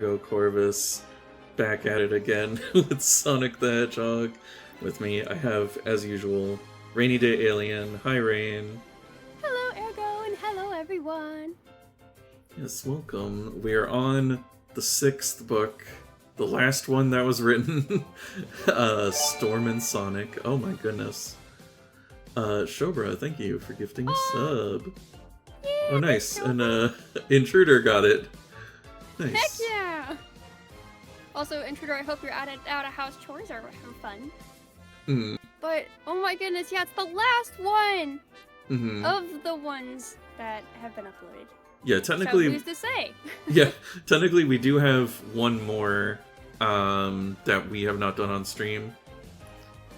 Ergo Corvus, back at it again with Sonic the Hedgehog. With me, I have, as usual, RainyDayAlien. Hi, Rain. Hello, Ergo, and hello, everyone. Yes, welcome. We are on the 6th book, the last one that was written. Stormin Sonic. Oh my goodness. Shobra, thank you for gifting a sub. Yay, Oh, nice. And Intruder got it. Nice. Heck yeah! Also, Intruder, I hope you're out of house chores are having fun. Mm. But, oh my goodness, yeah, it's the last one Mm-hmm. of the ones that have been uploaded. Yeah, technically... So who's to say? Yeah, technically we do have one more that we have not done on stream.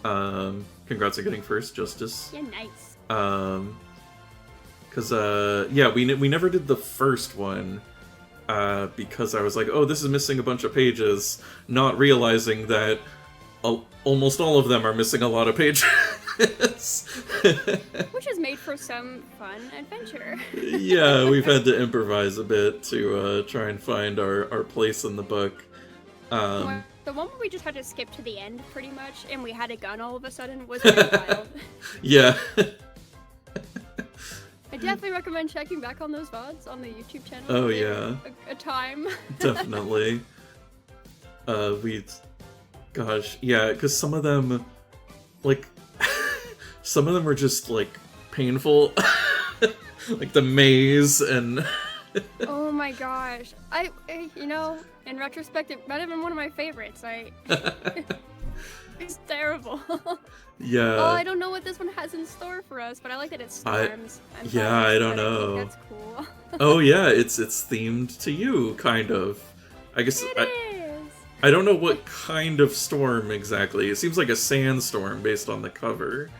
Congrats on getting first, Justice. Yeah, nice. Yeah, we never did the first one. Because I was like, oh, this is missing a bunch of pages, not realizing that almost all of them are missing a lot of pages. Which has made for some fun adventure. Yeah, we've had to improvise a bit to try and find our place in the book. The one where we just had to skip to the end, pretty much, and we had a gun all of a sudden was pretty wild. Yeah. I definitely recommend checking back on those VODs on the YouTube channel. Oh, yeah. A time. Definitely. Gosh, yeah, because some of them, like, some of them were just, like, painful. Like the maze and... Oh my gosh. You know, in retrospect, it might have been one of my favorites. It's terrible. Yeah. Oh, I don't know what this one has in store for us, but I like that it storms. I don't know. That's cool. Oh yeah, it's themed to you, kind of. I guess It is. I don't know what kind of storm exactly. It seems like a sandstorm based on the cover.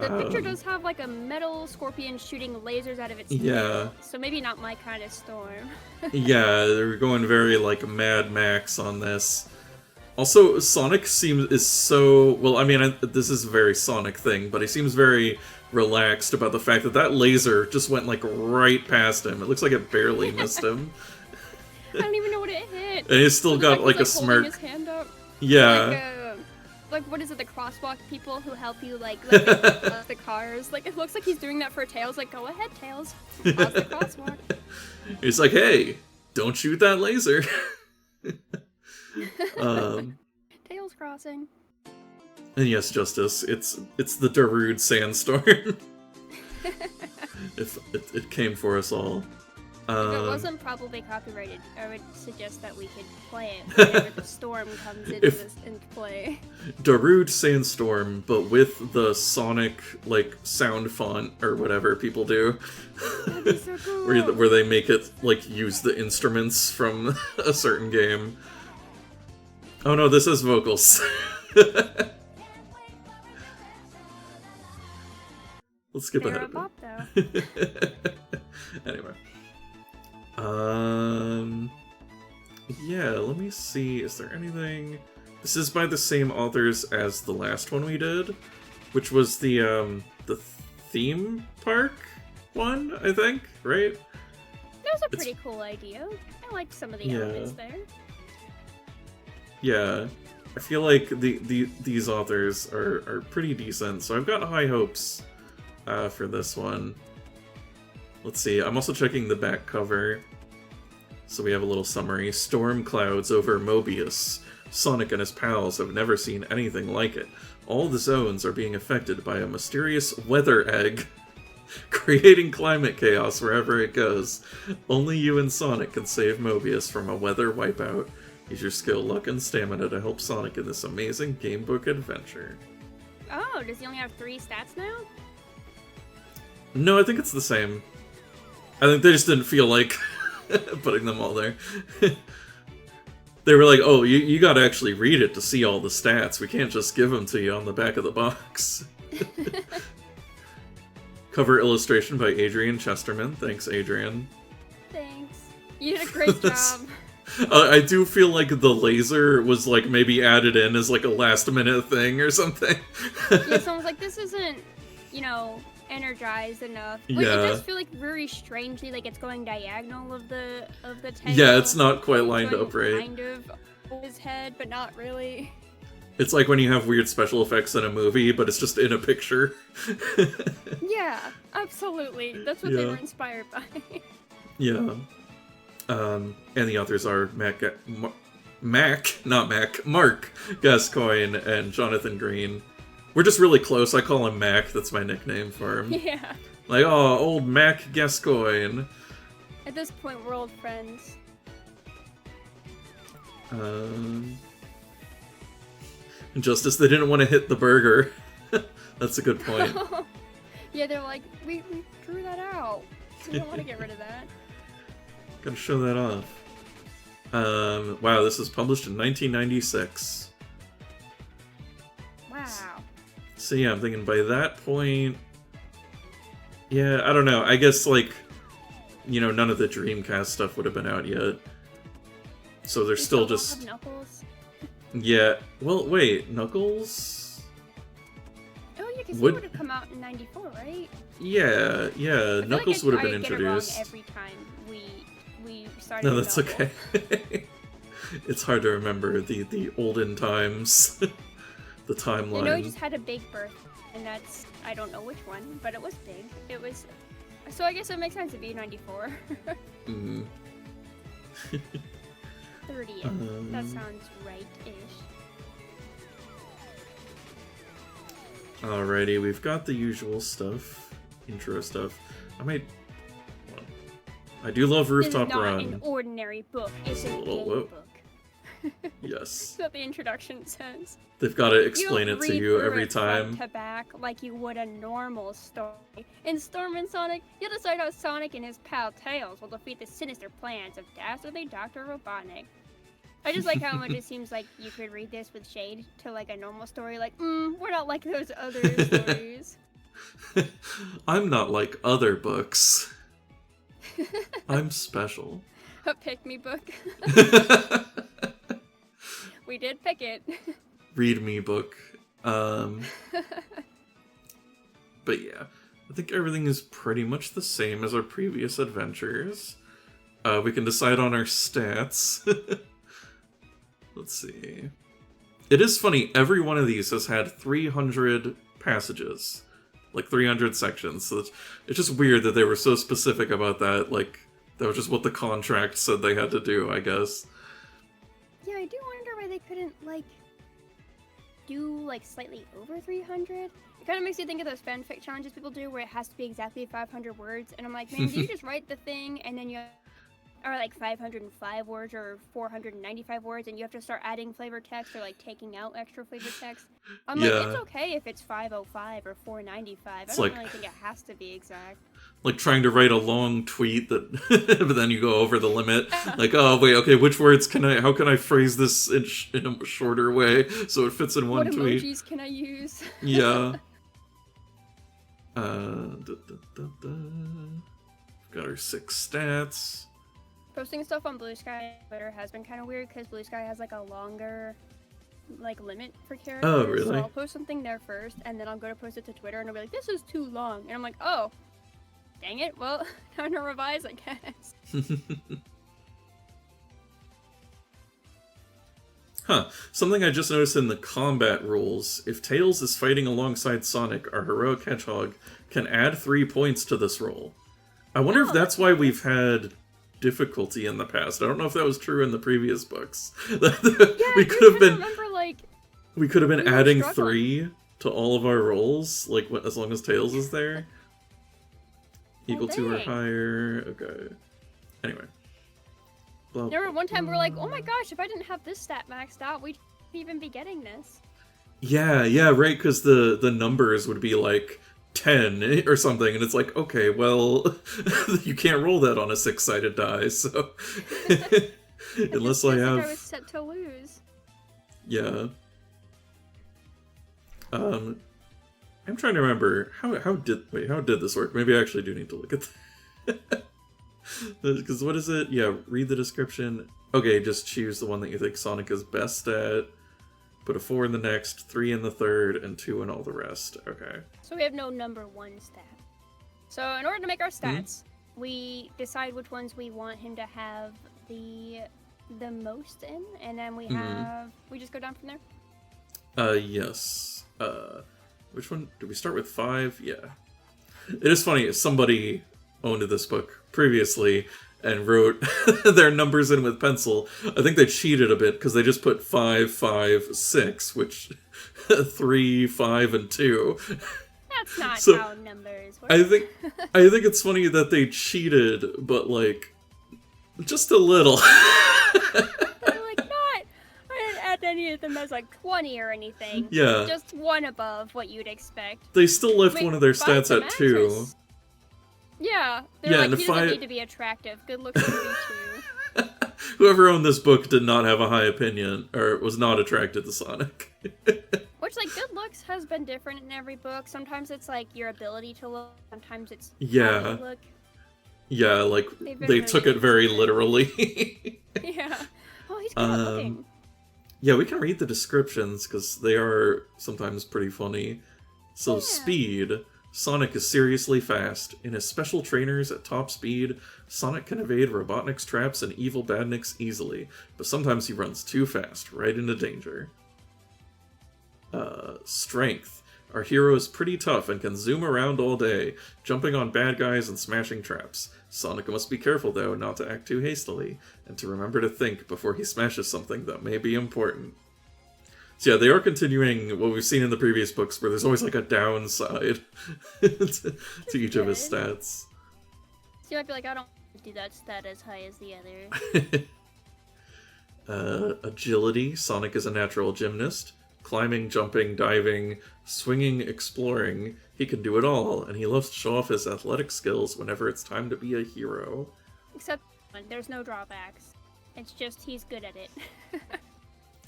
The picture does have like a metal scorpion shooting lasers out of its Yeah. tail, so maybe not my kind of storm. Yeah, they're going very like Mad Max on this. Also, Sonic is so... Well, I mean, this is a very Sonic thing, but he seems very relaxed about the fact that that laser just went, like, right past him. It looks like it barely missed him. I don't even know what it hit. And he's still got, like, a he's holding smirk. His hand up. Yeah. Like, what is it, the crosswalk people who help you, like the cars? Like, it looks like he's doing that for Tails. Like, go ahead, Tails. Pause the crosswalk. He's like, hey, don't shoot that laser. Tails crossing. And yes, Justice, it's the Darude sandstorm. It came for us all. If it wasn't probably copyrighted, I would suggest that we could play it whenever the storm comes into play. Darude sandstorm, but with the Sonic like sound font or whatever people do. That'd be so cool. where they make it like use the instruments from a certain game. Oh no, this is vocals. Let's skip They're ahead. a bop, though. Anyway. Yeah, let me see. Is there anything? This is by the same authors as the last one we did, which was the theme park one, I think, right? That was a pretty cool idea. I liked some of the elements there. Yeah, I feel like these authors are pretty decent, so I've got high hopes for this one. Let's see, I'm also checking the back cover. So we have a little summary. Storm clouds over Mobius. Sonic and his pals have never seen anything like it. All the zones are being affected by a mysterious weather egg, creating climate chaos wherever it goes. Only you and Sonic can save Mobius from a weather wipeout. Use your skill, luck, and stamina to help Sonic in this amazing gamebook adventure. Oh, does he only have 3 stats now? No, I think it's the same. I think they just didn't feel like putting them all there. They were like, oh, you gotta actually read it to see all the stats. We can't just give them to you on the back of the box. Cover illustration by Adrian Chesterman. Thanks, Adrian. Thanks. You did a great job. I do feel like the laser was like maybe added in as like a last minute thing or something. Yeah, someone's like, this isn't, you know, energized enough. Like, Yeah. it does feel like very strangely like it's going diagonal of the tail. Yeah, it's not quite lined going up right. Kind of over his head, but not really. It's like when you have weird special effects in a movie, but it's just in a picture. Yeah, absolutely. That's what they were inspired by. Yeah. And the authors are Mark Gascoigne and Jonathan Green. We're just really close. I call him Mac. That's my nickname for him. Yeah. Like, oh, old Mac Gascoigne. At this point, we're old friends. Justice, they didn't want to hit the burger. That's a good point. Yeah, they're like, we drew that out. We don't want to get rid of that. Gotta show that off. Wow, this was published in 1996. Wow. So yeah, I'm thinking by that point... Yeah, I don't know. I guess, like, you know, none of the Dreamcast stuff would have been out yet. So they're still just... Have Knuckles? Yeah. Well, wait, Knuckles? Oh, yeah, because he would have come out in 94, right? Yeah, Knuckles would have been introduced. Every time we started. No, that's okay. It's hard to remember the olden times, the timeline. I know he just had a big birth, and that's I don't know which one, but it was big. It was, so I guess it makes sense to be 94. 30th. That sounds right-ish. Alrighty, we've got the usual stuff, intro stuff. I do love Rooftop Run. It's not an ordinary book. It's a game book. Yes. That's what the introduction says. They've got to explain it to you every time. Front to back like you would a normal story. In Stormin Sonic, you'll decide how Sonic and his pal Tails will defeat the sinister plans of Dastardly Dr. Robotnik. I just like how much it seems like you could read this with shade to like a normal story, like, we're not like those other stories. I'm not like other books. I'm special. A pick-me book. We did pick it. Read me book. But yeah, I think everything is pretty much the same as our previous adventures. We can decide on our stats. Let's see. It is funny, every one of these has had 300 passages. Like 300 sections. So it's just weird that they were so specific about that. Like, that was just what the contract said they had to do, I guess. Yeah, I do wonder why they couldn't, like, do, like, slightly over 300. It kind of makes you think of those fanfic challenges people do where it has to be exactly 500 words. And I'm like, man, do you just write the thing and then you... Or like 505 words or 495 words, and you have to start adding flavor text or like taking out extra flavor text. I'm like, it's okay if it's 505 or 495. I don't really think it has to be exact. Like trying to write a long tweet that, but then you go over the limit. Like, oh wait, okay, which words how can I phrase this in a shorter way so it fits in one tweet? What emojis can I use? Yeah. Got our 6 stats. Posting stuff on Blue Sky Twitter has been kind of weird because Blue Sky has like a longer like limit for characters. Oh, really? So I'll post something there first, and then I'll go to post it to Twitter, and I'll be like, "This is too long," and I'm like, "Oh, dang it! Well, time to revise, I guess." Huh. Something I just noticed in the combat rules. If Tails is fighting alongside Sonic, our heroic hedgehog can add 3 points to this roll. I wonder if that's why we've had difficulty in the past. I don't know if that was true in the previous books. We could have been we could have been adding 3 to all of our rolls, like as long as Tails is there. Equal to or higher. Okay. Anyway. There were one time we were like, oh my gosh, if I didn't have this stat maxed out, we'd even be getting this. Yeah, right, because the numbers would be like 10 or something, and it's like, okay, well, you can't roll that on a 6-sided die, so... Unless I have... Like I was set to lose. Yeah. I'm trying to remember, how did this work? Maybe I actually do need to look at that. Because what is it? Yeah, read the description. Okay, just choose the one that you think Sonic is best at. Put a 4 in the next, 3 in the third, and 2 in all the rest. Okay. So we have no number 1 stat. So in order to make our stats, we decide which ones we want him to have the most in, and then we just go down from there. Yes. Which one? Did we start with 5? Yeah. It is funny, somebody owned this book previously and wrote their numbers in with pencil. I think they cheated a bit because they just put 5, 5, 6, which 3, 5, and 2. That's not how numbers work. I think it's funny that they cheated, but like just a little. Like not. I didn't add any of them as like 20 or anything. Yeah. Just one above what you'd expect. They still left one of their stats at 2. Yeah. They're like, and he doesn't need to be attractive. Good looks can be 2. Whoever owned this book did not have a high opinion, or was not attracted to Sonic. Which, like, good looks has been different in every book. Sometimes it's, like, your ability to look. Sometimes it's how you look. Yeah, like, they took it very literally. Yeah. Oh, he's good looking. Yeah, we can read the descriptions, because they are sometimes pretty funny. So, speed. Sonic is seriously fast. In his special trainers at top speed, Sonic can evade Robotnik's traps and evil badniks easily, but sometimes he runs too fast, right into danger. Strength. Our hero is pretty tough and can zoom around all day, jumping on bad guys and smashing traps. Sonic must be careful, though, not to act too hastily, and to remember to think before he smashes something that may be important. So yeah, they are continuing what we've seen in the previous books, where there's always like a downside to each of his stats. So you might be like, I don't do that stat as high as the other. Agility. Sonic is a natural gymnast. Climbing, jumping, diving, swinging, exploring. He can do it all, and he loves to show off his athletic skills whenever it's time to be a hero. Except there's no drawbacks. It's just he's good at it.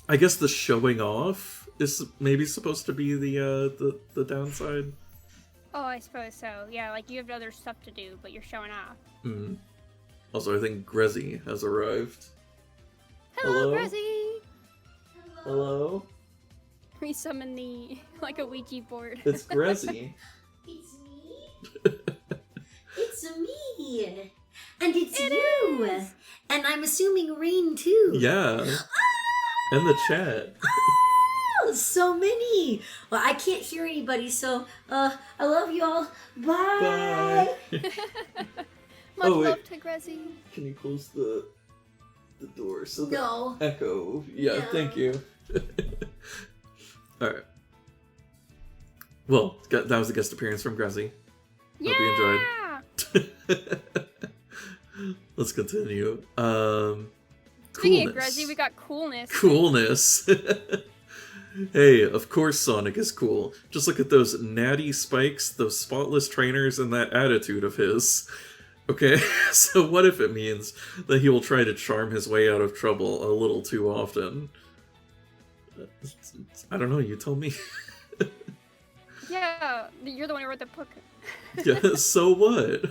I guess the showing off is maybe supposed to be the downside. Oh, I suppose so. Yeah, like you have other stuff to do, but you're showing off. Mm. Also, I think Grezzy has arrived. Hello, Grezzy! Hello? We summon like a Ouija board. It's Grezzy. It's me? It's me! And it's you! And I'm assuming Rain too. Yeah. And the chat. Oh, so many! Well, I can't hear anybody, so I love y'all. Bye! Much love to Grezzy. Can you close the door so No. the echo? Yeah, No. Thank you. Alright. Well, that was a guest appearance from Grezzy. Yeah! Hope you enjoyed. Let's continue. Speaking Coolness. of Grezzy, we got coolness. Coolness. Hey, of course Sonic is cool. Just look at those natty spikes, those spotless trainers, and that attitude of his. Okay, so what if it means that he will try to charm his way out of trouble a little too often? I don't know, you tell me. Yeah, you're the one who wrote the book. Yeah, so what?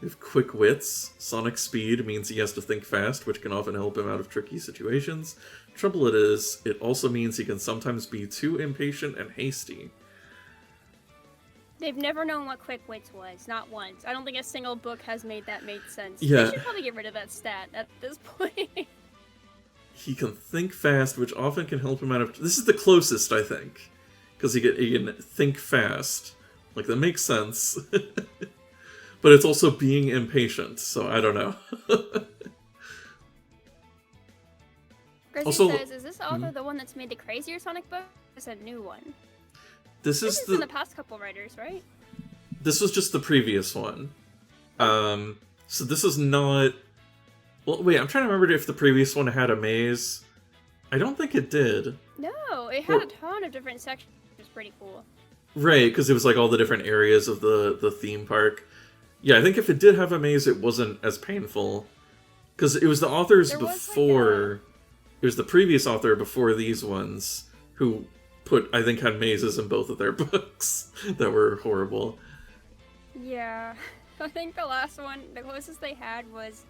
We have quick wits. Sonic speed means he has to think fast, which can often help him out of tricky situations. Trouble it also means he can sometimes be too impatient and hasty. They've never known what quick wits was, not once. I don't think a single book has made that make sense. Yeah. They should probably get rid of that stat at this point. He can think fast, which often can help him out of... This is the closest, I think. Because he can think fast. Like, that makes sense. But it's also being impatient, so I don't know. Grezzy Also, says, is this author the one that's made the crazier Sonic book? It's a new one. This This is in the past couple writers, right? This was just the previous one. So this is not... Well, wait, I'm trying to remember if the previous one had a maze. I don't think it did. No, it had a ton of different sections. It was pretty cool. Right, because it was like all the different areas of the theme park. Yeah, I think if it did have a maze, it wasn't as painful. Because it was the authors before... It was the previous author before these ones who I think had mazes in both of their books that were horrible. Yeah, I think the last one, the closest they had was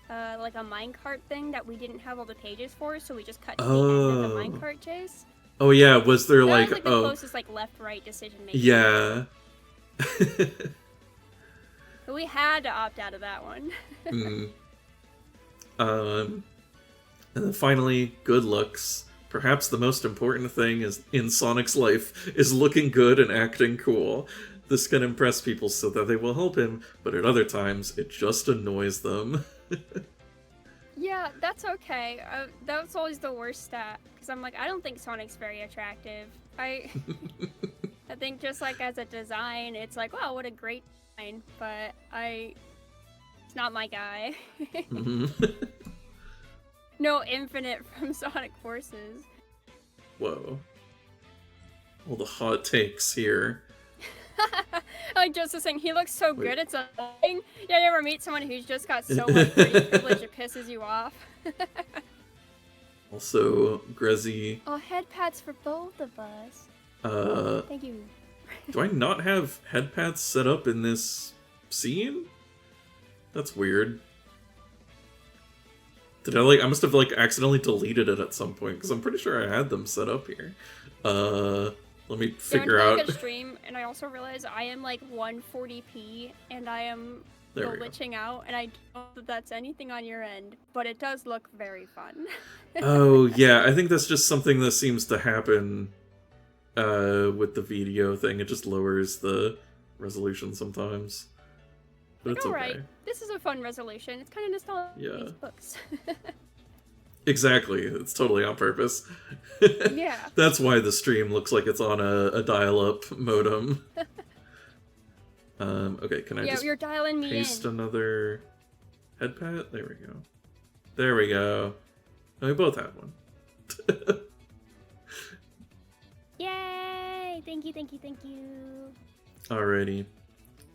like a minecart thing that we didn't have all the pages for, so we just cut to the end of the minecart chase. Oh yeah, was there That like... was like the closest like left-right decision making. Yeah. We had to opt out of that one. Mm. And then finally, good looks. Perhaps the most important thing is in Sonic's life is looking good and acting cool. This can impress people so that they will help him, but at other times, it just annoys them. Yeah, that's okay. That's always the worst stat, because I'm like, I don't think Sonic's very attractive. I think just like as a design, it's like, wow, what a great design, but it's not my guy. No Infinite from Sonic Forces. Whoa. All the hot takes here. Like just the saying, he looks so Wait. good, it's annoying. Yeah, you ever meet someone who's just got so much pretty privilege it pisses you off? Also, Grezzy. Oh, head pats for both of us. Thank you. Do I not have head pats set up in this scene? That's weird. Did I must have accidentally deleted it at some point, because I'm pretty sure I had them set up here. Let me figure I out. went to a stream, and I also realized I am 140p, and I am glitching out, and I don't know that that's anything on your end, but it does look very fun. Oh, yeah, I think that's just something that seems to happen with the video thing. It just lowers the resolution sometimes. But it's okay. Alright, this is a fun resolution. It's kind of nostalgic. Yeah. These books. Exactly, it's totally on purpose. Yeah. That's why the stream looks like it's on a dial-up modem. Okay, can I just you're dialing me paste in. another head pat? There we go. There we go. Oh, we both have one. Yay! Thank you, thank you, thank you. Alrighty.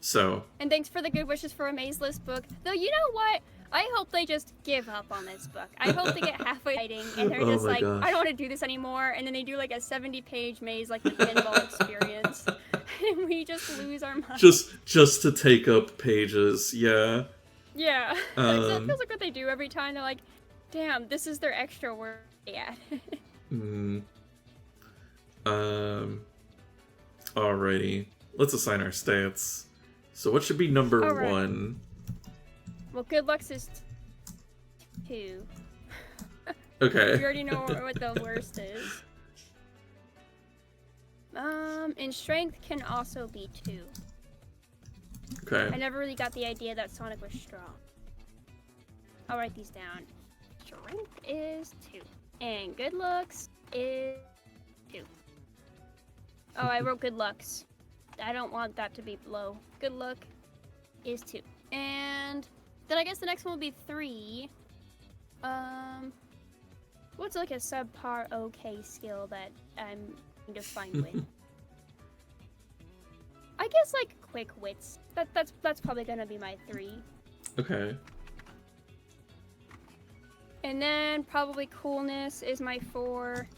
So. And thanks for the good wishes for a maze list book. Though, you know what? I hope they just give up on this book. I hope they get halfway writing and they're just like, gosh. I don't want to do this anymore. And then they do a 70-page maze like the pinball experience. And we just lose our minds. Just to take up pages, yeah. Yeah. That feels like what they do every time. They're like, damn, this is their extra work. Yeah. Alrighty. Let's assign our stats. So what should be number 1? Well, good looks is 2. Okay. We already know what the worst is. And strength can also be 2. Okay. I never really got the idea that Sonic was strong. I'll write these down. Strength is 2. And good looks is 2. Oh, I wrote good looks. I don't want that to be low. Good look is 2. And then I guess the next one will be 3. What's a subpar okay skill that I'm kind of fine with? I guess quick wits. That's probably gonna be my 3. Okay. And then probably coolness is my 4.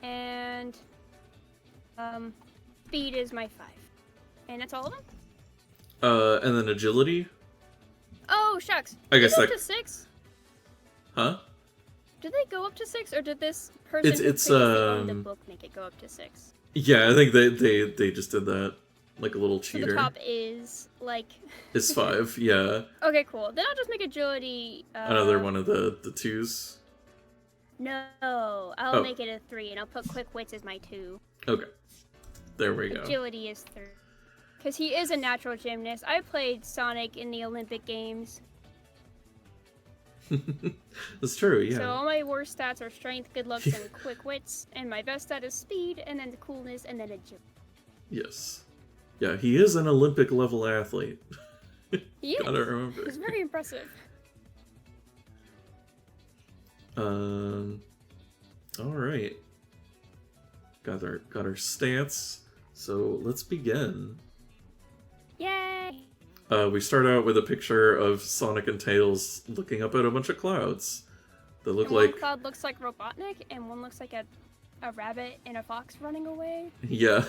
And speed is my 5. And that's all of them? And then agility? Oh, shucks. I guess go up to 6? Huh? Did they go up to 6, or did this person who previously owned the book make it go up to 6? Yeah, I think they just did that. Like a little cheater. So the top is, is 5, yeah. Okay, cool. Then I'll just make agility... Another one of the 2s? No, I'll make it a 3, and I'll put quick wits as my 2. Okay. There we go. Agility is 3. Because he is a natural gymnast. I played Sonic in the Olympic Games. That's true, yeah. So all my worst stats are strength, good looks, and quick wits. And my best stat is speed, and then coolness, and then agility. Yes. Yeah, he is an Olympic level athlete. He is. Gotta remember. He's very impressive. Alright. Got our stats. So let's begin. Yay! We start out with a picture of Sonic and Tails looking up at a bunch of clouds. That look and like... one cloud looks like Robotnik, and one looks like a rabbit and a fox running away. Yeah.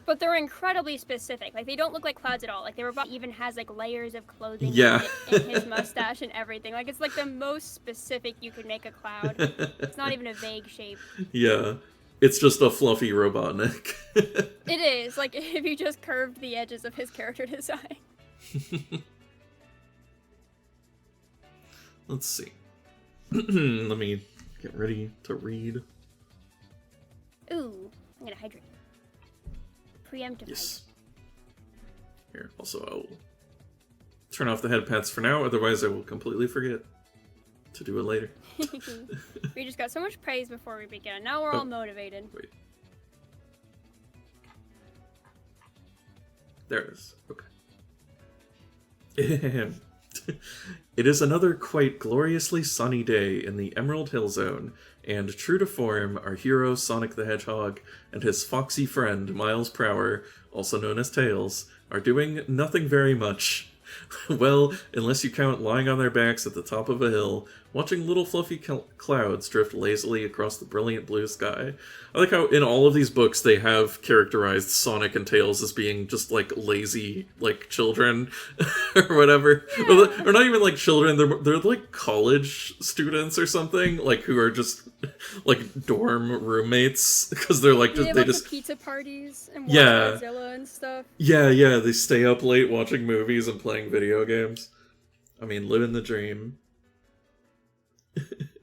But they're incredibly specific. They don't look like clouds at all. The robot even has layers of clothing yeah. and his mustache and everything. It's the most specific you could make a cloud. It's not even a vague shape. Yeah. It's just a fluffy Robotnik. It is, like, if you just curved the edges of his character design. Let's see. Let me get ready to read. Ooh, I'm gonna hydrate. Preemptive Yes. Here, also I will turn off the head pads for now, otherwise I will completely forget to do it later. We just got so much praise before we began. Now we're all motivated. Wait. There it is. Okay. It is another quite gloriously sunny day in the Emerald Hill Zone, and true to form, our hero Sonic the Hedgehog and his foxy friend Miles Prower, also known as Tails, are doing nothing very much. Well, unless you count lying on their backs at the top of a hill, watching little fluffy clouds drift lazily across the brilliant blue sky. I like how in all of these books they have characterized Sonic and Tails as being just like lazy, like children, or whatever. Yeah. Or not even like children, they're like college students or something, like who are just like dorm roommates, because they're like they just pizza parties and watch Godzilla and stuff. Yeah, they stay up late watching movies and playing video games. I mean, living the dream.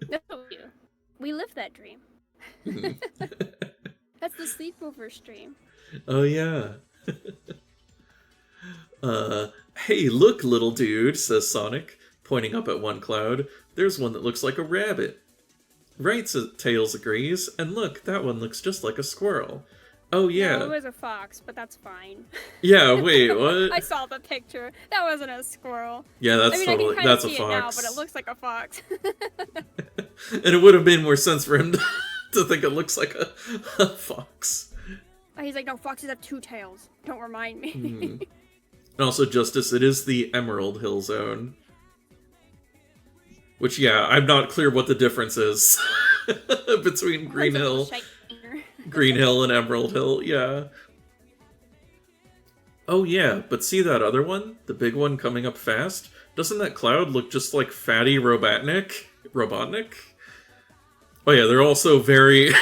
No, we live that dream. That's the sleepover stream. Oh yeah. Hey, look, little dude, says Sonic, pointing up at one cloud. There's one that looks like a rabbit. Right, Tails agrees, and look, that one looks just like a squirrel. Oh yeah. No, it was a fox, but that's fine. Yeah, wait, what? I saw the picture. That wasn't a squirrel. Yeah, that's totally. that's a fox. fox. It now, but it looks like a fox. And it would have made more sense for him to think it looks like a fox. He's like, no, foxes have two tails. Don't remind me. And also, Justice, it is the Emerald Hill Zone. Which, yeah, I'm not clear what the difference is between Green Hill and Emerald Hill, yeah. Oh yeah, but see that other one? The big one coming up fast? Doesn't that cloud look just like fatty Robotnik? Oh yeah, they're also very...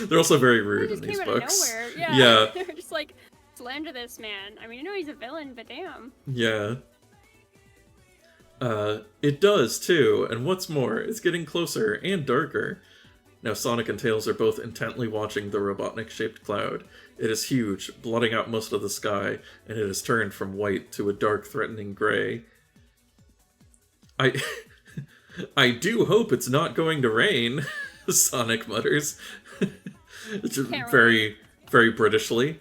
they're also very rude in these books. Nowhere. Yeah. They're just like, slander this man. I mean, I know he's a villain, but damn. Yeah. It does, too, and what's more, it's getting closer and darker. Now Sonic and Tails are both intently watching the Robotnik-shaped cloud. It is huge, blotting out most of the sky, and it has turned from white to a dark, threatening gray. I do hope it's not going to rain, Sonic mutters. It's very, very Britishly.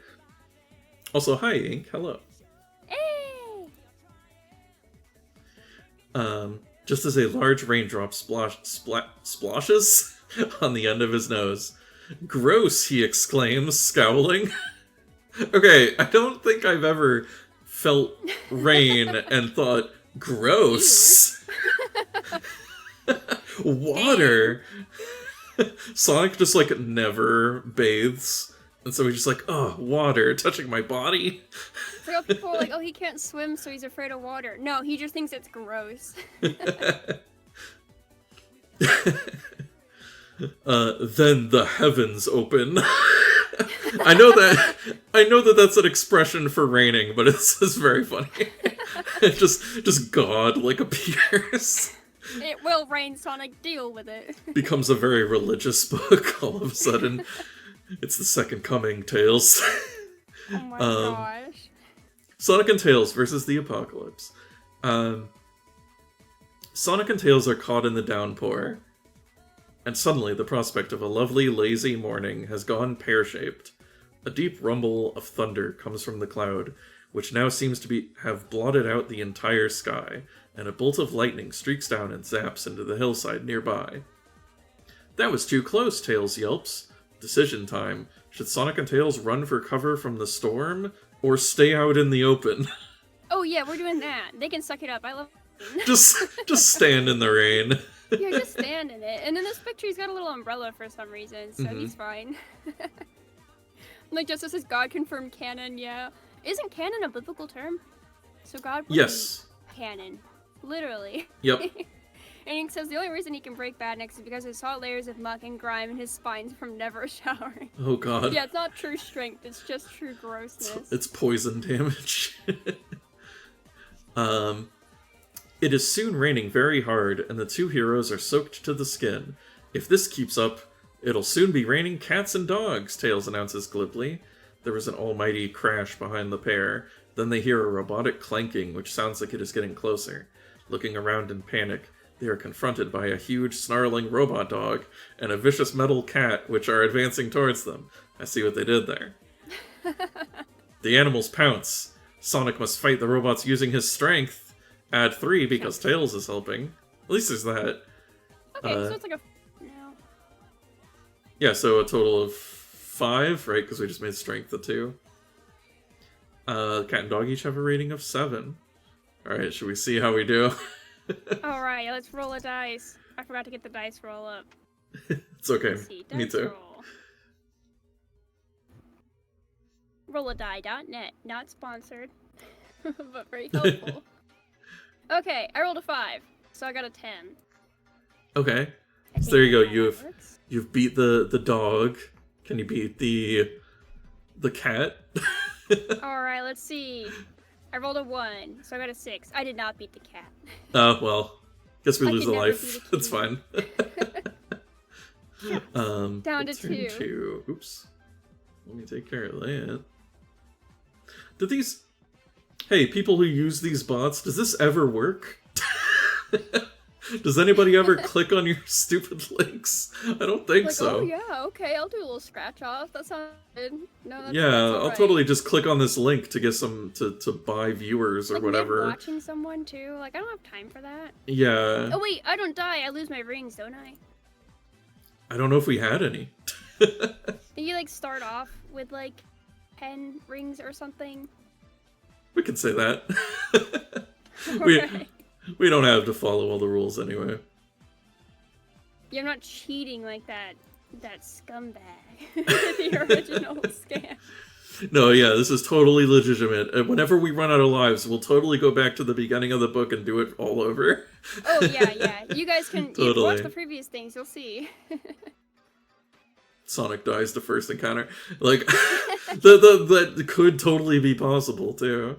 Also, hi, Ink. Hello. Just as a large raindrop splashes on the end of his nose. Gross, he exclaims, scowling. Okay, I don't think I've ever felt rain and thought, gross. Water. Sonic just, like, never bathes. And so he's just like, oh, water, touching my body. So how people are like, oh, he can't swim, so he's afraid of water. No, he just thinks it's gross. Then the heavens open. I know that that's an expression for raining, but it's very funny. just God like appears. It will rain, Sonic. Deal with it. Becomes a very religious book all of a sudden. It's the second coming, Tails. Oh my gosh. Sonic and Tails versus the Apocalypse. Sonic and Tails are caught in the downpour. And suddenly the prospect of a lovely, lazy morning has gone pear-shaped. A deep rumble of thunder comes from the cloud, which now seems to have blotted out the entire sky, and a bolt of lightning streaks down and zaps into the hillside nearby. That was too close, Tails yelps. Decision time. Should Sonic and Tails run for cover from the storm, or stay out in the open? Oh yeah, we're doing that. They can suck it up. I love it. Just stand in the rain. Yeah, just stand in it. And in this picture, he's got a little umbrella for some reason, so he's fine. Like, just as his God-confirmed canon, yeah. Isn't canon a biblical term? So God would be canon. Literally. Yep. And he says the only reason he can break badniks is because there's solid layers of muck and grime in his spines from never showering. Oh god. Yeah, it's not true strength, it's just true grossness. It's poison damage. It is soon raining very hard, and the two heroes are soaked to the skin. If this keeps up, it'll soon be raining cats and dogs, Tails announces glibly. There was an almighty crash behind the pair. Then they hear a robotic clanking, which sounds like it is getting closer. Looking around in panic, they are confronted by a huge snarling robot dog and a vicious metal cat, which are advancing towards them. I see what they did there. The animals pounce. Sonic must fight the robots using his strength. Add 3 because Tails is helping. At least there's that. Okay, so it's like a... No. Yeah, so a total of 5, right? Because we just made strength a 2. Cat and dog each have a rating of 7. Alright, should we see how we do? Alright, let's roll a dice. I forgot to get the dice roll up. It's okay. Let's see, Me dice too. Rolladie.net, not sponsored, but very helpful. Okay, I rolled a 5, so I got a 10. Okay. I So there you think go. that works. You've beat the dog. Can you beat the cat? Alright, let's see. I rolled a 1, so I got a 6. I did not beat the cat. Well, guess we I lose a can never life. beat a That's kitty. fine. Down to turn 2. Oops. Let me take care of that. Did these... Hey, people who use these bots, does this ever work? Does anybody ever click on your stupid links? I don't think Like, so. oh yeah, okay, I'll do a little scratch off. That sounds good. No, that's, Yeah, that's I'll alright. totally just click on this link to get some to buy viewers or Like, whatever. watching someone too. Like, I don't have time for that. Yeah. Oh wait, I don't die. I lose my rings, don't I? I don't know if we had any. Did you like start off with like 10 rings or something? We can say that. Alright. We don't have to follow all the rules anyway. You're not cheating like that scumbag. The original scam. No, yeah, this is totally legitimate. And whenever we run out of lives, we'll totally go back to the beginning of the book and do it all over. Oh yeah. You guys can Totally. watch the previous things, you'll see. Sonic dies to first encounter. Like, that could totally be possible, too.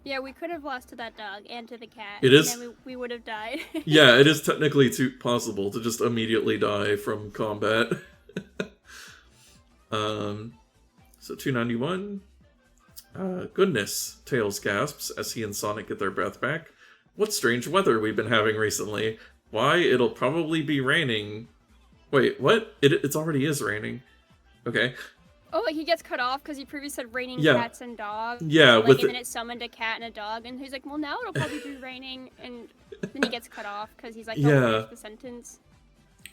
Yeah, we could have lost to that dog and to the cat. It is- And then we would have died. Yeah, it is technically possible to just immediately die from combat. So 291. Goodness, Tails gasps as he and Sonic get their breath back. What strange weather we've been having recently. Why, it'll probably be raining. Wait, what? It already is raining. Okay. Oh, like he gets cut off because he previously said raining Yeah. cats and dogs. Yeah, Like, with and then it summoned a cat and a dog, and he's like, well, now it'll probably be raining, and then he gets cut off because he's like, don't Yeah. finish the sentence.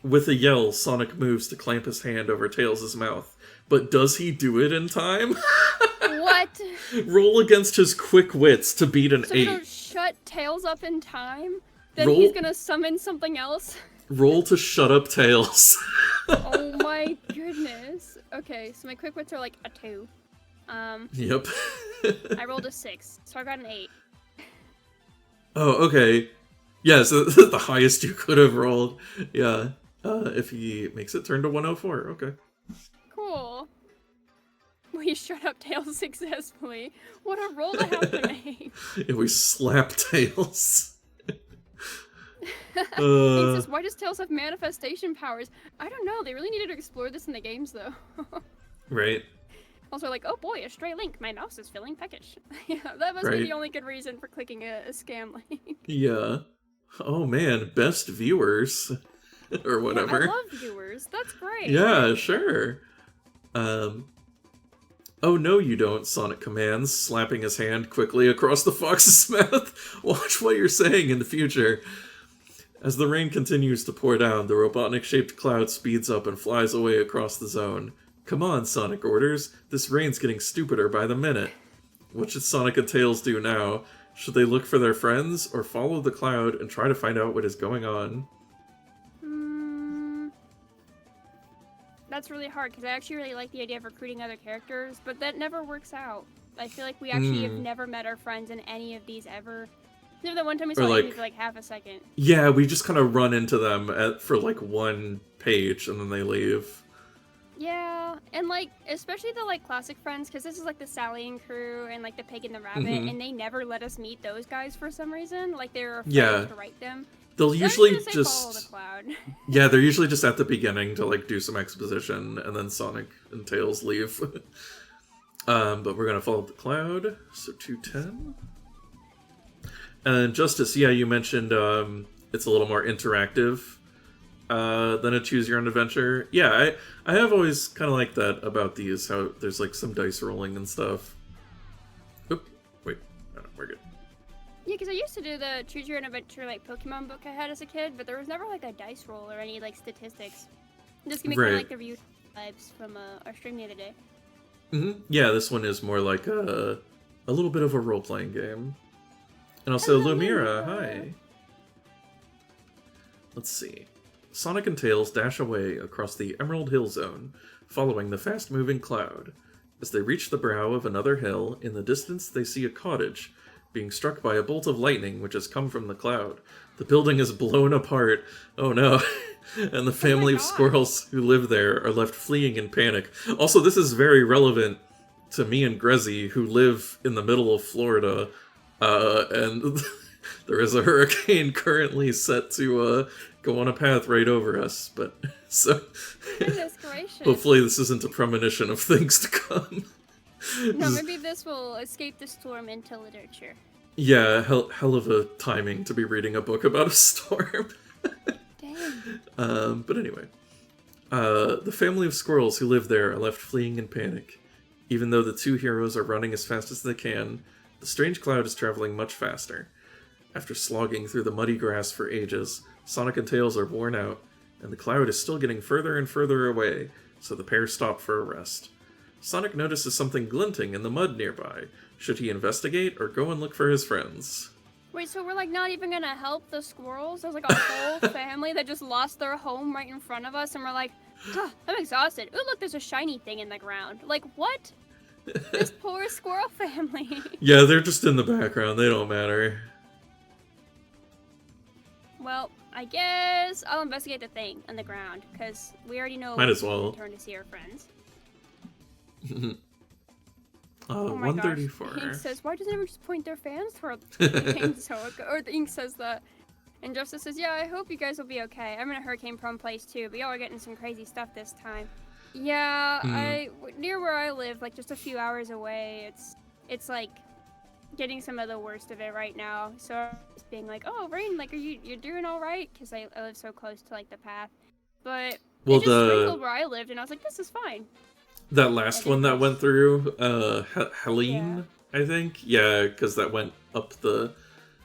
With a yell, Sonic moves to clamp his hand over Tails' mouth. But does he do it in time? What? Roll against his quick wits to beat an So 8. you don't shut Tails up in time? Then Roll- he's gonna summon something else? Roll to shut up Tails. Oh my goodness. Okay, so my quick wits are like a 2. Yep. I rolled a 6, so I got an 8. Oh, okay. Yeah, so the highest you could have rolled. Yeah. If he makes it turn to 104, okay. Cool. We shut up Tails successfully. What a roll to have to make. If we slap Tails. It says, why does Tails have manifestation powers? I don't know. They really needed to explore this in the games, though. Right. Also, like, oh boy, a stray link. My mouse is feeling peckish. Yeah, that must be Right. the only good reason for clicking a scam link. Yeah. Oh man, best viewers. Or whatever. Yeah, I love viewers. That's great. Yeah, sure. Oh no you don't, Sonic commands, slapping his hand quickly across the fox's mouth. Watch what you're saying in the future. As the rain continues to pour down, the Robotnik-shaped cloud speeds up and flies away across the zone. Come on, Sonic orders. This rain's getting stupider by the minute. What should Sonic and Tails do now? Should they look for their friends, or follow the cloud and try to find out what is going on? That's really hard, because I actually really like the idea of recruiting other characters, but that never works out. I feel like we actually have never met our friends in any of these ever. Except the one time we Or, saw like- Amy for like half a second. Yeah, we just kind of run into them for like one page and then they leave. Yeah, and like especially the like classic friends, because this is like the Sally and crew and like the pig and the rabbit, Mhm. and they never let us meet those guys for some reason. Like they were afraid Yeah. to write them. They'll So I'm usually gonna say follow the just cloud. yeah, they're usually just at the beginning to like do some exposition, and then Sonic and Tails leave. But we're gonna follow the cloud, so 210. And Justice, yeah, you mentioned it's a little more interactive than a choose your own adventure. Yeah, I have always kind of liked that about these, how there's like some dice rolling and stuff. Oop, wait, no, we're good. Yeah, because I used to do the choose your own adventure like Pokemon book I had as a kid, but there was never like a dice roll or any like statistics. Just give me kind Right. of like the review vibes from our stream the other day. Yeah, this one is more like a little bit of a role-playing game. And also, Hello, Lumira, Lumira. hi. Let's see. Sonic and Tails dash away across the Emerald Hill Zone, following the fast-moving cloud. As they reach the brow of another hill, in the distance they see a cottage, being struck by a bolt of lightning which has come from the cloud. The building is blown apart. Oh no. And the family of God. squirrels who live there are left fleeing in panic. Also, this is very relevant to me and Grezzy, who live in the middle of Florida, and there is a hurricane currently set to go on a path right over us. But so Goodness gracious. hopefully this isn't a premonition of things to come. No, maybe this will escape the storm into literature. Yeah, hell of a timing to be reading a book about a storm. Dang. But anyway, the family of squirrels who live there are left fleeing in panic. Even though the two heroes are running as fast as they can, the strange cloud is traveling much faster. After slogging through the muddy grass for ages, Sonic and Tails are worn out, and the cloud is still getting further and further away, so the pair stop for a rest. Sonic notices something glinting in the mud nearby. Should he investigate or go and look for his friends? Wait, so we're like not even gonna help the squirrels? There's like a whole family that just lost their home right in front of us, and we're like, huh, I'm exhausted. Ooh, look, there's a shiny thing in the ground. Like, what? This poor squirrel family. Yeah, they're just in the background, they don't matter. Well, I guess I'll investigate the thing on the ground, because we already know Might as we well. turn to see our friends. Oh my gosh. 134. The ink says, why doesn't everyone just point their fans toward the ink? Or the ink says that. And Justice says, yeah, I hope you guys will be okay. I'm in a hurricane-prone place, too, but y'all are getting some crazy stuff this time. Yeah, near where I live, like just a few hours away, it's like getting some of the worst of it right now. So I'm just being like, oh, Rain, like, you're doing all right? Because I live so close to like the path. But Well, it just sprinkled where I lived, and I was like, this is fine. That last one that went through, Helene, Yeah. I think? Yeah, because that went up the...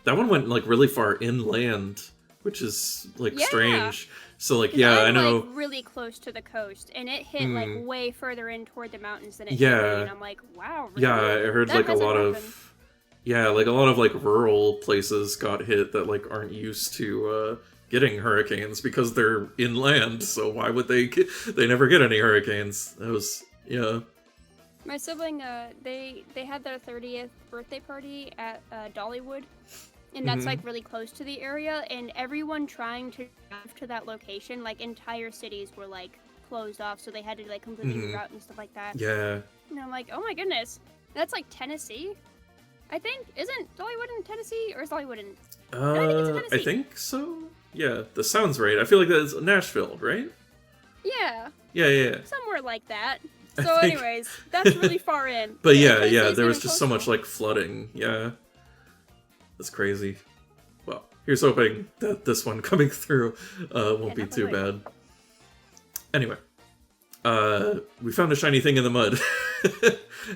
That one went, like, really far inland, which is, like, Yeah. strange. So, like, 'Cause yeah, I'm, I know... like, really close to the coast, and it hit, like, way further in toward the mountains than it Yeah. did me, and I'm like, wow, really? Yeah, I heard, That like, a hasn't lot happened. of... Yeah, like, a lot of, like, rural places got hit that, like, aren't used to, getting hurricanes because they're inland, so why would they... They never get any hurricanes. That was... Yeah. My sibling, they had their 30th birthday party at Dollywood, and that's like really close to the area, and everyone trying to drive to that location, like entire cities were like closed off, so they had to like completely reroute and stuff like that. Yeah. And I'm like, oh my goodness, that's like Tennessee. I think isn't Dollywood in Tennessee, or is Dollywood in? I think it's in I Tennessee. think so. Yeah, that sounds right. I feel like that's Nashville, right? Yeah, Yeah. somewhere like that. I So, think- anyways, that's really far in. But yeah, Tennessee's there was getting just so much coastal. like flooding. Yeah, that's crazy. Well, here's hoping that this one coming through won't be knock on too wood. bad. Anyway, we found a shiny thing in the mud.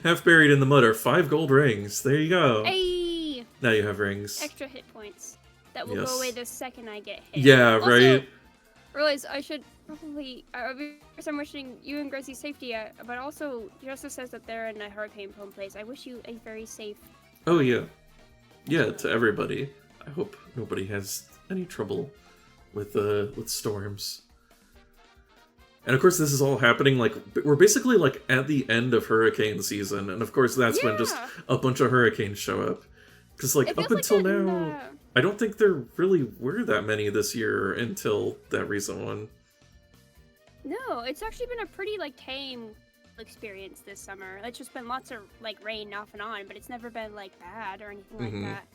Half buried in the mud are 5 gold rings. There you go. Hey, Now you have rings. extra hit points that will Yes. go away the second I get hit. Yeah, Also, right. Realize I should probably. I'm wishing you and Gracie safety, but also Justice says that they're in a hurricane-prone place. I wish you a very safe. Oh yeah, yeah. To everybody, I hope nobody has any trouble with storms. And of course, this is all happening like we're basically like at the end of hurricane season, and of course that's when just Yeah. a bunch of hurricanes show up. Because, like, It up feels like until that in now, I don't think there really were that many this year until that recent one. No, it's actually been a pretty, like, tame experience this summer. It's just been lots of, like, rain off and on, but it's never been, like, bad or anything like that.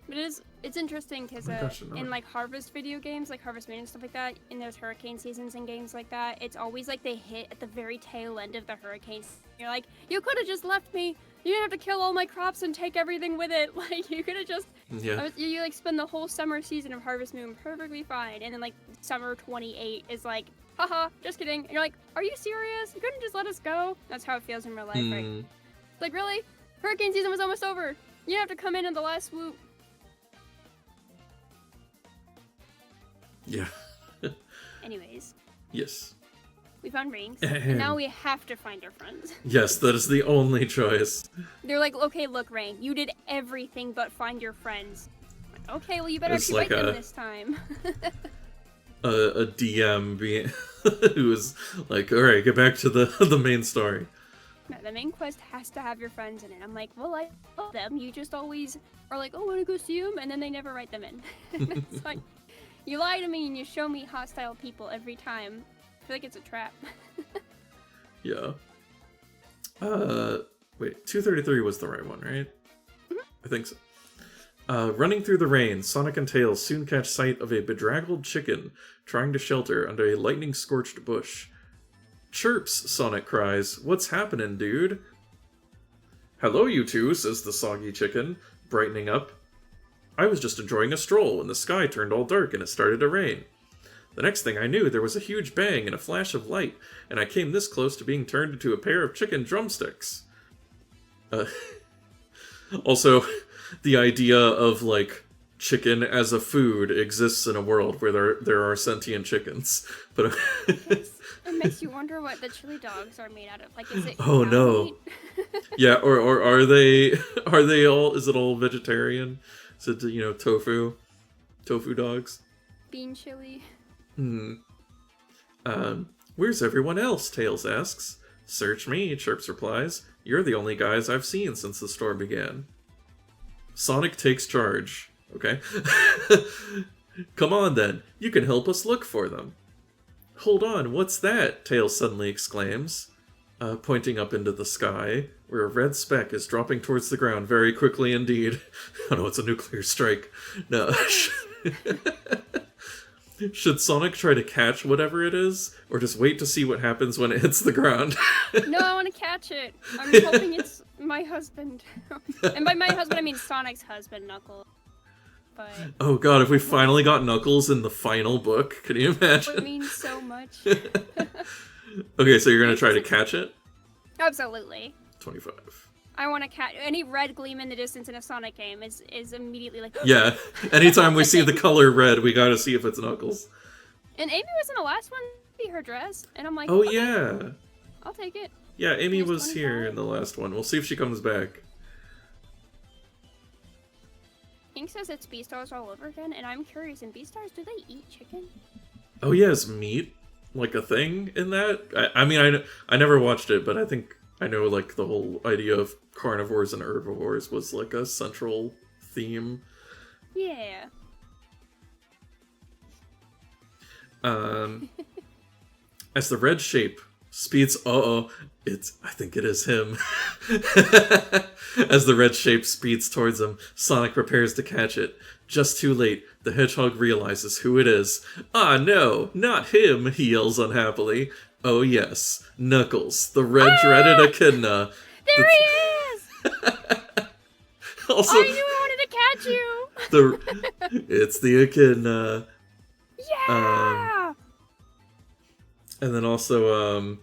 But it's interesting because in, like, Harvest video games, like Harvest Moon and stuff like that, in those hurricane seasons and games like that, it's always, like, they hit at the very tail end of the hurricanes. You're like, you could have just left me. You didn't have to kill all my crops and take everything with it. Like, you could have just... Yeah. You, like, spend the whole summer season of Harvest Moon perfectly fine, and then, like, summer 28 is like, haha, just kidding. And you're like, are you serious? You couldn't just let us go? That's how it feels in real life, right? Like, really? Hurricane season was almost over. You didn't have to come in the last swoop. Yeah. Anyways. Yes. We found rings, and now we have to find our friends. Yes, that is the only choice. They're like, okay, look, Rain, you did everything but find your friends. Like, okay, well, you better It's actually like write them this time. a DM being who was like, all right, get back to the main story. No, the main quest has to have your friends in it. I'm like, well, I love them. You just always are like, oh, want to go see them? And then they never write them in. It's like, you lie to me and you show me hostile people every time. I feel like it's a trap. Yeah. Wait, 233 was the right one, right? I think so. Running through the rain, Sonic and Tails soon catch sight of a bedraggled chicken trying to shelter under a lightning-scorched bush. Chirps, Sonic cries. What's happening, dude? Hello, you two, says the soggy chicken, brightening up. I was just enjoying a stroll when the sky turned all dark and it started to rain. The next thing I knew, there was a huge bang and a flash of light, and I came this close to being turned into a pair of chicken drumsticks. Also, the idea of, like, chicken as a food exists in a world where there are sentient chickens. But It makes you wonder what the chili dogs are made out of. Like, is it oh cow no. meat? Yeah, or are they all, is it all vegetarian? Is it, you know, tofu dogs? Bean chili. Where's everyone else? Tails asks. Search me, Chirps replies. You're the only guys I've seen since the storm began. Sonic takes charge. Okay. Come on then, you can help us look for them. Hold on, what's that? Tails suddenly exclaims, pointing up into the sky, where a red speck is dropping towards the ground very quickly indeed. Oh no, it's a nuclear strike. No. Should Sonic try to catch whatever it is, or just wait to see what happens when it hits the ground? No, I want to catch it. I'm hoping it's my husband. And by my husband, I mean Sonic's husband, Knuckles. But oh god, if we finally got Knuckles in the final book, can you imagine? it means so much. Okay, so you're gonna try to catch it? Absolutely. 25. I want to catch any red gleam in the distance in a Sonic game is immediately like. Yeah, anytime we see the color red, we gotta see if it's Knuckles. And Amy was in the last one, see her dress, and I'm like, Oh okay, yeah. I'll take it. Yeah, Amy She's was here 25. in the last one. We'll see if she comes back. Ink says it's Beastars all over again, and I'm curious, in Beastars, do they eat chicken? Oh yeah, is meat like a thing in that? I mean, I never watched it, but I think I know like the whole idea of carnivores and herbivores was like a central theme. Yeah. As the red shape speeds, I think it is him. As the red shape speeds towards him, Sonic prepares to catch it. Just too late, the hedgehog realizes who it is. Ah no, not him, he yells unhappily. Oh yes, Knuckles, the red-dreaded echidna. There he is! Also, I knew I wanted to catch you! it's the echidna. Yeah! And then also,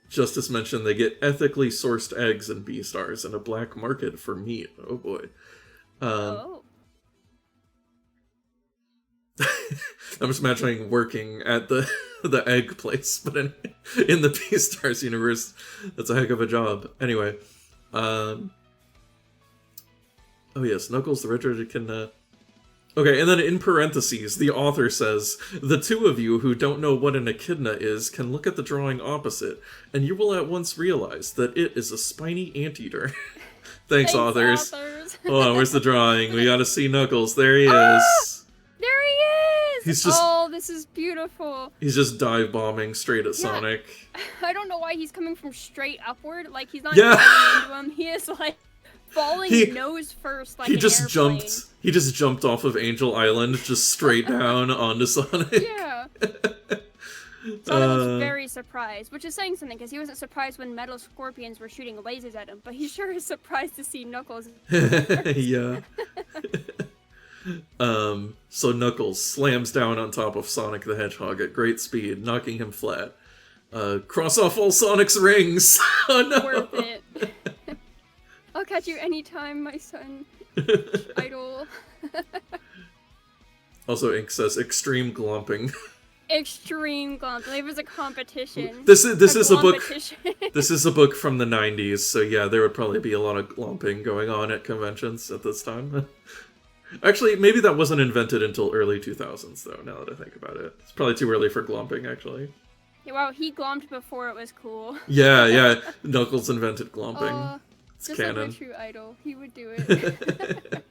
Justice mentioned they get ethically sourced eggs in Beastars and a black market for meat. Oh boy. Oh. I'm just imagining working at the egg place, but in the Beastars universe, that's a heck of a job. Anyway, oh yes, Knuckles the Red-Dreaded Echidna. Okay, and then in parentheses, the author says, the two of you who don't know what an echidna is can look at the drawing opposite, and you will at once realize that it is a spiny anteater. Thanks, authors. Hold on, where's the drawing? We gotta see Knuckles. There he Ah! is. There he is! He's just- Oh, this is beautiful. He's just dive bombing straight at Yeah. Sonic. I don't know why he's coming from straight upward. Like, he's not Yeah. falling into him. He is, like, falling He- nose first, like He an just airplane. jumped. He just jumped off of Angel Island, just straight down onto Sonic. Yeah. Sonic was very surprised, which is saying something, because he wasn't surprised when metal scorpions were shooting lasers at him, but he sure is surprised to see Knuckles. Yeah. So Knuckles slams down on top of Sonic the Hedgehog at great speed, knocking him flat. Cross off all Sonic's rings! Oh no! Worth it. I'll catch you anytime, my son. Idol. Also, Ink says extreme glomping. Extreme glomp. There was a competition. This is a book. Glompetition. This is a book from the 90s, so yeah, there would probably be a lot of glomping going on at conventions at this time. Actually, maybe that wasn't invented until early 2000s, though, now that I think about it. It's probably too early for glomping, actually. Yeah, wow, he glomped before it was cool. Yeah, Knuckles invented glomping. It's Just canon. like a true idol. He would do it.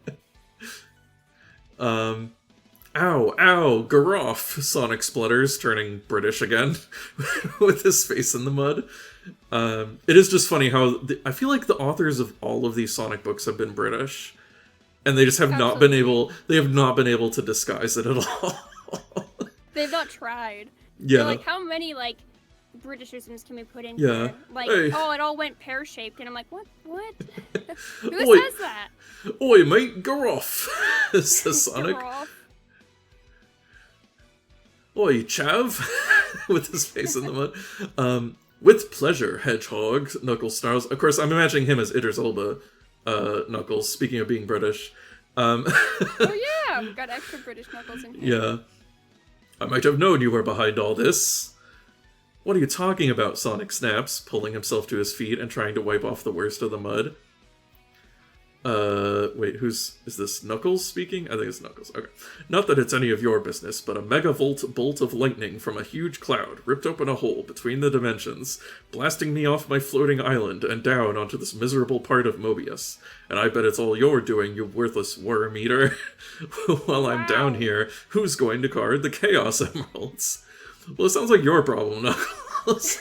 Ow, Garoff! Sonic splutters, turning British again, with his face in the mud. It is just funny how, I feel like the authors of all of these Sonic books have been British, and they just have not been able to disguise it at all. They've not tried. Yeah. They're like, how many, like, Britishisms can we put in Yeah. here? Like, Hey. oh, it all went pear-shaped, and I'm like, what? Who Oi. says that? Oi, mate, Garoff! Says Sonic. You're off. Oi, chav! With his face in the mud. With pleasure, Hedgehog, Knuckles snarls. Of course, I'm imagining him as Idris Elba, Knuckles, speaking of being British. Oh yeah, we've got extra British Knuckles in here. Yeah. I might have known you were behind all this. What are you talking about, Sonic snaps, pulling himself to his feet and trying to wipe off the worst of the mud. Wait, is this Knuckles speaking? I think it's Knuckles, okay. Not that it's any of your business, but a megavolt bolt of lightning from a huge cloud ripped open a hole between the dimensions, blasting me off my floating island and down onto this miserable part of Mobius. And I bet it's all you're doing, you worthless worm eater. While I'm down here, who's going to guard the Chaos Emeralds? Well, it sounds like your problem, Knuckles.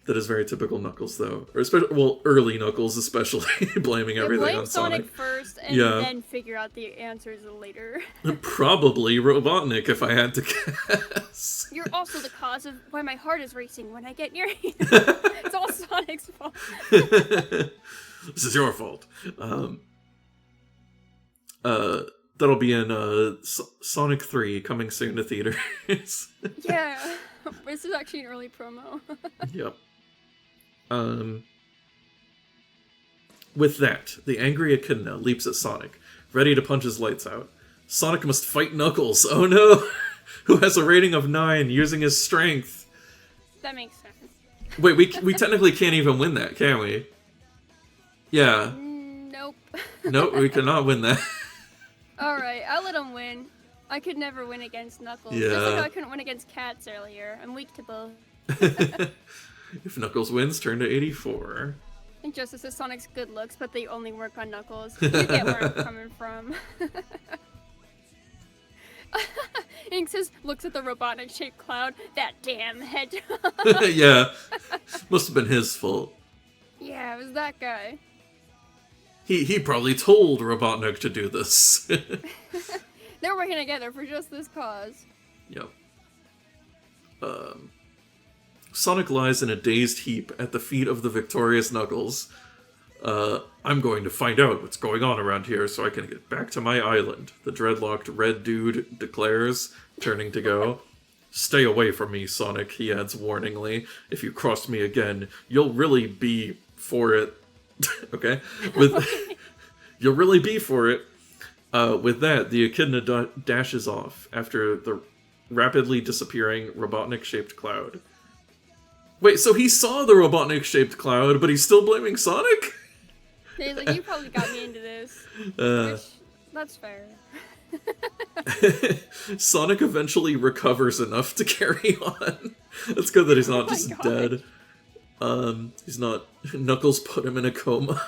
That is very typical Knuckles, though. Or especially, well, early Knuckles especially, blaming everything blame on Sonic. first, and Yeah. then figure out the answers later. Probably Robotnik, if I had to guess. You're also the cause of why my heart is racing when I get near you. It's all Sonic's fault. This is your fault. That'll be in Sonic 3, coming soon to theaters. Yeah. This is actually an early promo. Yep. With that, the angry Echidna leaps at Sonic, ready to punch his lights out. Sonic must fight Knuckles, oh no! Who has a rating of 9, using his strength. That makes sense. Wait, we technically can't even win that, can we? Yeah. Nope. Nope, we cannot win that. Alright, I'll let him win. I could never win against Knuckles. Yeah. Just like how I couldn't win against cats earlier. I'm weak to both. If Knuckles wins, turn to 84. I think Justice is Sonic's good looks, but they only work on Knuckles. You get where I'm coming from. Ink says, looks at the Robotnik-shaped cloud. That damn hedgehog. Yeah. Must have been his fault. Yeah, it was that guy. He probably told Robotnik to do this. They're working together for just this cause. Yep. Sonic lies in a dazed heap at the feet of the victorious Knuckles. I'm going to find out what's going on around here so I can get back to my island, the dreadlocked red dude declares, turning to go. Stay away from me, Sonic, he adds warningly. If you cross me again, you'll really be for it. Okay? You'll really be for it. With that, the Echidna dashes off after the rapidly disappearing Robotnik-shaped cloud. Wait, so he saw the Robotnik-shaped cloud, but he's still blaming Sonic? He's like, you probably got me into this. Which, that's fair. Sonic eventually recovers enough to carry on. It's good that he's not Oh my just God. dead. He's not... Knuckles put him in a coma.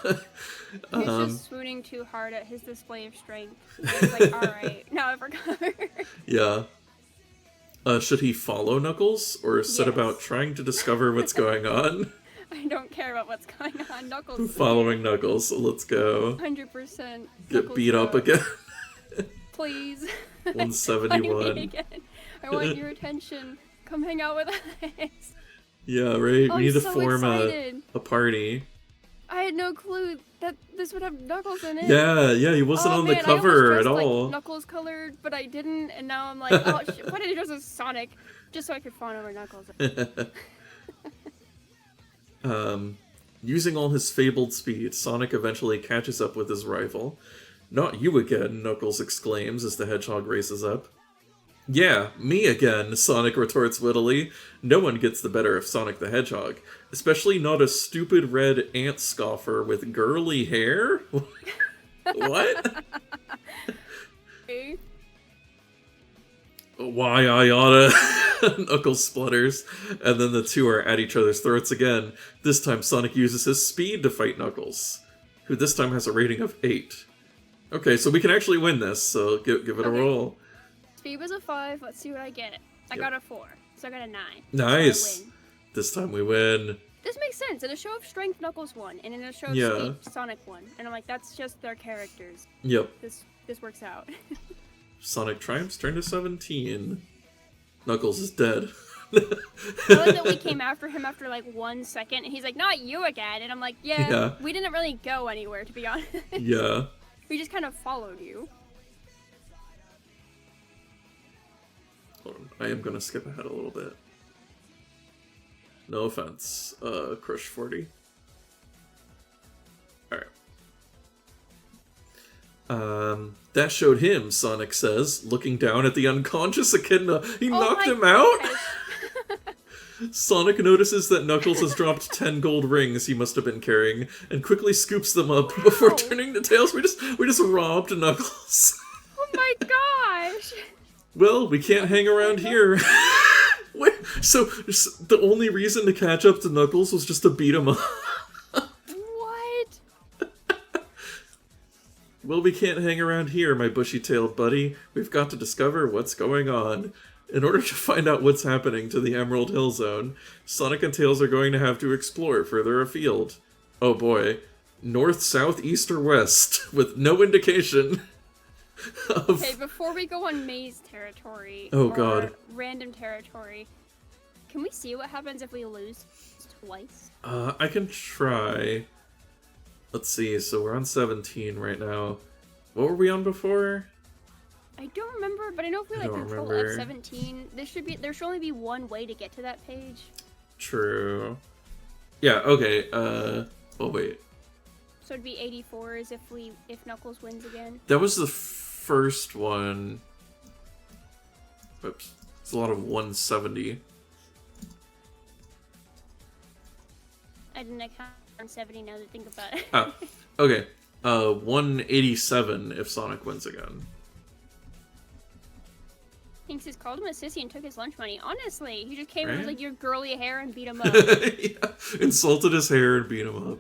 He's just swooning too hard at his display of strength. He's like, alright, now I forgot. Yeah. Should he follow Knuckles, or set about trying to discover what's going on? I don't care about what's going on. Knuckles. Following Knuckles, so let's go. 100%. Get Knuckles beat up go. again. Please. 171. Find me again. I want your attention. Come hang out with us. Yeah, right? Oh, we need to so form excited. a party. I had no clue that this would have Knuckles in it. Yeah, he wasn't on the man, cover I at almost dressed, all. like, Knuckles colored, but I didn't, and now I'm like, oh shit, why did I dress as Sonic? Just so I could fawn over Knuckles. Using all his fabled speed, Sonic eventually catches up with his rival. Not you again, Knuckles exclaims as the hedgehog races up. Yeah, me again, Sonic retorts wittily. No one gets the better of Sonic the Hedgehog, especially not a stupid red ant scoffer with girly hair? What? Okay. Why I oughta... Knuckles splutters, and then the two are at each other's throats again. This time Sonic uses his speed to fight Knuckles, who this time has a rating of 8. Okay, so we can actually win this, so give it a roll. Speed was a 5, let's see what I get. I got a 4, so I got a 9. Nice! So I win. This time we win. This makes sense. In a show of strength, Knuckles won, and in a show of speed, Sonic won. And I'm like, that's just their characters. Yep. This works out. Sonic triumphs turn to 17. Knuckles is dead. I like that we came after him after like 1 second, and he's like, not you again. And I'm like, yeah. We didn't really go anywhere, to be honest. Yeah. We just kind of followed you. Hold on. I am gonna skip ahead a little bit. No offense, Crush 40. Alright. That showed him, Sonic says, looking down at the unconscious Echidna. He knocked him out? Sonic notices that Knuckles has dropped 10 gold rings he must have been carrying, and quickly scoops them up before turning to Tails. We just robbed Knuckles. Oh my gosh! Well, we can't hang around here. Wait, so the only reason to catch up to Knuckles was just to beat him up? What? Well, we can't hang around here, my bushy-tailed buddy. We've got to discover what's going on. In order to find out what's happening to the Emerald Hill Zone, Sonic and Tails are going to have to explore further afield. Oh boy. North, south, east, or west, with no indication of... Okay, before we go on maze territory, God, random territory, can we see what happens if we lose twice? I can try. Let's see, so we're on 17 right now. What were we on before? I don't remember, but I know if we control F17, there should only be one way to get to that page. True. Yeah, okay, oh wait. So it'd be 84s if Knuckles wins again. That was the first one. Oops. It's a lot of 170. I didn't count 170 now that I think about it. Ah, okay. 187 if Sonic wins again. Thinks he's called him a sissy and took his lunch money. Honestly, he just came and was Right? like, your girly hair, and beat him up. Yeah, insulted his hair and beat him up.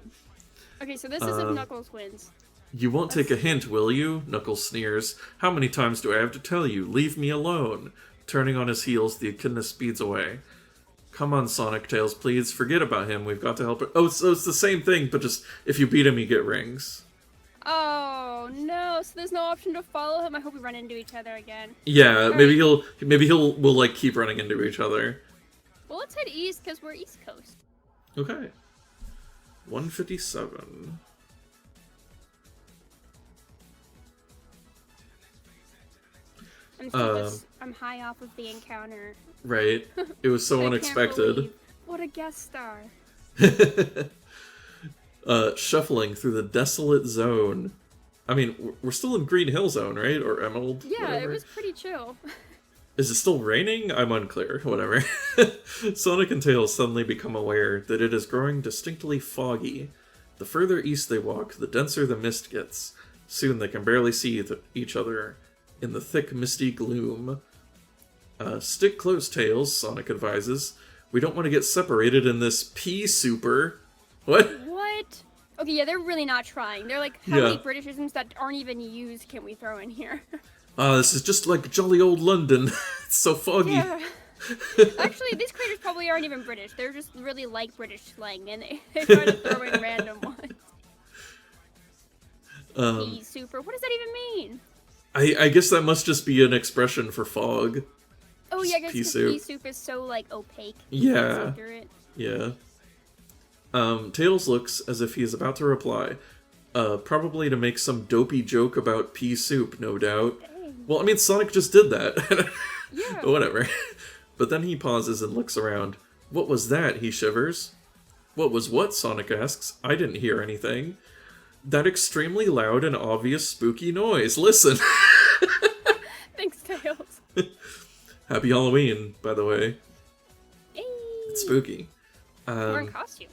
Okay, so this is if Knuckles wins. You won't take a hint, will you? Knuckles sneers. How many times do I have to tell you? Leave me alone. Turning on his heels, the Echidna speeds away. Come on, Sonic, Tails, please. Forget about him. We've got to help her. Oh, so it's the same thing, but just if you beat him, you get rings. Oh no! So there's no option to follow him. I hope we run into each other again. Yeah, maybe we'll like keep running into each other. Well, let's head east because we're East Coast. Okay. 157. I'm high off of the encounter. Right. It was so I unexpected. can't believe- What a guest star. Shuffling through the desolate zone. I mean, we're still in Green Hill Zone, right? Or Emerald? Yeah, whatever. it was pretty chill. Is it still raining? I'm unclear. Whatever. Sonic and Tails suddenly become aware that it is growing distinctly foggy. The further east they walk, the denser the mist gets. Soon they can barely see each other in the thick, misty gloom. Stick close, Tails, Sonic advises. We don't want to get separated in this pea super. What? What? Okay, yeah, they're really not trying. They're like, how many Britishisms that aren't even used can we throw in here? This is just like jolly old London. It's so foggy. Yeah. Actually, these creators probably aren't even British. They're just really like British slang, and they try to throw in random ones. Pea super. What does that even mean? I guess that must just be an expression for fog. Oh yeah, I guess pea because soup. pea soup is so like opaque. Yeah. Yeah. Tails looks as if he is about to reply. Probably to make some dopey joke about pea soup, no doubt. Dang. Well, I mean, Sonic just did that. Yeah. But whatever. But then he pauses and looks around. What was that? He shivers. What was what? Sonic asks. I didn't hear anything. That extremely loud and obvious spooky noise. Listen. Thanks, Tails. Happy Halloween, by the way. Hey. It's spooky. We're in costume.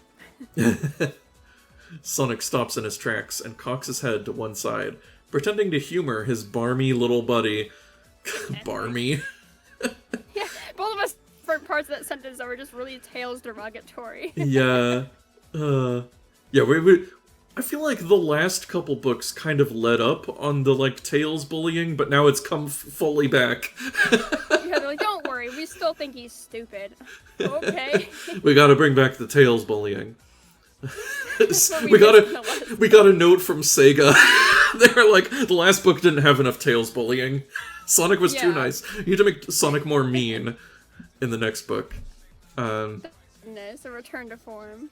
Sonic stops in his tracks and cocks his head to one side, pretending to humor his barmy little buddy. Barmy? Yeah, both of us for parts of that sentence that were just really Tails derogatory. Yeah. Yeah, I feel like the last couple books kind of led up on the, like, Tails bullying, but now it's come fully back. Yeah, they're like, don't worry, we still think he's stupid. Okay. We gotta bring back the Tails bullying. we got a note from Sega. They're like, the last book didn't have enough Tails bullying. Sonic was too nice. You need to make Sonic more mean in the next book. A return to form.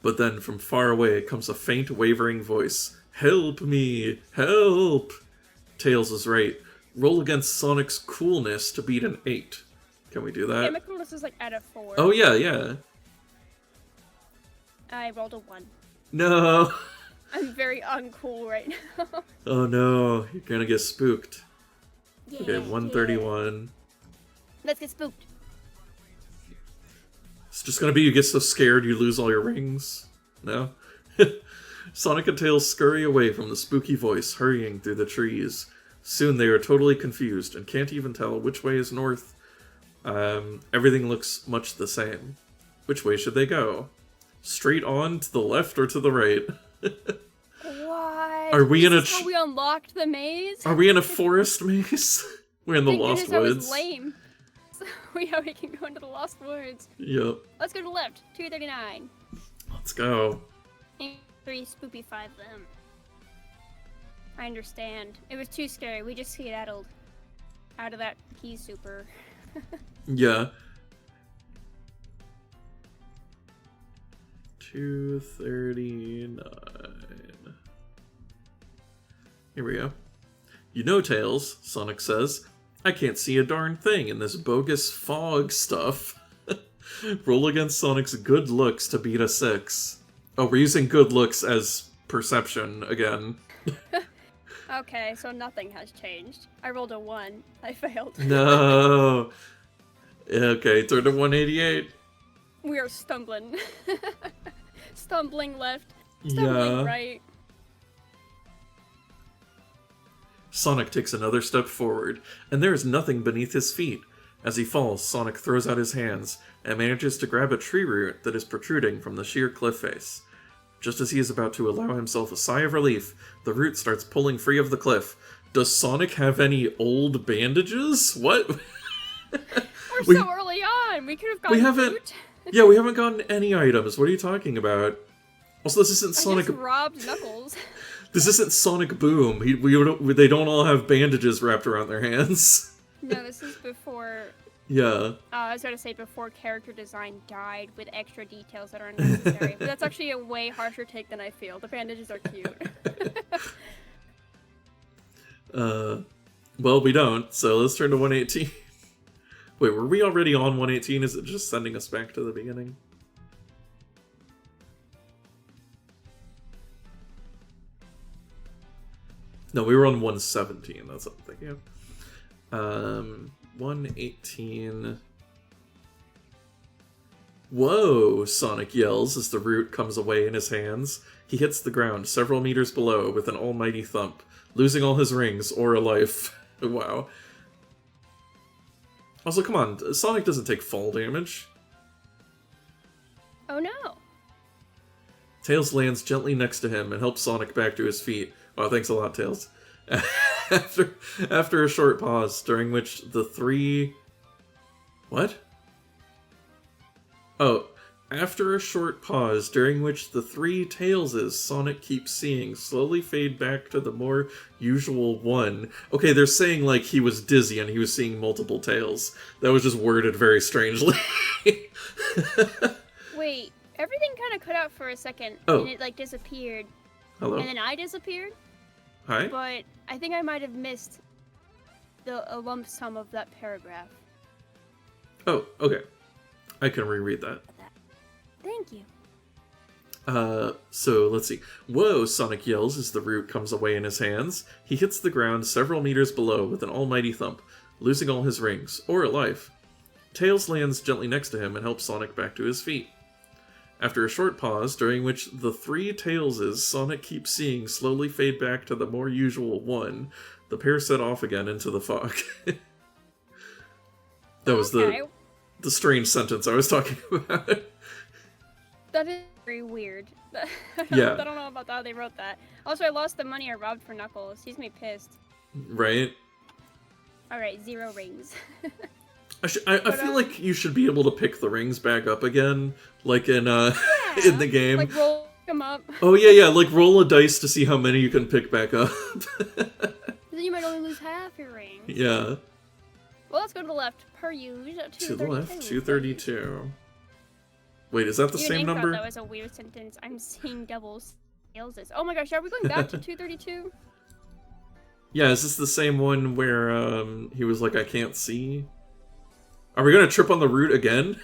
But then from far away comes a faint, wavering voice. Help me! Help! Tails is right. Roll against Sonic's coolness to beat an 8. Can we do that? Yeah, my coolness is like at a 4. Oh, yeah. I rolled a 1. No! I'm very uncool right now. Oh no, you're gonna get spooked. Yeah, Okay, 131. Let's get spooked. It's just gonna be you get so scared you lose all your rings. No? Sonic and Tails scurry away from the spooky voice, hurrying through the trees. Soon they are totally confused and can't even tell which way is north. Everything looks much the same. Which way should they go? Straight on, to the left, or to the right? What? Are we in a? This is how we unlocked the maze? Are we in a forest maze? We're in the Lost That was Woods. lame. So yeah, we can go into the Lost Woods. Yep. Let's go to the left. 239. Let's go. 3 spoopy 5 them. I understand. It was too scary. We just skedaddled out of that pea super. Yeah. 239. Here we go. You know, Tails, Sonic says. I can't see a darn thing in this bogus fog stuff. Roll against Sonic's good looks to beat a 6. Oh, we're using good looks as perception again. Okay, so nothing has changed. I rolled a 1. I failed. No. Okay, turn to 188. We are stumbling. Stumbling left. Stumbling right. Sonic takes another step forward, and there is nothing beneath his feet. As he falls, Sonic throws out his hands and manages to grab a tree root that is protruding from the sheer cliff face. Just as he is about to allow himself a sigh of relief, the root starts pulling free of the cliff. Does Sonic have any old bandages? What? We're so early on. We could have gotten root. Yeah, we haven't gotten any items. What are you talking about? Also, this isn't Sonic. I just robbed Knuckles. This isn't Sonic Boom. They don't all have bandages wrapped around their hands. No, this is before. Yeah. I was going to say before character design died with extra details that are unnecessary. But that's actually a way harsher take than I feel. The bandages are cute. Well, we don't, so let's turn to 118. Wait, were we already on 118? Is it just sending us back to the beginning? No, we were on 117. That's what I'm thinking of. 118. Whoa! Sonic yells as the root comes away in his hands. He hits the ground several meters below with an almighty thump, losing all his rings or a life. Wow. Also, come on, Sonic doesn't take fall damage. Oh no. Tails lands gently next to him and helps Sonic back to his feet. Oh, thanks a lot, Tails. After a short pause, during which the three... What? Oh, after a short pause, during which the three Tailses Sonic keeps seeing slowly fade back to the more usual one. Okay, they're saying like he was dizzy and he was seeing multiple Tails. That was just worded very strangely. Wait, everything kind of cut out for a second, and it like disappeared. Hello? And then I disappeared. Hi? But I think I might have missed a lump sum of that paragraph. Oh, okay. I can reread that. Thank you. So let's see. Whoa, Sonic yells as the root comes away in his hands. He hits the ground several meters below with an almighty thump, losing all his rings, or a life. Tails lands gently next to him and helps Sonic back to his feet. After a short pause, during which the three Tailses Sonic keeps seeing slowly fade back to the more usual one, the pair set off again into the fog. That was the strange sentence I was talking about. That is very weird. Yeah. I don't know about how they wrote that. Also, I lost the money I robbed for Knuckles. He's me pissed. Right? Alright, 0 rings. I feel like you should be able to pick the rings back up again, like in in the game. Like roll them up. Oh yeah, like roll a dice to see how many you can pick back up. Then you might only lose half your rings. Yeah. Well, let's go to the left. Per usual. To the left, 232. Wait, is that the same number? That was a weird sentence. I'm seeing double Tails. Oh my gosh, are we going back to 232? Yeah, is this the same one where he was like, I can't see? Are we gonna trip on the root again?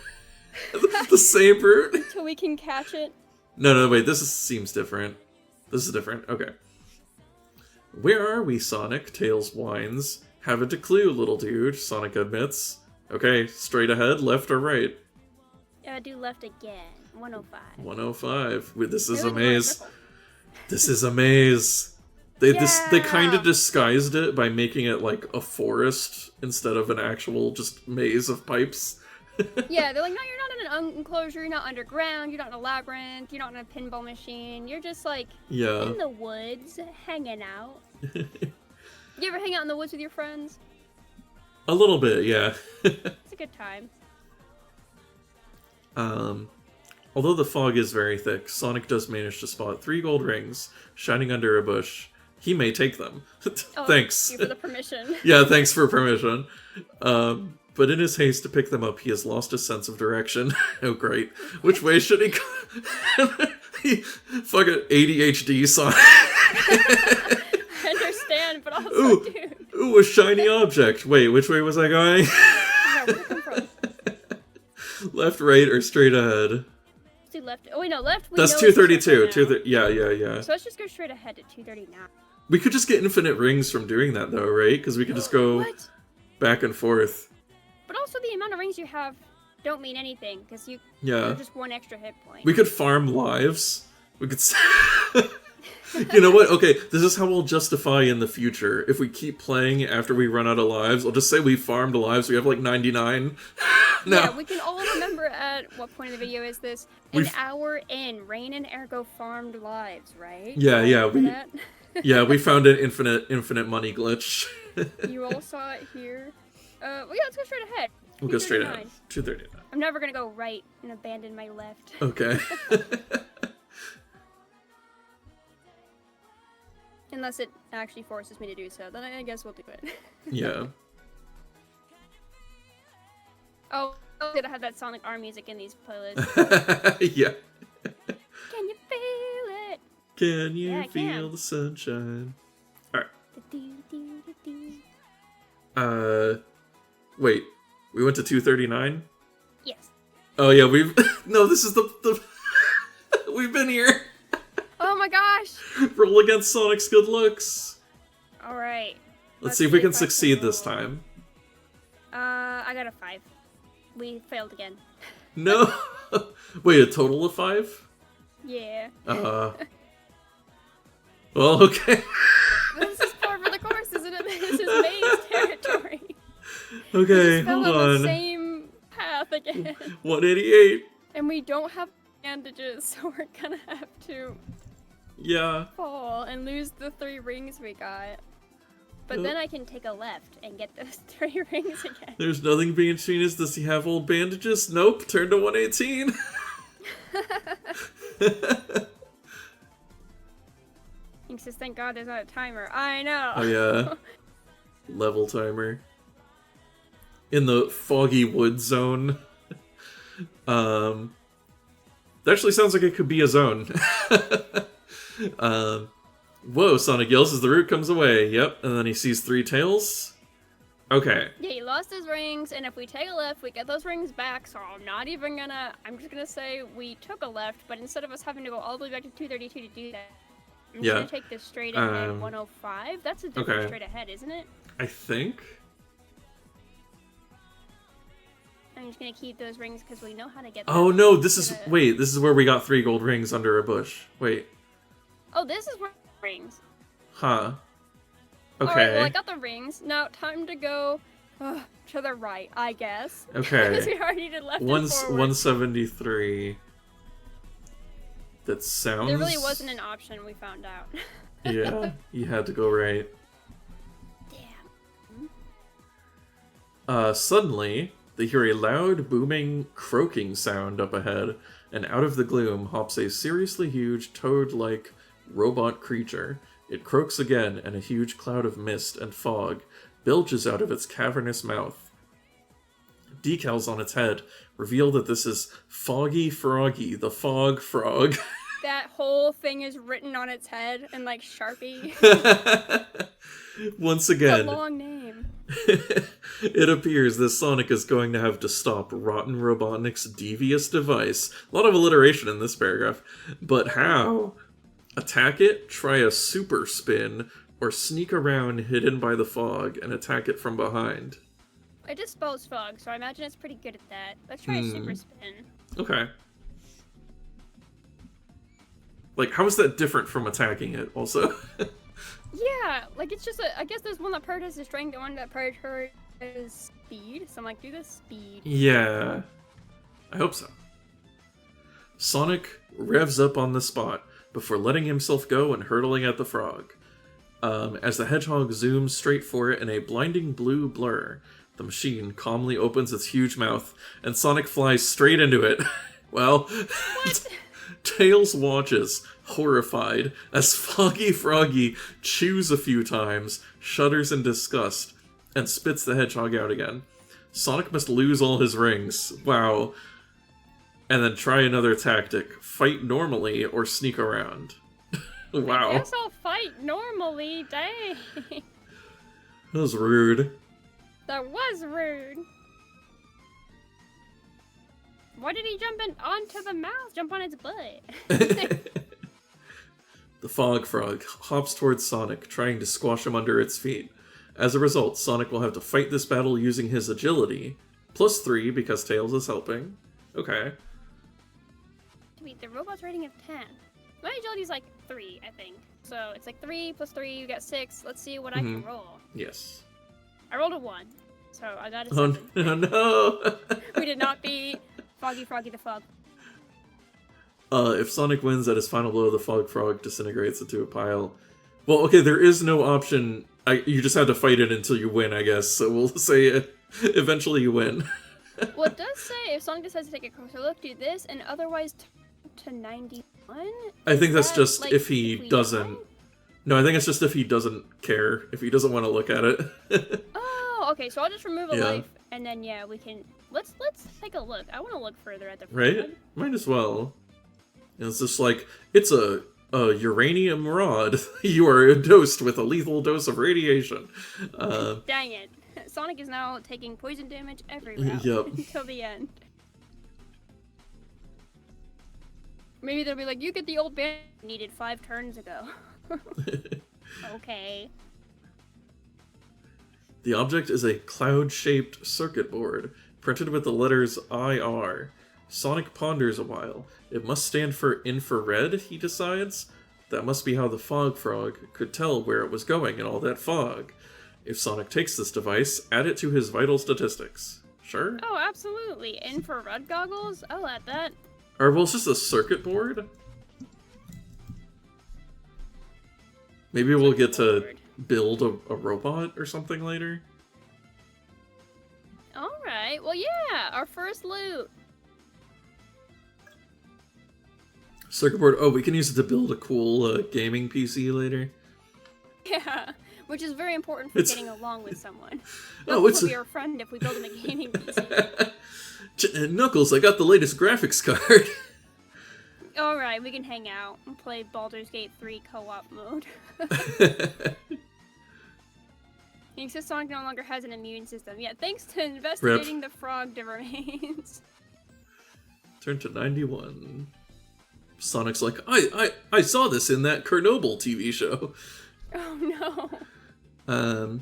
The same root? Until we can catch it. No, wait, seems different. This is different, okay. Where are we, Sonic? Tails whines. Haven't a clue, little dude, Sonic admits. Okay, straight ahead, left or right? Do left again. 105. 105. Wait, this is a maze. This is a maze. They kind of disguised it by making it like a forest instead of an actual just maze of pipes. Yeah, they're like, no, you're not in an enclosure, you're not underground, you're not in a labyrinth, you're not in a pinball machine, you're just like in the woods, hanging out. You ever hang out in the woods with your friends? A little bit, yeah. It's a good time. Although the fog is very thick, Sonic does manage to spot 3 gold rings shining under a bush. He may take them. Oh, thanks. Thank you for the permission. Yeah, thanks for permission. But in his haste to pick them up, he has lost his sense of direction. Oh, great. Which way should he go? Fucking ADHD Sonic. I understand, but also, dude. Ooh, a shiny object. Wait, which way was I going? Yeah, where'd it come from? Left, right, or straight ahead? Let's do left. Oh, wait, no, left. That's 232. Yeah. So let's just go straight ahead to 239. We could just get infinite rings from doing that, though, right? Because we could just go back and forth. But also, the amount of rings you have don't mean anything, because you're just 1 extra hit point. We could farm lives. We could... You know what? Okay, this is how we'll justify in the future. If we keep playing after we run out of lives, I'll just say we farmed lives. We have like 99. No. Yeah, we can all remember at what point in the video is this? An hour in, Rain and Ergo farmed lives, right? Yeah. We found an infinite money glitch. You all saw it here. Well, yeah, let's go straight ahead. We'll go straight ahead. 239. I'm never gonna go right and abandon my left. Okay. Unless it actually forces me to do so, then I guess we'll do it. Yeah. Oh, did I have that Sonic R music in these playlists? Yeah. Can you feel it? Can you feel the sunshine? Alright. Wait. We went to 239? Yes. Oh yeah, no, this is the we've been here. Oh my gosh! Roll against Sonic's good looks. Alright. Let's see if we can succeed this time. I got a 5. We failed again. No! Wait, a total of 5? Yeah. Well, okay. This is par for the course, isn't it? This is maze territory. Okay, we just hold fell on. The same path again. 188. And we don't have bandages, so we're gonna have to Yeah. fall and lose the 3 rings we got. But then I can take a left and get those 3 rings again. There's nothing being seen as, does he have old bandages? Nope, turn to 118. He says, thank God there's not a timer. I know. Oh yeah. Level timer. In the foggy wood zone. That actually sounds like it could be a zone. Whoa, Sonic yells as the root comes away. Yep, and then he sees 3 tails. Okay. Yeah, he lost his rings, and if we take a left, we get those rings back, so I'm just gonna say we took a left, but instead of us having to go all the way back to 232 to do that, I'm just gonna take this straight ahead 105. That's a different straight ahead, isn't it? I think. I'm just gonna keep those rings because we know how to get Oh them no, this is where we got 3 gold rings under a bush. Wait. Oh, this is where rings. Huh. Okay. Alright, well I got the rings. Now time to go to the right, I guess. Okay. Because we already did left and forward. 173. That sounds... There really wasn't an option, we found out. Yeah, you had to go right. Damn. Suddenly, they hear a loud, booming, croaking sound up ahead, and out of the gloom hops a seriously huge, toad-like robot creature. It croaks again, and a huge cloud of mist and fog bilges out of its cavernous mouth. Decals on its head reveal that this is Foggy Froggy, the Fog Frog. That whole thing is written on its head in like Sharpie. Once again, it's a long name. It appears that Sonic is going to have to stop Rotten Robotnik's devious device. A lot of alliteration in this paragraph. But how? Attack it, try a super spin, or sneak around hidden by the fog and attack it from behind. I just spells fog, so I imagine it's pretty good at that. Let's try a super spin. Okay. Like, how is that different from attacking it, also? Yeah, like it's just I guess there's one that prioritizes strength, the one that prioritizes speed. So I'm like, do this speed. Yeah. I hope so. Sonic revs up on the spot before letting himself go and hurtling at the frog. As the hedgehog zooms straight for it in a blinding blue blur, the machine calmly opens its huge mouth, and Sonic flies straight into it. Well, Tails watches, horrified, as Foggy Froggy chews a few times, shudders in disgust, and spits the hedgehog out again. Sonic must lose all his rings. Wow. And then try another tactic. Fight normally or sneak around. Wow. I guess I'll fight normally, dang. That was rude. That was rude. Why did he jump onto the mouth? Jump on its butt. The Fog Frog hops towards Sonic, trying to squash him under its feet. As a result, Sonic will have to fight this battle using his agility. +3 because Tails is helping. Okay. Wait, the robot's rating of 10. My agility's like 3, I think. So it's like 3 + 3, you got 6. Let's see what I can roll. Yes. I rolled a 1. So I got a 7. Oh no! We did not beat Foggy Froggy the Fog. If Sonic wins at his final blow, the Fog Frog disintegrates into a pile. Well, okay, there is no option. You just have to fight it until you win, I guess. So we'll say eventually you win. Well, it does say if Sonic decides to take a closer look, do this, and otherwise to 91? I think that's just like, if he doesn't... No, I think it's just if he doesn't care. If he doesn't want to look at it. Oh, okay, so I'll just remove a life, and then, yeah, we can... Let's take a look. I want to look further at the frog. Right? Might as well. It's just like, it's a uranium rod. You are dosed with a lethal dose of radiation. Dang it. Sonic is now taking poison damage every round until the end. Maybe they'll be like, you get the old band needed 5 turns ago. Okay. The object is a cloud-shaped circuit board, printed with the letters IR. Sonic ponders a while. It must stand for infrared, he decides. That must be how the Fog Frog could tell where it was going in all that fog. If Sonic takes this device, add it to his vital statistics. Sure? Oh, absolutely. Infrared goggles? I'll add that. Or, well, it's just a circuit board? Maybe we'll get to build a robot or something later? Alright, well yeah, our first loot. Circuit board, oh, we can use it to build a cool gaming PC later. Yeah, which is very important for getting along with someone. Oh, Knuckles will be our friend if we build him a gaming PC. Knuckles, I got the latest graphics card. Alright, we can hang out and play Baldur's Gate 3 co-op mode. He insists Sonic no longer has an immune system. Yeah, thanks to investigating the frog remains. Turn to 91. Sonic's like, I saw this in that Chernobyl TV show. Oh no.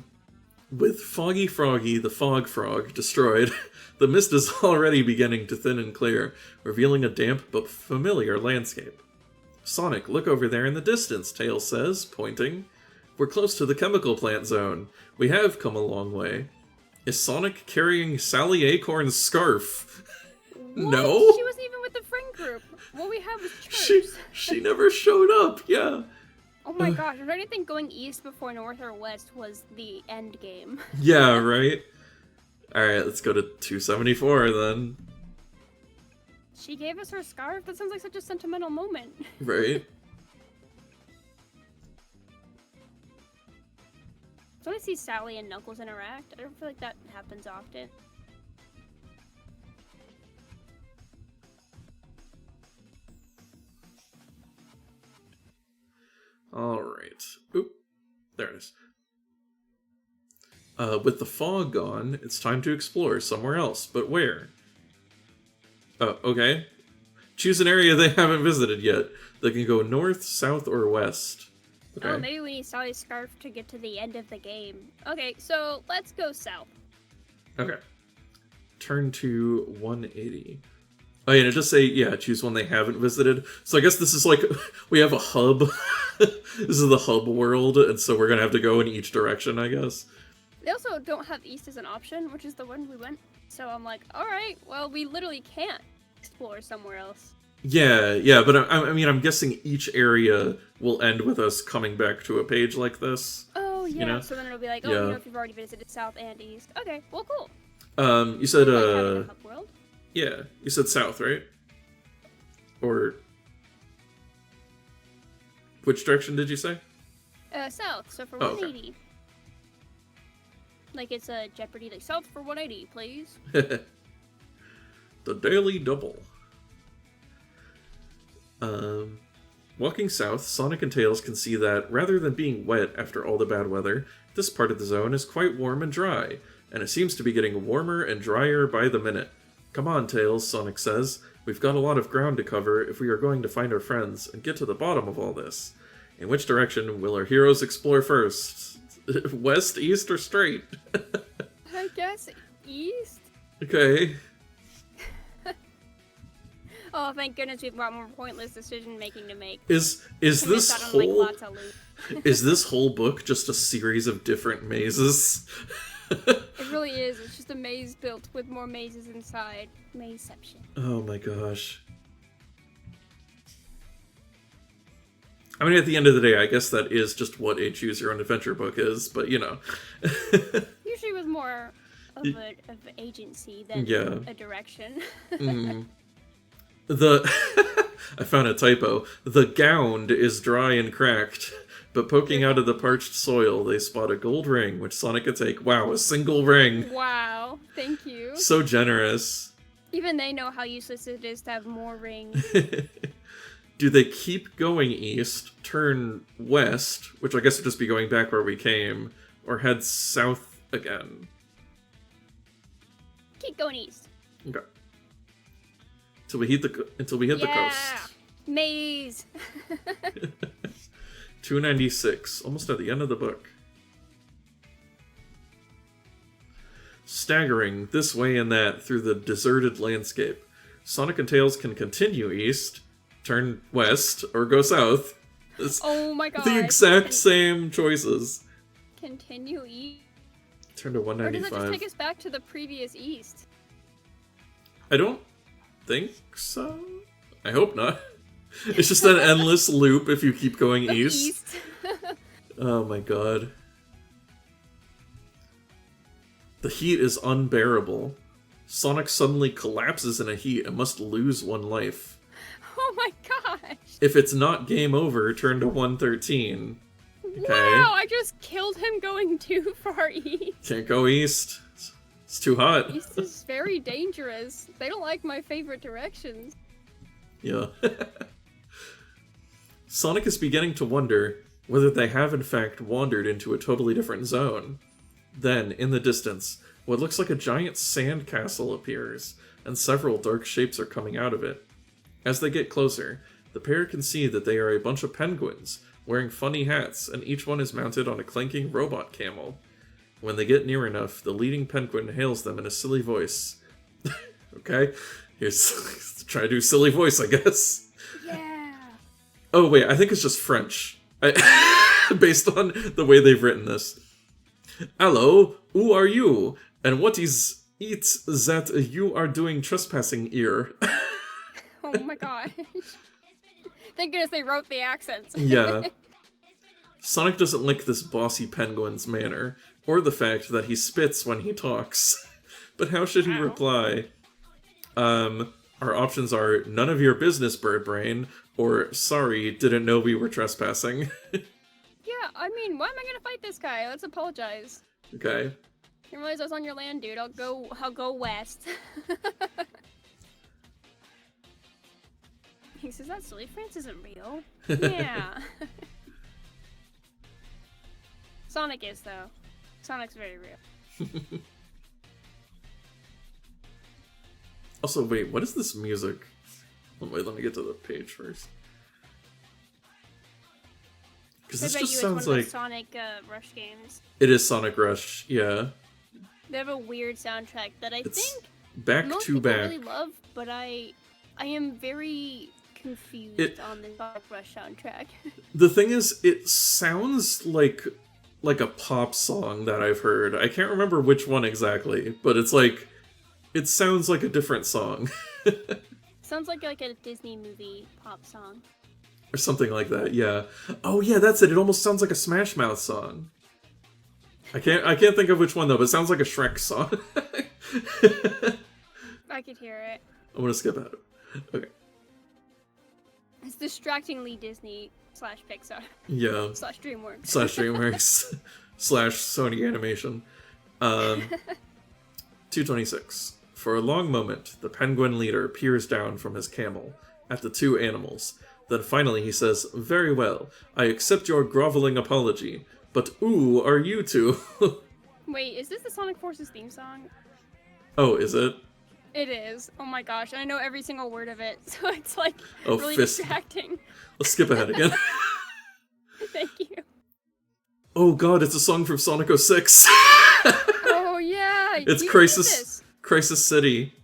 With Foggy Froggy, the Fog Frog, destroyed, the mist is already beginning to thin and clear, revealing a damp but familiar landscape. Sonic, look over there in the distance, Tails says, pointing. We're close to the chemical plant zone. We have come a long way. Is Sonic carrying Sally Acorn's scarf? What? No? She wasn't even with the friend group. What we have is chirps. She never showed up, yeah. Oh my gosh, is there anything going east before north or west was the end game? Yeah, right? Alright, let's go to 274 then. She gave us her scarf? That sounds like such a sentimental moment. Right? So I see Sally and Knuckles interact. I don't feel like that happens often. Alright. Oop. There it is. With the fog gone, it's time to explore somewhere else. But where? Oh, okay. Choose an area they haven't visited yet. They can go north, south, or west. Okay. Oh, maybe we need Sally's scarf to get to the end of the game. Okay, so let's go south. Okay. Turn to 180. Oh, yeah, and it does say, yeah, choose one they haven't visited. So I guess this is like, we have a hub. This is the hub world, and so we're gonna have to go in each direction, I guess. They also don't have east as an option, which is the one we went. So I'm like, alright, well, we literally can't explore somewhere else. Yeah, but I mean, I'm guessing each area will end with us coming back to a page like this. Oh, yeah, you know? So then it'll be like, oh, Yeah. you know, if you've already visited south and east. Okay, well, cool. You said, Like having a hub world. yeah, you said south, right? Or... Which direction did you say? South, so for Oh, okay. 180. Like it's a Jeopardy, like south for 180, please. The Daily Double. Walking south, Sonic and Tails can see that, rather than being wet after all the bad weather, this part of the zone is quite warm and dry, and it seems to be getting warmer and drier by the minute. Come on, Tails, Sonic says. We've got a lot of ground to cover if we are going to find our friends and get to the bottom of all this. In which direction will our heroes explore first? West, east, or straight? I guess east? Okay. Oh, thank goodness we've got more pointless decision making to make. Is this Out on, like, whole lots of loot. is this whole book just a series of different mazes? It really is. It's just a maze built with more mazes inside. Mazeception. Oh my gosh. I mean, at the end of the day, I guess that is just what a choose your own adventure book is, but you know. Usually with more of an agency than Yeah. a direction. Mm. I found a typo. The gound is dry and cracked, but poking out of the parched soil, they spot a gold ring, which Sonic can take. Wow, a single ring. Wow, thank you. So generous. Even they know how useless it is to have more rings. Do they keep going east, turn west, which I guess would just be going back where we came, or head south again? Keep going east. Okay. Until we hit the coast. Maze. 296, almost at the end of the book. Staggering this way and that through the deserted landscape, Sonic and Tails can continue east, turn west, or go south. It's Oh my god. the exact same choices. Continue east. Turn to Or does that 195. just take us back to the previous east? I don't think so. I hope not. It's just an endless loop if you keep going East. Oh my god. The heat is unbearable. Sonic suddenly collapses in a heat and must lose 1 life. Oh my gosh. If it's not game over, turn to 113. Okay. Wow, I just killed him going too far east. Can't go east. It's too hot. East is very dangerous. They don't like my favorite directions. Yeah. Sonic is beginning to wonder whether they have in fact wandered into a totally different zone. Then, in the distance, what looks like a giant sand castle appears, and several dark shapes are coming out of it. As they get closer, the pair can see that they are a bunch of penguins, wearing funny hats, and each one is mounted on a clanking robot camel. When they get near enough, the leading penguin hails them in a silly voice. Okay, here's try to do silly voice, I guess. Yeah. Oh wait, I think it's just French. Based on the way they've written this. Hello, who are you? And what is it that you are doing trespassing here? Oh my gosh. Thank goodness they wrote the accents. Yeah. Sonic doesn't like this bossy penguin's manner, or the fact that he spits when he talks. But how should he reply? Our options are, none of your business, bird brain, or, sorry, didn't know we were trespassing. Yeah, I mean, why am I gonna fight this guy? Let's apologize. Okay. Didn't realize I was on your land, dude. I'll go west. He says, that silly France isn't real. Yeah. Sonic is, though. Sonic's very real. Also, wait, what is this music? Oh, wait, let me get to the page first. Because this just sounds like Sonic Rush games. It is Sonic Rush, yeah. They have a weird soundtrack that I think back most to people back. really love, but I am very confused on the Sonic Rush soundtrack. The thing is, it sounds like a pop song that I've heard. I can't remember which one exactly, but it's like it sounds like a different song. Sounds like a Disney movie pop song. Or something like that, yeah. Oh yeah, that's it. It almost sounds like a Smash Mouth song. I can't think of which one though, but it sounds like a Shrek song. I could hear it. I'm gonna skip ahead. Okay. It's distractingly Disney / Pixar. Yeah. / DreamWorks. / DreamWorks. / Sony Animation. 226. For a long moment, the penguin leader peers down from his camel at the 2 animals. Then finally he says, very well, I accept your groveling apology, but who are you 2? Wait, is this the Sonic Forces theme song? Oh, is it? It is. Oh my gosh, and I know every single word of it, so it's like really fist. distracting. Let's skip ahead again. Thank you. Oh god, it's a song from Sonic 06. Oh yeah, it's you Crisis City.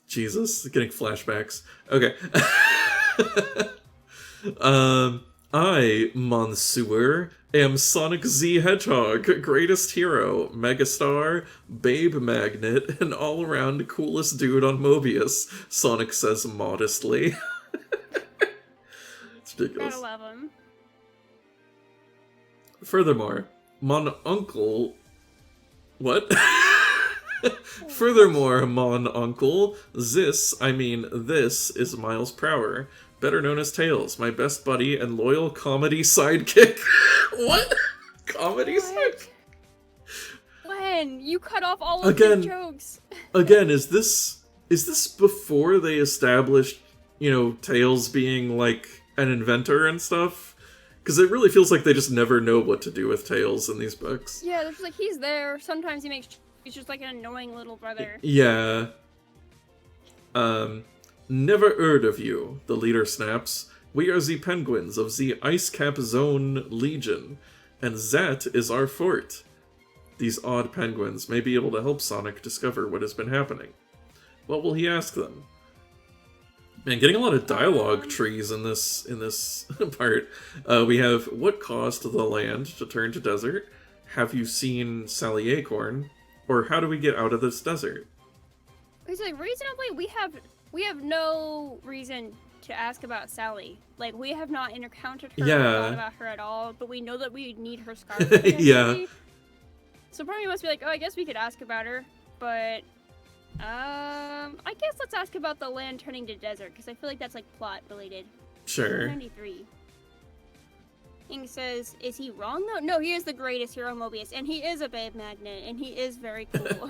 Jesus, getting flashbacks. Okay. I, Monsieur, am Sonic Z Hedgehog, greatest hero, megastar, babe magnet, and all-around coolest dude on Mobius, Sonic says modestly. It's ridiculous. Gotta love him. Furthermore, mon uncle... What? Furthermore, mon uncle, this is Miles Prower, better known as Tails, my best buddy and loyal comedy sidekick. What? Comedy sidekick? When? You cut off all of the jokes. Again, is this before they established, Tails being like an inventor and stuff? Because it really feels like they just never know what to do with Tails in these books. Yeah, there's like, he's there, sometimes he's just like an annoying little brother. Yeah. Never heard of you, the leader snaps. We are the penguins of the Ice Cap Zone Legion, and that is our fort. These odd penguins may be able to help Sonic discover what has been happening. What will he ask them? Man, getting a lot of dialogue trees in this part. We have, what caused the land to turn to desert? Have you seen Sally Acorn? Or how do we get out of this desert? It's like, reasonably, we have We have no reason to ask about Sally. Like, we have not encountered her or Yeah. thought about her at all, but we know that we need her scarf. for the Yeah. activity. So probably must be like, oh, I guess we could ask about her, but I guess let's ask about the land turning to desert, because I feel like that's like plot related. Sure. 93. Ing says, is he wrong though? No, he is the greatest hero, Mobius, and he is a babe magnet, and he is very cool.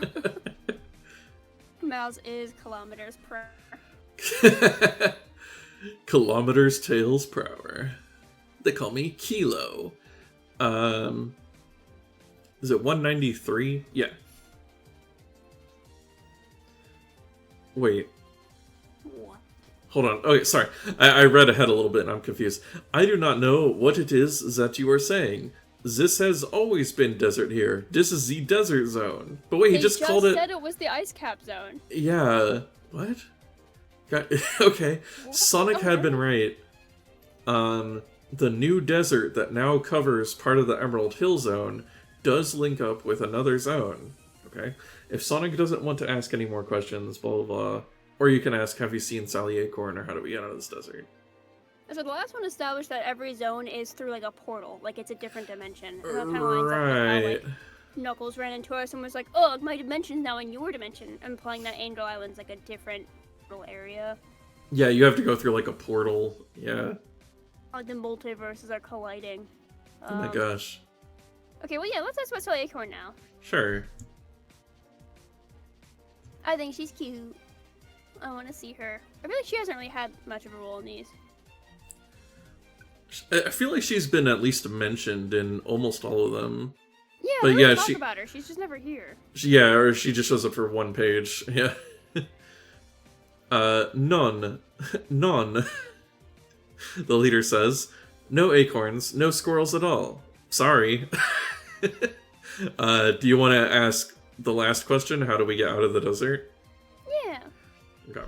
Miles is kilometers per hour. Kilometers tails per hour. They call me Kilo. Is it 193? Yeah. Wait. What? Hold on. Okay, sorry. I read ahead a little bit and I'm confused. I do not know what it is that you are saying. This has always been desert here. This is the desert zone. But wait, he They just called it... said it was the ice cap zone. Yeah. What? Okay. Sonic had been right. The new desert that now covers part of the Emerald Hill Zone does link up with another zone. Okay? If Sonic doesn't want to ask any more questions, blah blah blah, or you can ask, have you seen Sally Acorn, or how do we get out of this desert? So the last one established that every zone is through like a portal, like it's a different dimension. And that kind of lines up with how, like, Knuckles ran into us and was like, oh, my dimension's now in your dimension, implying that Angel Island's like a different little area. Yeah, you have to go through like a portal. Yeah. Like the multiverses are colliding. Oh my gosh. Okay, well yeah, let's ask about Sally Acorn now. Sure. I think she's cute. I want to see her. I feel like she hasn't really had much of a role in these. I feel like she's been at least mentioned in almost all of them. Yeah, but we yeah, talk about her. She's just never here. Yeah, or she just shows up for one page. Yeah. None. None. The leader says, no acorns, no squirrels at all. Sorry. Do you want to ask the last question? How do we get out of the desert? Yeah. Okay.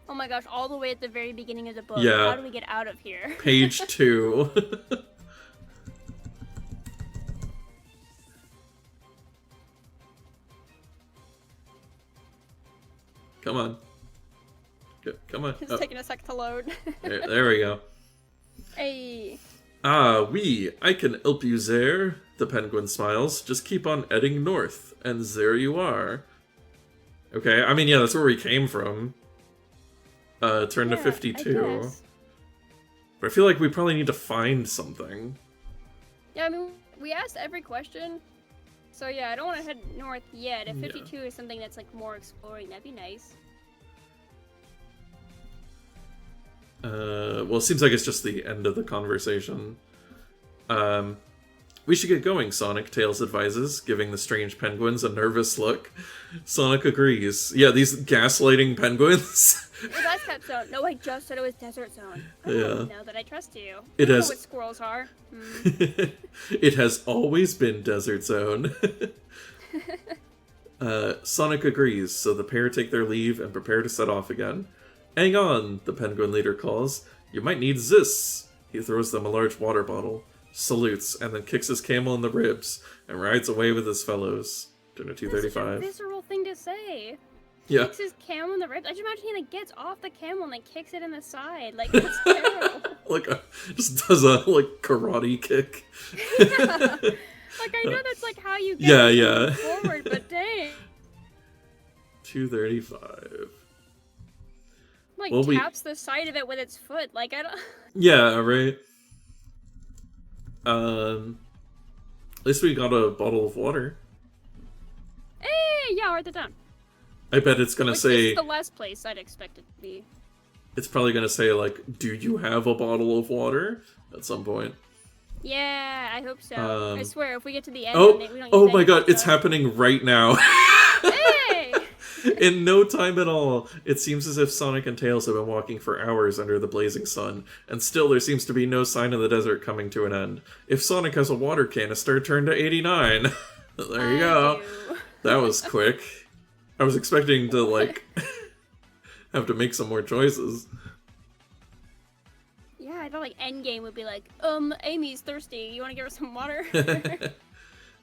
Oh my gosh, all the way at the very beginning of the book. Yeah. How do we get out of here? Page 2. Come on. Come on. It's Oh, taking a sec to load. there we go. Hey. Ah, oui, I can help you there. The penguin smiles. Just keep on heading north, and there you are. Okay, I mean, yeah, that's where we came from. Turn to 52. I But I feel like we probably need to find something. Yeah, I mean, we asked every question. So yeah, I don't want to head north yet. If 52 is something that's like more exploring, that'd be nice. Well, it seems like it's just the end of the conversation. We should get going, Sonic, Tails advises, giving the strange penguins a nervous look. Sonic agrees. Yeah, these gaslighting penguins. It's ice cap zone. No, I just said it was desert zone. I don't know that I trust you. It I has... know what squirrels are. It has always been desert zone. Sonic agrees, so the pair take their leave and prepare to set off again. Hang on, the penguin leader calls. You might need this. He throws them a large water bottle, salutes, and then kicks his camel in the ribs, and rides away with his fellows. Turn to 235. That's such a visceral thing to say. Yeah. Kicks his camel in the ribs. I just imagine he like gets off the camel and like kicks it in the side. Like, that's terrible. Just does a karate kick. Yeah. Like, I know that's like how you get forward, but dang. 235. Like, well, taps the side of it with its foot. Like, I don't... Yeah, right. At least we got a bottle of water. Hey, yeah, write that down. I bet it's gonna say... This is the last place I'd expect it to be. It's probably gonna say, like, do you have a bottle of water? At some point. Yeah, I hope so. I swear, if we get to the end, we don't oh my god, it's happening right now. Hey! In no time at all, it seems as if Sonic and Tails have been walking for hours under the blazing sun, and still there seems to be no sign of the desert coming to an end. If Sonic has a water canister, turn to 89. There you go. That was quick. I was expecting to, like, have to make some more choices. Yeah, I thought, like, Endgame would be like, Amy's thirsty. You want to give her some water?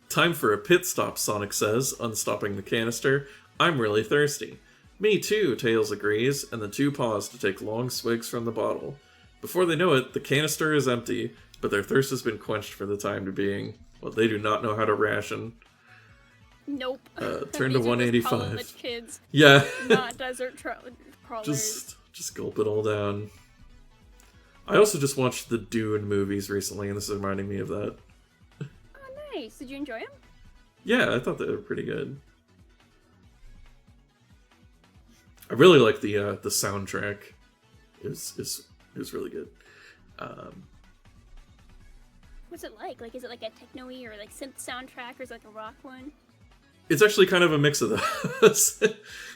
Time for a pit stop, Sonic says, unstopping the canister. I'm really thirsty. Me too, Tails agrees, and the two pause to take long swigs from the bottle. Before they know it, the canister is empty, but their thirst has been quenched for the time being. Well, they do not know how to ration. Nope. Turn to These are just college 185. kids, Yeah. not desert crawlers. Just gulp it all down. I also just watched the Dune movies recently, and this is reminding me of that. Oh, nice. Did you enjoy them? Yeah, I thought they were pretty good. I really like the soundtrack. It was really good. What's it like? Like, is it like a techno-y or like synth soundtrack, or is it like a rock one? It's actually kind of a mix of those.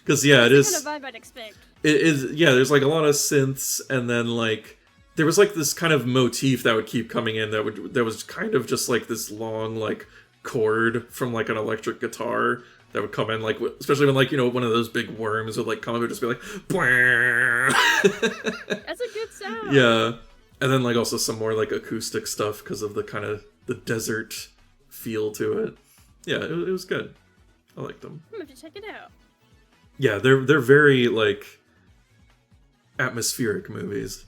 Because yeah, it is. That's the kind of vibe I'd expect. It is, yeah. There's like a lot of synths, and then like there was like this kind of motif that would keep coming in. That was kind of just like this long like chord from like an electric guitar that would come in, like especially when like one of those big worms would like come and would just be like. That's a good sound. Yeah, and then like also some more like acoustic stuff because of the kind of the desert feel to it. Yeah, it was good. I liked them. I'm gonna have to check it out. Yeah, they're very like atmospheric movies.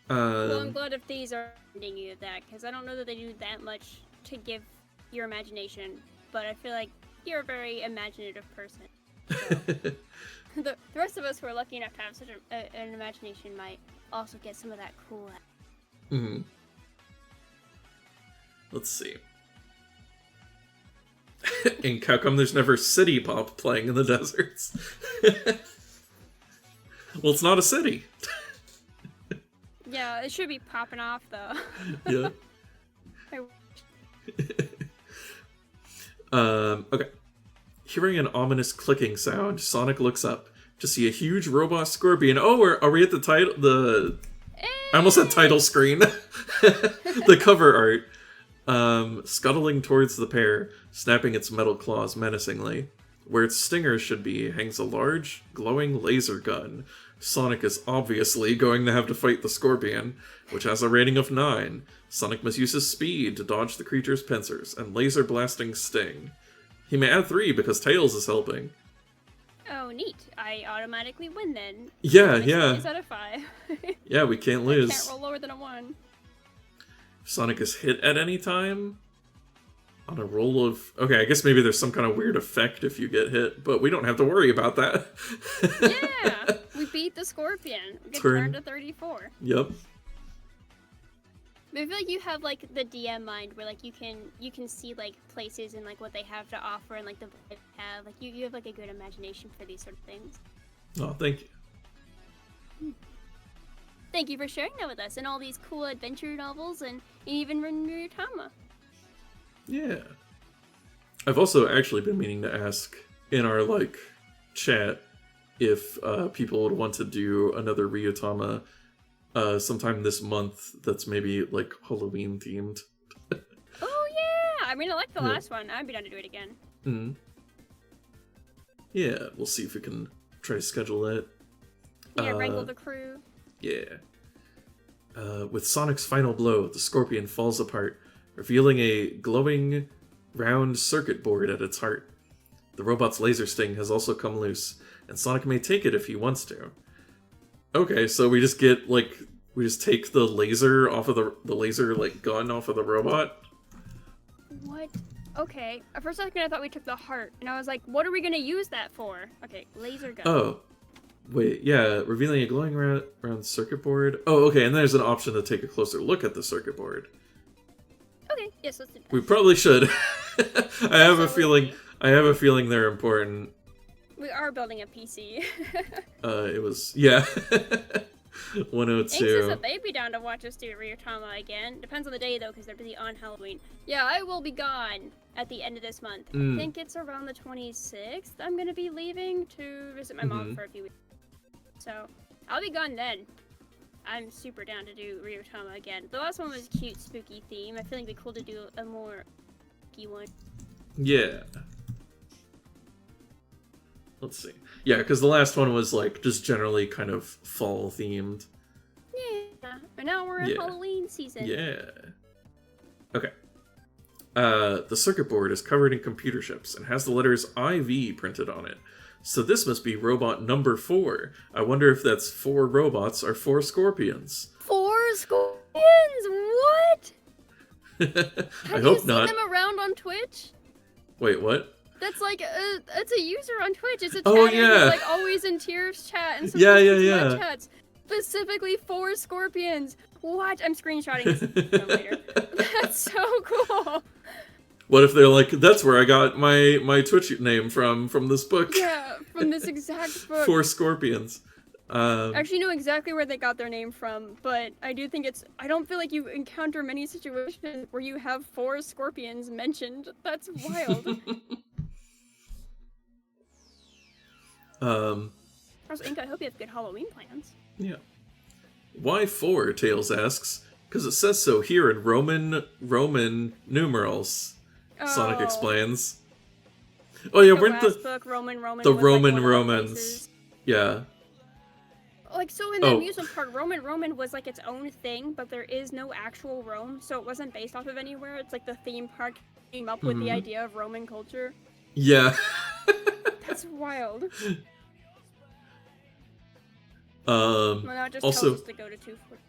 Well, I'm glad if these are reminding you of that, because I don't know that they do that much to give your imagination, but I feel like you're a very imaginative person. So the rest of us who are lucky enough to have such an imagination might also get some of that cool. Mm-hmm. Let's see. And how come there's never city pop playing in the deserts? Well, it's not a city. Yeah, it should be popping off though. Yeah. Okay. Hearing an ominous clicking sound, Sonic looks up to see a huge robot scorpion. Oh, are we at the title? I almost said title screen. The cover art. Scuttling towards the pair, snapping its metal claws menacingly. Where its stingers should be hangs a large, glowing laser gun. Sonic is obviously going to have to fight the scorpion, which has a rating of 9. Sonic must use his speed to dodge the creature's pincers and laser blasting sting. He may add 3 because Tails is helping. Oh, neat. I automatically win then. Yeah. 6 out of 5. Yeah, we can't lose. I can't roll lower than a 1. Sonic is hit at any time on a roll of... Okay, I guess maybe there's some kind of weird effect if you get hit, but we don't have to worry about that. Yeah, we beat the scorpion. We get turned to 34. Yep. But I feel like you have like the DM mind where like you can see like places and like what they have to offer and like the vibe they have. Like you have like a good imagination for these sort of things. Oh, thank you. Thank you for sharing that with us and all these cool adventure novels and even Ryutama. Yeah. I've also actually been meaning to ask in our like chat if people would want to do another Ryutama sometime this month that's maybe like Halloween themed. Oh yeah! I mean, I like the last one. I'd be down to do it again. Mm-hmm. Yeah, we'll see if we can try to schedule it. Yeah, wrangle the crew. Yeah. With Sonic's final blow, the Scorpion falls apart, revealing a glowing, round circuit board at its heart. The robot's laser sting has also come loose, and Sonic may take it if he wants to. Okay, so we just take the laser off of the laser, like, gun off of the robot? What? Okay. At first second I thought we took the heart, and I was like, what are we gonna use that for? Okay, laser gun. Oh. Wait, yeah, revealing a glowing round circuit board. Oh, okay, and there's an option to take a closer look at the circuit board. Okay, yes, let's do that. We probably should. I have a feeling they're important. We are building a PC. It was, yeah. 102. Anxious that they'd be down to watch us do Ryutama again. Depends on the day, though, because they're busy on Halloween. Yeah, I will be gone at the end of this month. I think it's around the 26th. I'm going to be leaving to visit my mom for a few weeks. So, I'll be gone then. I'm super down to do Ryutama again. The last one was cute, spooky theme. I feel like it'd be cool to do a more spooky one. Yeah. Let's see. Yeah, because the last one was, like, just generally kind of fall themed. Yeah. And now we're in Halloween season. Yeah. Okay. The circuit board is covered in computer chips and has the letters IV printed on it. So this must be robot number 4. I wonder if that's 4 robots or 4 scorpions. 4 scorpions? What? I hope not. Have you seen them around on Twitch? Wait, what? That's like it's a user on Twitch. It's a Oh, chatter yeah. who's like always in Tears chat and sometimes Yeah. live chats. Specifically 4 scorpions. What? I'm screenshotting this later. That's so cool. What if they're like, that's where I got my Twitch name from this book? Yeah, from this exact book. 4 scorpions. I actually know exactly where they got their name from, but I do think I don't feel like you encounter many situations where you have 4 scorpions mentioned. That's wild. Also, Inka, I hope you have good Halloween plans. Yeah. Why 4, Tails asks. Because it says so here in Roman numerals. Sonic Oh. explains. Oh yeah, The weren't last the book, Roman the was, like, Roman one of the Romans? places. Yeah. Like, so in the Oh. amusement park, Roman was like its own thing, but there is no actual Rome, so it wasn't based off of anywhere. It's like the theme park came up with the idea of Roman culture. Yeah. That's wild. Um. Well, now it just Also- tells us to go to 240.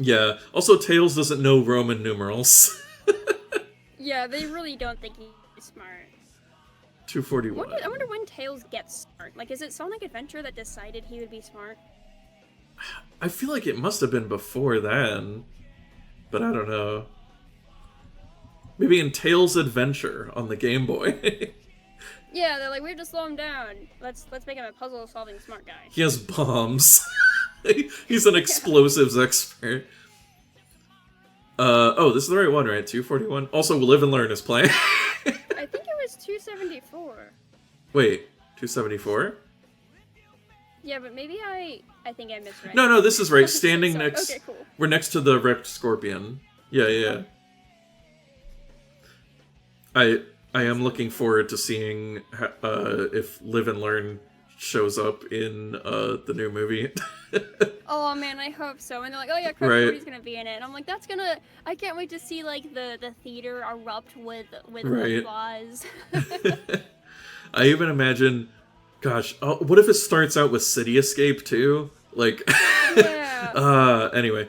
Yeah. Also, Tails doesn't know Roman numerals. Yeah, they really don't think he's smart. 241. I wonder when Tails gets smart. Like, is it Sonic Adventure that decided he would be smart? I feel like it must have been before then, but I don't know. Maybe in Tails Adventure on the Game Boy. Yeah, they're like, we have to slow him down. Let's make him a puzzle-solving smart guy. He has bombs. He's an explosives expert. Oh, this is the right one, right? 241. Also, Live and Learn is playing. I think it was 274. Wait, 274? Yeah, but maybe I think I misread. No, this is right. Standing Sorry. next. Okay, cool. We're next to the wrecked scorpion. Yeah. I am looking forward to seeing if Live and Learn shows up in the new movie. Oh man, I hope so. And they're like, oh yeah, Crash Right. 40's gonna be in it. And I'm like, I can't wait to see like the theater erupt with Right. applause. I even imagine, gosh, what if it starts out with City Escape too? Like, Yeah. Anyway.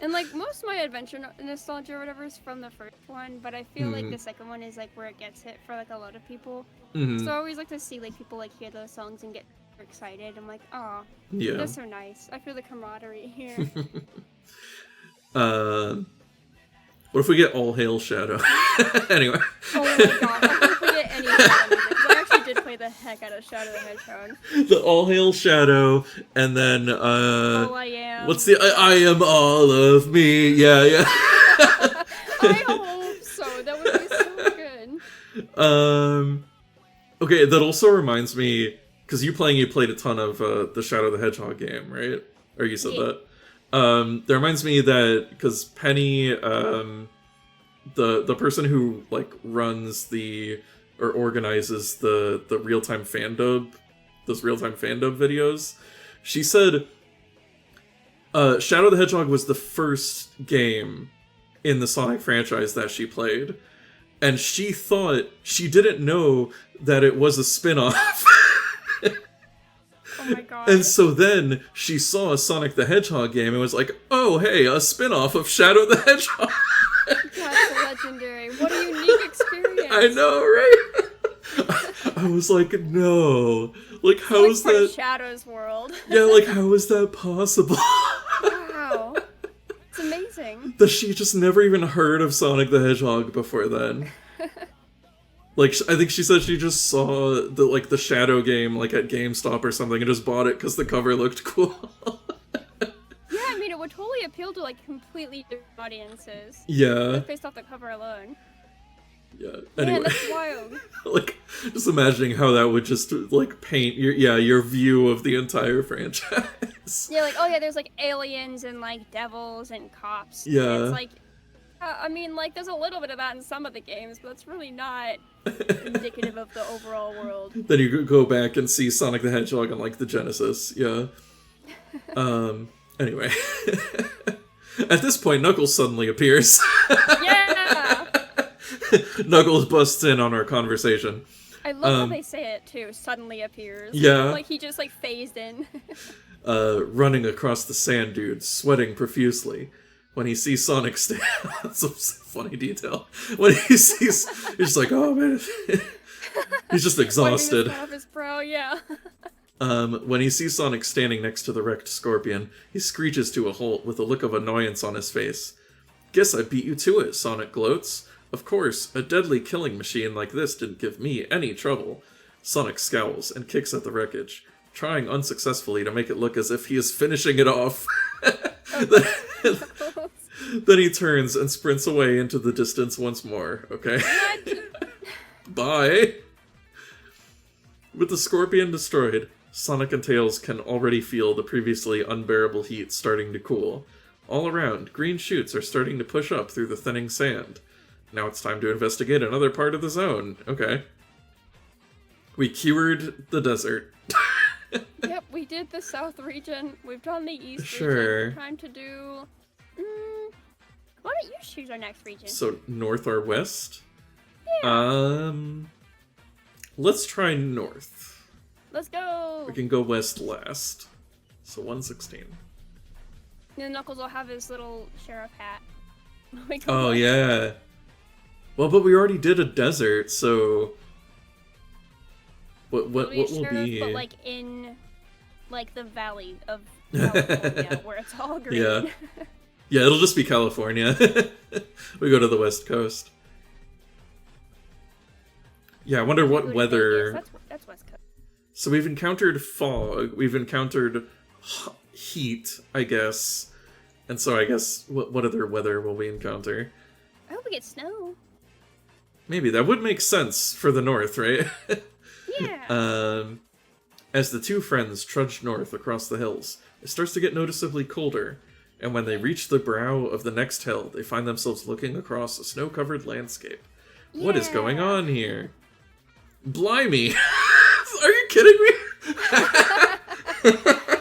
And like most of my adventure nostalgia or whatever is from the first one, but I feel like the second one is like where it gets hit for like a lot of people. Mhm. So I always like to see like people like hear those songs and get excited. I'm like, oh, Yeah. that's so nice. I feel the camaraderie here. What if we get All Hail Shadow? Anyway. Oh my god, I hope we get any Shadow music, 'cause I actually did play the heck out of Shadow the Hedgehog. The All Hail Shadow, and then, All I Am. what's the, I am all of me, yeah. I hope so, that would be so good. Okay, that also reminds me, because you played a ton of the Shadow the Hedgehog game, right? Or you said Yeah. that? That reminds me that, because Penny, the person who, like, runs or organizes the real-time fandub, those real-time fandub videos, she said, Shadow the Hedgehog was the first game in the Sonic franchise that she played, and she didn't know that it was a spin-off. Oh my god. And so then she saw a Sonic the Hedgehog game and was like, oh, hey, a spin-off of Shadow the Hedgehog. That's legendary. What a unique experience. I know, right? I was like, no. Like, how Like is part of that? Shadow's world. Yeah, like, how is that possible? Wow. It's amazing. That she just never even heard of Sonic the Hedgehog before then. Like, I think she said she just saw the Shadow game, like, at GameStop or something and just bought it because the cover looked cool. Yeah, I mean, it would totally appeal to, like, completely different audiences. Yeah. Based off the cover alone. Yeah. Man, Anyway. that's wild. Like, just imagining how that would just, like, paint your view of the entire franchise. Yeah, like, oh yeah, there's, like, aliens and, like, devils and cops. Yeah. And it's like, I mean, like, there's a little bit of that in some of the games, but it's really not indicative of the overall world. Then you go back and see Sonic the Hedgehog on, like, the Genesis. Yeah. Anyway. At this point, Knuckles suddenly appears. Yeah! Knuckles busts in on our conversation. I love how they say it too. Suddenly appears. Yeah. Like he just like phased in. Running across the sand dunes, sweating profusely. When he sees Sonic stand, that's a funny detail. When he sees, he's just like, oh man, he's just exhausted. Off his brow, yeah. When he sees Sonic standing next to the wrecked Scorpion, he screeches to a halt with a look of annoyance on his face. Guess I beat you to it, Sonic gloats. Of course, a deadly killing machine like this didn't give me any trouble. Sonic scowls and kicks at the wreckage, trying unsuccessfully to make it look as if he is finishing it off. Then he turns and sprints away into the distance once more, okay? Bye! With the Scorpion destroyed, Sonic and Tails can already feel the previously unbearable heat starting to cool. All around, green shoots are starting to push up through the thinning sand. Now it's time to investigate another part of the zone. Okay. We cured the desert. Yep, we did the south region. We've done the east Sure. region. Time to do... why don't you choose our next region? So, north or west? Yeah. Let's try north. Let's go! We can go west last. So 116. And then Knuckles will have his little sheriff hat. Oh, yeah. Well, but we already did a desert, so... What will be... But like in... like the valley of California, where it's all green. Yeah. Yeah, it'll just be California. We go to the west coast. Yeah, I wonder what weather... That's west coast. So we've encountered fog, we've encountered heat, I guess. And so I guess, what other weather will we encounter? I hope we get snow. Maybe, that would make sense for the north, right? Yeah. As the two friends trudge north across the hills, it starts to get noticeably colder. And when they reach the brow of the next hill, they find themselves looking across a snow-covered landscape. Yeah. What is going on here? Blimey! Are you kidding me?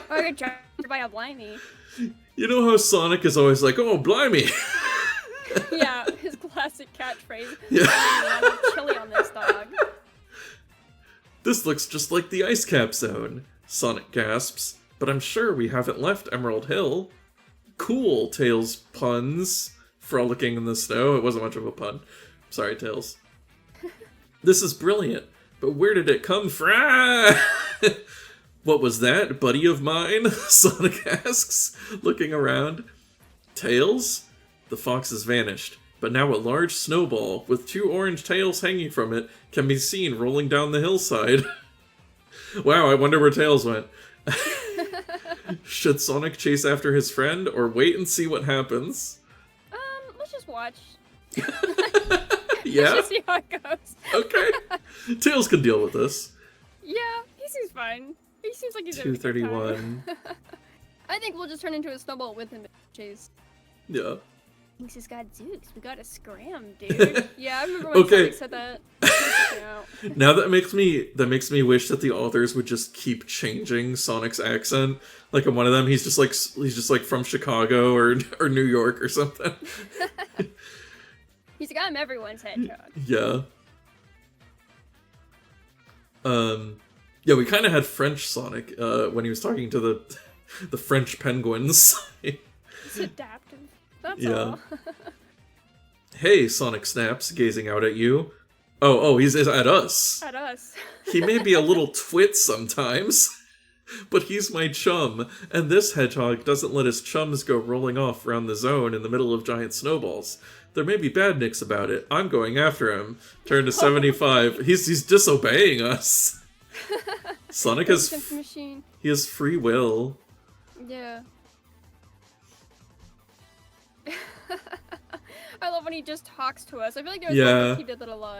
Oh, you're trying to buy a blimey. You know how Sonic is always like, oh, blimey! Yeah, his classic catchphrase. Yeah. Chili on this dog. This looks just like the Ice Cap Zone, Sonic gasps. But I'm sure we haven't left Emerald Hill. Cool, Tails puns. Frolicking in the snow. It wasn't much of a pun. Sorry, Tails. This is brilliant. But where did it come from? What was that, buddy of mine? Sonic asks, looking around. Tails? The fox has vanished, but now a large snowball with two orange tails hanging from it can be seen rolling down the hillside. Wow, I wonder where Tails went. Should Sonic chase after his friend, or wait and see what happens? Let's just watch. Yeah? Let's just see how it goes. Okay. Tails can deal with this. Yeah, he seems fine. He seems like he's having a good 231. time. I think we'll just turn into a snowball with him and chase. Yeah. Thinks he's got Zooks. We gotta scram, dude. Yeah, I remember when Sonic said that. Now that makes me wish that the authors would just keep changing Sonic's accent. Like in one of them, he's just like from Chicago or New York or something. He's like, I'm everyone's hedgehog. Yeah. Yeah, we kind of had French Sonic when he was talking to the French penguins. It's adaptive. That's yeah. all. Hey, Sonic snaps, gazing out at you. Oh, he's at us. At us. He may be a little twit sometimes, but he's my chum, and this hedgehog doesn't let his chums go rolling off around the zone in the middle of giant snowballs. There may be badniks about it. I'm going after him. Turn to 75. He's disobeying us. Sonic has he has free will. Yeah. I love when he just talks to us. I feel like there was one that he did that a lot.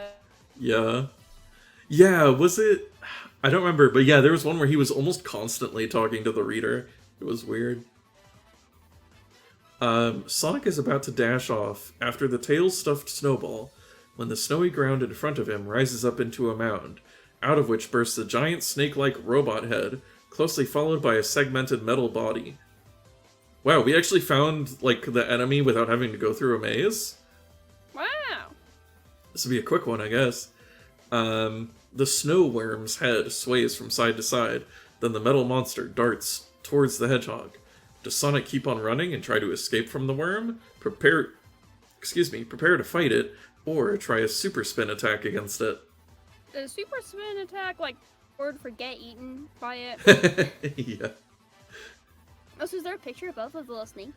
Yeah. Yeah, was it? I don't remember, but yeah, there was one where he was almost constantly talking to the reader. It was weird. Sonic is about to dash off after the tail-stuffed snowball, when the snowy ground in front of him rises up into a mound, out of which bursts a giant snake-like robot head, closely followed by a segmented metal body. Wow, we actually found, like, the enemy without having to go through a maze? Wow! This would be a quick one, I guess. The snow worm's head sways from side to side, then the metal monster darts towards the hedgehog. Does Sonic keep on running and try to escape from the worm? Prepare to fight it, or try a super spin attack against it. The super spin attack, like, word for get eaten by it. Yeah. Oh, so is there a picture of both of the little snake?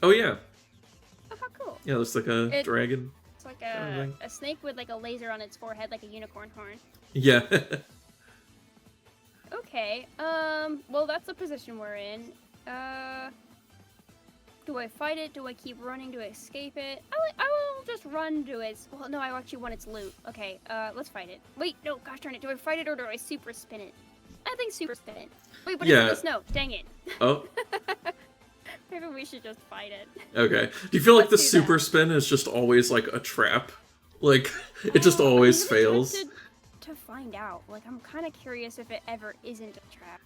Oh, yeah. Oh, how cool. Yeah, looks like a dragon. It's like a snake with, like, a laser on its forehead, like a unicorn horn. Yeah. Okay, well, that's the position we're in. Do I fight it? Do I keep running? Do I escape it? I will just run to its... Well, no, I actually want its loot. Okay, let's fight it. Wait, no, gosh darn it. Do I fight it or do I super spin it? I think super spin it. Wait, but it's in the snow. Dang it. Oh. Maybe we should just fight it. Okay. Do you feel like the super spin is just always, like, a trap? Like, it just always fails? To find out. Like, I'm kind of curious if it ever isn't a trap.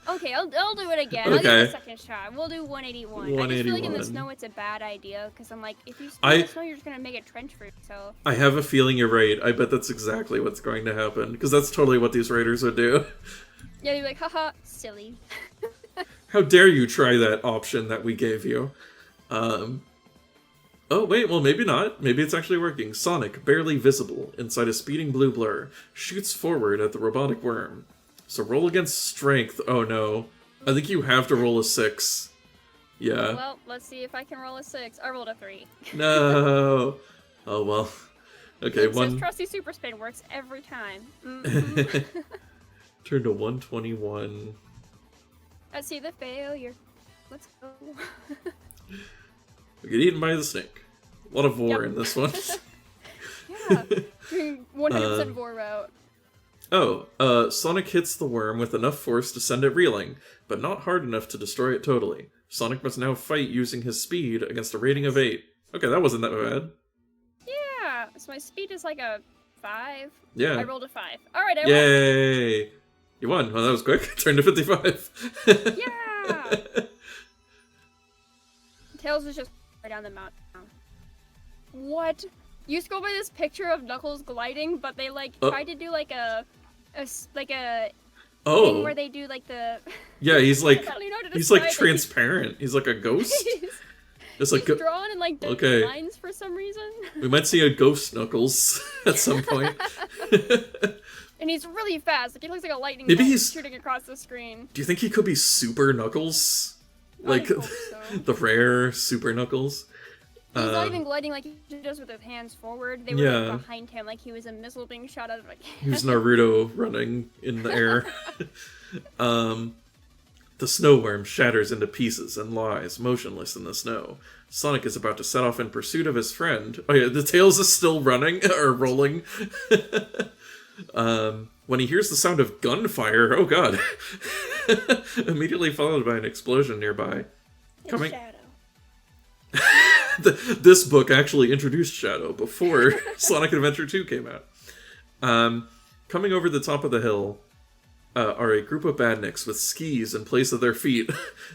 Okay, I'll do it again. I'll give it a second shot. We'll do 181. I just feel like in the snow it's a bad idea, because I'm like, if you spin in the snow, you're just going to make a trench for yourself. I have a feeling you're right. I bet that's exactly what's going to happen, because that's totally what these raiders would do. Yeah, you'd be like, haha, silly. How dare you try that option that we gave you? Oh, wait, well, maybe not. Maybe it's actually working. Sonic, barely visible inside a speeding blue blur, shoots forward at the robotic worm. So roll against strength. Oh, no. I think you have to roll a 6. Yeah. Well, let's see if I can roll a 6. I rolled a 3. No. Oh, well. Okay, This trusty super spin works every time. Turn to 121. I see the failure. Let's go. We get eaten by the snake. A lot of vor in this one. Yeah, doing 100% vor route. Sonic hits the worm with enough force to send it reeling, but not hard enough to destroy it totally. Sonic must now fight using his speed against a rating of 8. Okay, that wasn't that bad. Yeah, so my speed is like a 5. Yeah. I rolled a 5. Alright, I won. Yay! You won. Well, that was quick. Turned to 55. Yeah! Tails is just right down the mountain. What? You scroll by this picture of Knuckles gliding, but they like tried to do like a thing where they do like the... Yeah, he's like he's like it. transparent. He's like a ghost. He's like drawn in like lines for some reason. We might see a ghost Knuckles at some point. And he's really fast. Like he looks like a lightning Maybe bolt he's shooting across the screen. Do you think he could be Super Knuckles? Like so. the rare Super Knuckles? He's not even gliding like he does with his hands forward. They were like behind him like he was a missile being shot out of a cannon. He was Naruto running in the air. The snow worm shatters into pieces and lies motionless in the snow. Sonic is about to set off in pursuit of his friend. Oh yeah, the Tails is still running, or rolling. When he hears the sound of gunfire, oh god. Immediately followed by an explosion nearby. It's Shadow. This book actually introduced Shadow before Sonic Adventure 2 came out. Coming over the top of the hill are a group of badniks with skis in place of their feet.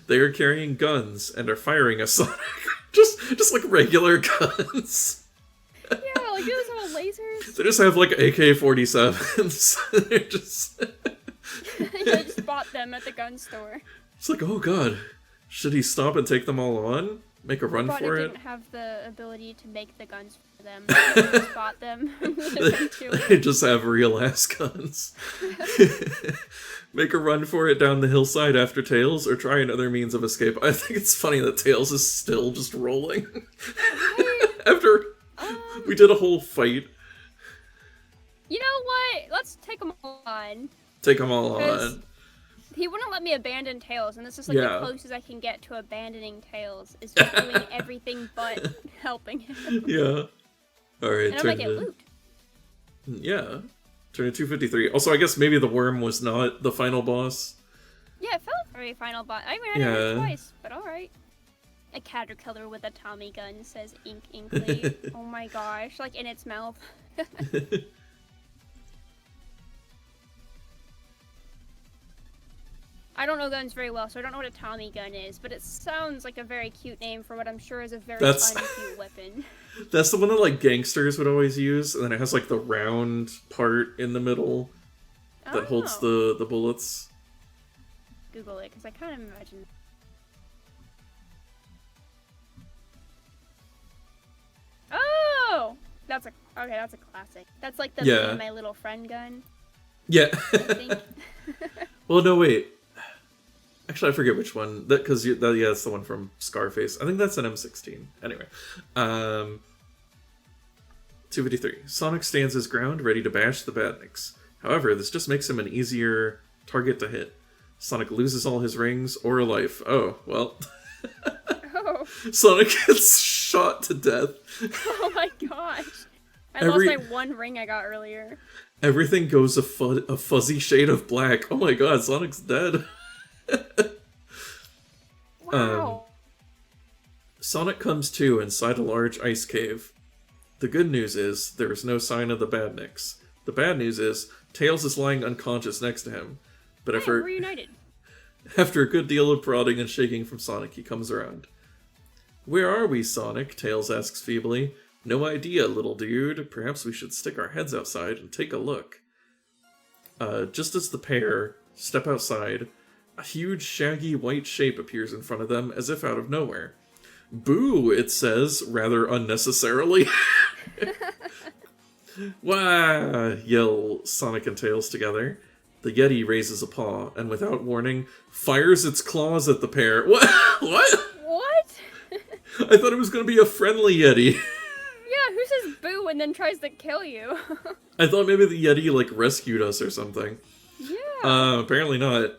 They are carrying guns and are firing at Sonic. just like regular guns. Yeah, like do they have lasers? They just have like AK-47s. They're just... I just bought them at the gun store. It's like, oh god, should he stop and take them all on? Make a run for it? Didn't have the ability to make the guns for them. I just bought them. They just have real ass guns. Make a run for it down the hillside after Tails, or try another means of escape. I think it's funny that Tails is still just rolling. After we did a whole fight. You know what? Let's take them all on. Take them all on. He wouldn't let me abandon Tails, and this is like the closest I can get to abandoning Tails, is just doing everything but helping him. Yeah. Alright, and I'm like, loot. Yeah. Turn to 253. Also, I guess maybe the worm was not the final boss. Yeah, it felt very final boss. I mean, I did it twice, but alright. A caterpillar with a Tommy gun says ink inkly. Oh my gosh, like in its mouth. I don't know guns very well, so I don't know what a Tommy gun is, but it sounds like a very cute name for what I'm sure is a very uncute weapon. That's the one that, like, gangsters would always use, and then it has, like, the round part in the middle that holds the bullets. Google it, because I kind of imagine... Oh! That's a classic. That's like the Me and My Little Friend gun. Yeah. I think. Well, no, wait. Actually, I forget which one. Because that's the one from Scarface. I think that's an M16. Anyway, 253. Sonic stands his ground, ready to bash the badniks. However, this just makes him an easier target to hit. Sonic loses all his rings or a life. Oh, well. Oh. Sonic gets shot to death. Oh my gosh. I lost my one ring I got earlier. Everything goes a fuzzy shade of black. Oh my god, Sonic's dead. Wow. Sonic comes to inside a large ice cave. The good news is, there is no sign of the badniks. The bad news is, Tails is lying unconscious next to him. But Hey, we're reunited. After a good deal of prodding and shaking from Sonic, he comes around. Where are we, Sonic? Tails asks feebly. No idea, little dude. Perhaps we should stick our heads outside and take a look. Just as the pair step outside, a huge, shaggy white shape appears in front of them as if out of nowhere. Boo, it says, rather unnecessarily. Wah! Yell Sonic and Tails together. The Yeti raises a paw, and without warning, fires its claws at the pair. What? What? What? I thought it was going to be a friendly Yeti. Yeah, who says boo and then tries to kill you? I thought maybe the Yeti, like, rescued us or something. Yeah. Apparently not.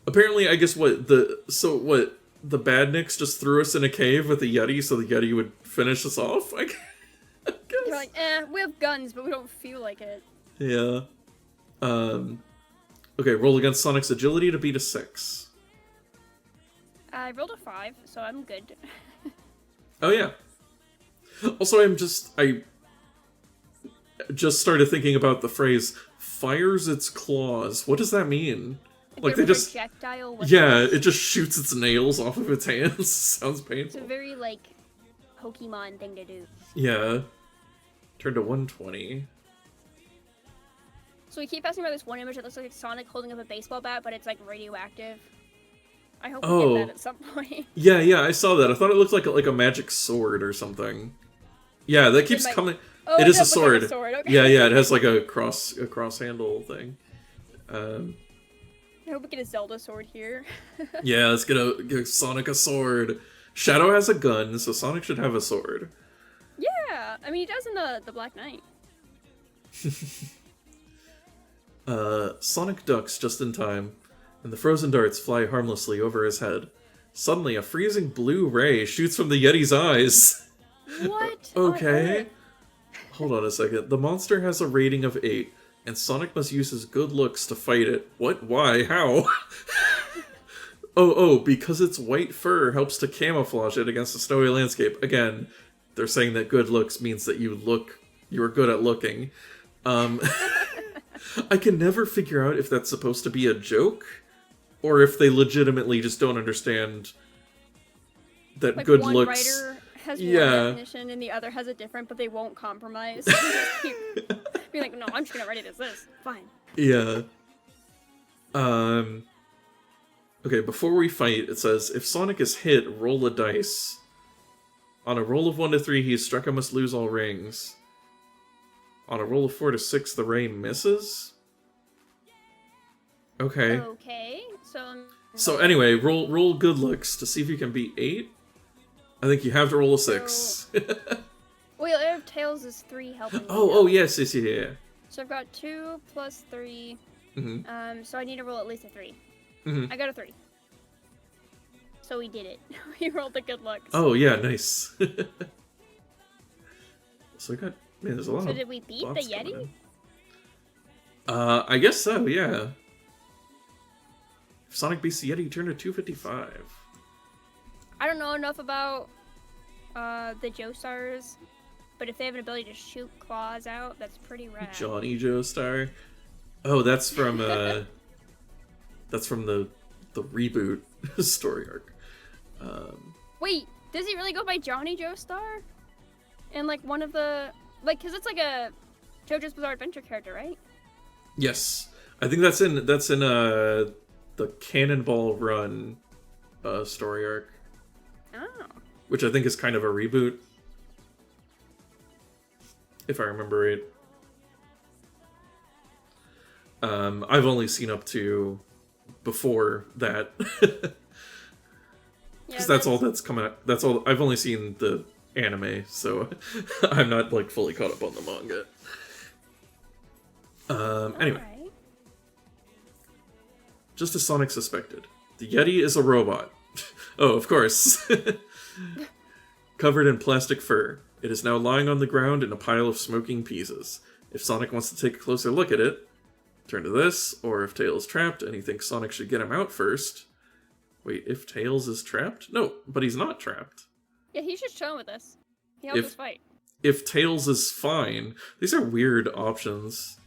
Apparently, I guess the badniks just threw us in a cave with the Yeti so the Yeti would finish us off? I guess. They're like, we have guns, but we don't feel like it. Yeah. Okay, roll against Sonic's agility to beat a 6. I rolled a 5, so I'm good. Oh, yeah. Also, I just started thinking about the phrase, fires its claws. What does that mean? Like they just... projectile with it just shoots its nails off of its hands. Sounds painful. It's a very, like, Pokemon thing to do. Yeah. Turn to 120. So we keep passing by this one image that looks like Sonic holding up a baseball bat, but it's, like, radioactive. I hope we get that at some point. Yeah, I saw that. I thought it looked like a magic sword or something. Yeah, that keeps coming... Oh, it is a sword. Like a sword. Okay. Yeah, it has like a cross handle thing. I hope we get a Zelda sword here. Yeah, let's get Sonic a sword. Shadow has a gun, so Sonic should have a sword. Yeah, I mean he does in the Black Knight. Sonic ducks just in time, and the frozen darts fly harmlessly over his head. Suddenly, a freezing blue ray shoots from the Yeti's eyes. What? Okay. Hold on a second. The monster has a rating of 8, and Sonic must use his good looks to fight it. What? Why? How? Because its white fur helps to camouflage it against the snowy landscape. Again, they're saying that good looks means that you are good at looking. I can never figure out if that's supposed to be a joke, or if they legitimately just don't understand that like good one looks... writer has one definition and the other has a different, but they won't compromise. So they just keep being like, no, I'm just gonna write it as this. Fine. Yeah. Okay, before we fight, it says, if Sonic is hit, roll a dice. On a roll of 1 to 3, he is struck and must lose all rings. On a roll of 4 to 6, the ray misses? Okay. Okay, So anyway, roll good looks to see if you can beat 8. I think you have to roll a 6. Wait, I have Tails is 3 helping me. Yes, yeah. So I've got 2 plus 3. Mm-hmm. So I need to roll at least a 3. Mm-hmm. I got a 3. So we did it. We rolled the good looks. Oh, yeah, nice. So I got... Man, there's a lot of... So did we beat the Yeti? I guess so, yeah. If Sonic beats the Yeti, you turn to 255. I don't know enough about the Joestars, but if they have an ability to shoot claws out, that's pretty rad. Johnny Joestar. Oh, that's from the the reboot story arc. Wait, does he really go by Johnny Joestar? And like one of the because it's like a JoJo's Bizarre Adventure character, right? Yes, I think that's in the Cannonball Run story arc. Oh. Which I think is kind of a reboot, if I remember right. I've only seen up to before that. Because that's all that's coming out. That's all. I've only seen the anime, so I'm not like fully caught up on the manga. Anyway. Right. Just as Sonic suspected, the Yeti is a robot. Oh, of course. Covered in plastic fur. It is now lying on the ground in a pile of smoking pieces. If Sonic wants to take a closer look at it, turn to this, or if Tails trapped and he thinks Sonic should get him out first. Wait, if Tails is trapped? No, but he's not trapped. Yeah, he's just chilling with us. He helped us fight. If Tails is fine, these are weird options.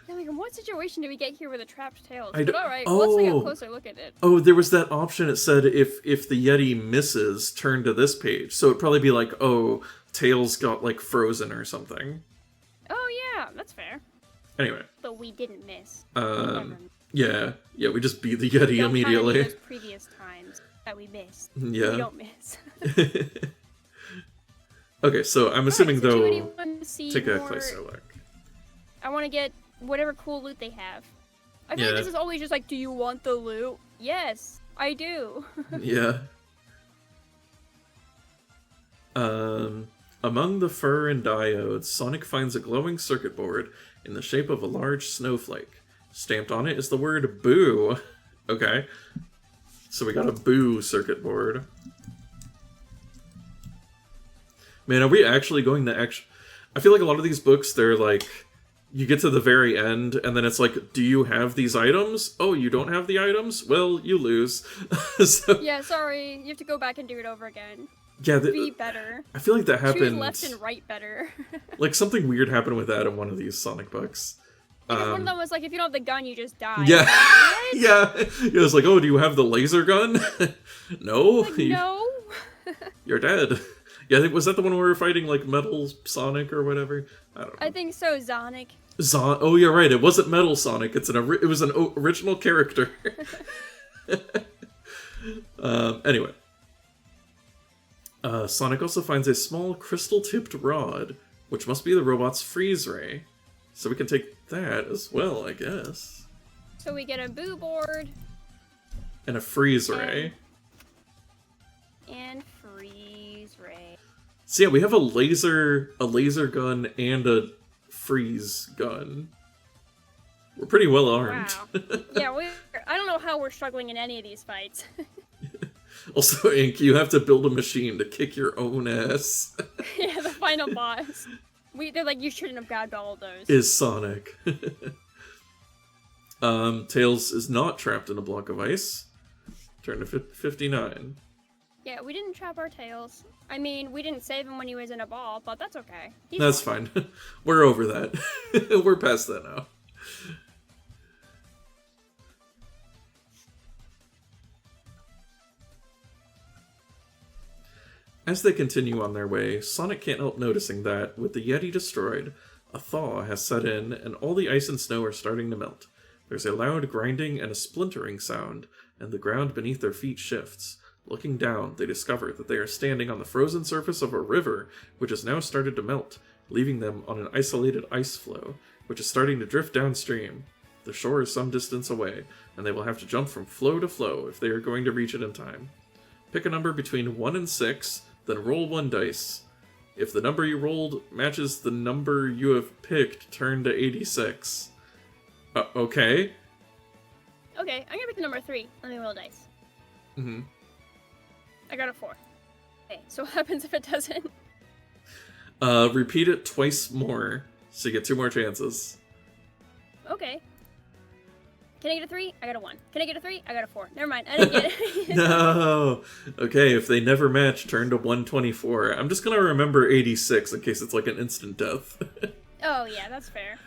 Yeah, like in what situation do we get here with a trapped Tails? But alright, let's take a closer look at it. Oh, there was that option. It said if the Yeti misses, turn to this page. So it'd probably be like, oh, Tails got like frozen or something. Oh yeah, that's fair. Anyway. But we didn't miss. Yeah, we just beat the Yeti don't immediately. Those previous times that we missed. Yeah. We don't miss. Okay, so I'm assuming though. Take a more... closer look. I want to get whatever cool loot they have. I feel like this is always just like, do you want the loot? Yes, I do. Yeah. Among the fur and diodes, Sonic finds a glowing circuit board in the shape of a large snowflake. Stamped on it is the word boo. Okay. So we got a boo circuit board. Man, are we actually going to I feel like a lot of these books, they're like, you get to the very end, and then it's like, do you have these items? Oh, you don't have the items? Well, you lose. So, yeah, sorry. You have to go back and do it over again. Yeah, be better. I feel like that happened. Choose left and right better. Like, something weird happened with that in one of these Sonic books. Because one of them was like, if you don't have the gun, you just die. Yeah. Like, Yeah. It was like, oh, do you have the laser gun? No. Like, no. You're dead. Yeah, was that the one where we were fighting, like, Metal Sonic or whatever? I don't know. I think so, Sonic. Oh, you're right. It wasn't Metal Sonic. It was an original character. Anyway. Sonic also finds a small crystal-tipped rod, which must be the robot's freeze ray. So we can take that as well, I guess. So we get a boo board. And a freeze ray. And freeze ray. So yeah, we have a laser gun and a freeze gun. We're pretty well armed. Wow. Yeah, I don't know how we're struggling in any of these fights. Also, Ink, you have to build a machine to kick your own ass. Yeah, the final boss. They're like, you shouldn't have grabbed all of those. Is Sonic. Tails is not trapped in a block of ice. Turn to 59. Yeah, we didn't trap our Tails. I mean, we didn't save him when he was in a ball, but that's okay. That's fine. We're over that. We're past that now. As they continue on their way, Sonic can't help noticing that, with the Yeti destroyed, a thaw has set in and all the ice and snow are starting to melt. There's a loud grinding and a splintering sound, and the ground beneath their feet shifts. Looking down, they discover that they are standing on the frozen surface of a river, which has now started to melt, leaving them on an isolated ice floe, which is starting to drift downstream. The shore is some distance away, and they will have to jump from floe to floe if they are going to reach it in time. Pick a number between 1 and 6, then roll 1 dice. If the number you rolled matches the number you have picked, turn to 86. Okay. Okay, I'm gonna pick the number 3. Let me roll dice. Mm-hmm. I got a 4. Okay, so what happens if it doesn't? Repeat it twice more, so you get 2 more chances. Okay. Can I get a 3? I got a 1. Can I get a 3? I got a 4. Never mind, I didn't get it. No! Okay, if they never match, turn to 124. I'm just gonna remember 86 in case it's like an instant death. Oh yeah, that's fair.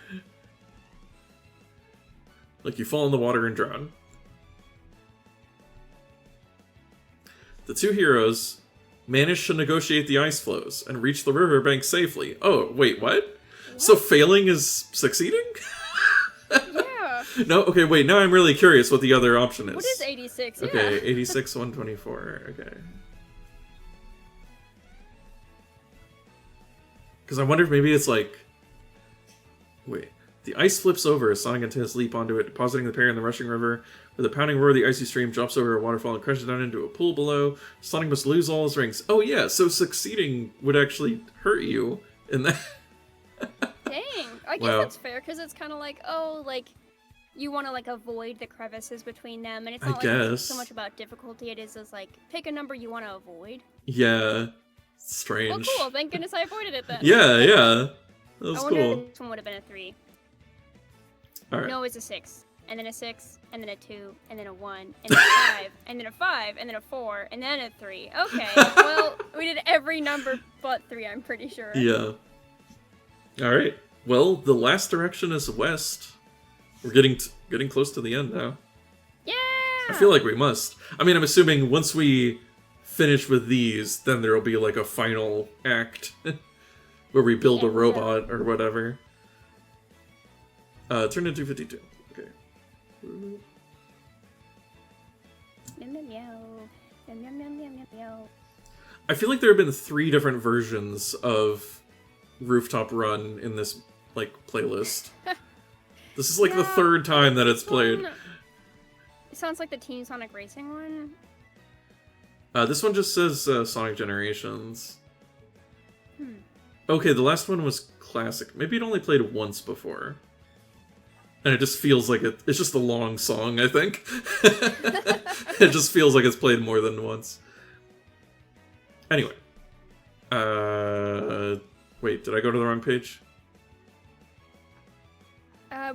Like you fall in the water and drown. The two heroes manage to negotiate the ice flows and reach the riverbank safely. Oh, wait, what? So failing is succeeding? Yeah. No? Okay, wait, now I'm really curious what the other option is. What is 86? Okay, Yeah. 86, 124, okay. Because I wonder if maybe it's like... Wait. The ice flips over as Sonic and Tails leap onto it, depositing the pair in the rushing river. With a pounding roar, the icy stream drops over a waterfall and crashes down into a pool below. Sonic must lose all his rings. Oh yeah, so succeeding would actually hurt you in that. Dang. I guess Wow. that's fair, because it's kind of like, oh, like, you want to, like, avoid the crevices between them, and it's not like guess. so much about difficulty, it is just, like, pick a number you want to avoid. Yeah. Well, Strange. cool, thank goodness I avoided it then. Yeah, yeah. That was I wonder cool. if this one would have been a 3. Alright. No, it's a 6. And then a 6, and then a 2, and then a 1, and then a 5, and then a 5, and then a 4, and then a 3. Okay, well, we did every number but 3, I'm pretty sure. Yeah. Alright. Well, the last direction is west. We're getting close to the end now. Yeah! I feel like we must. I mean, I'm assuming once we finish with these, then there'll be like a final act where we build a Yeah. robot or whatever. Turn to 252. Okay. Meow, meow, meow. Meow, meow, meow, meow, meow, meow. I feel like there have been 3 different versions of Rooftop Run in this like playlist. This is like the Yeah, 3rd time that it's this played. one- It sounds like the Team Sonic Racing one. This one just says Sonic Generations. Hmm. Okay, the last one was classic. Maybe it only played once before. And it just feels like it's just a long song, I think. It just feels like it's played more than once. Anyway. Wait, did I go to the wrong page?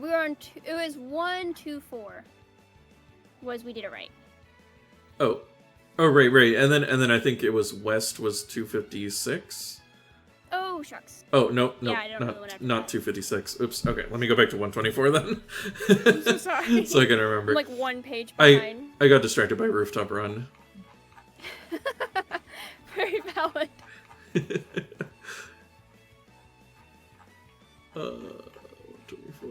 We were on it was 1, 2, 4. We did it right. Oh. Oh, right. And then I think it was west was 256. Oh, shucks. Oh, no, Yeah, I don't know the one after not that. 256. Oops. Okay, let me go back to 124 then. I'm so sorry. So I can remember. I'm like one page behind. I got distracted by Rooftop Run. Very valid. 124.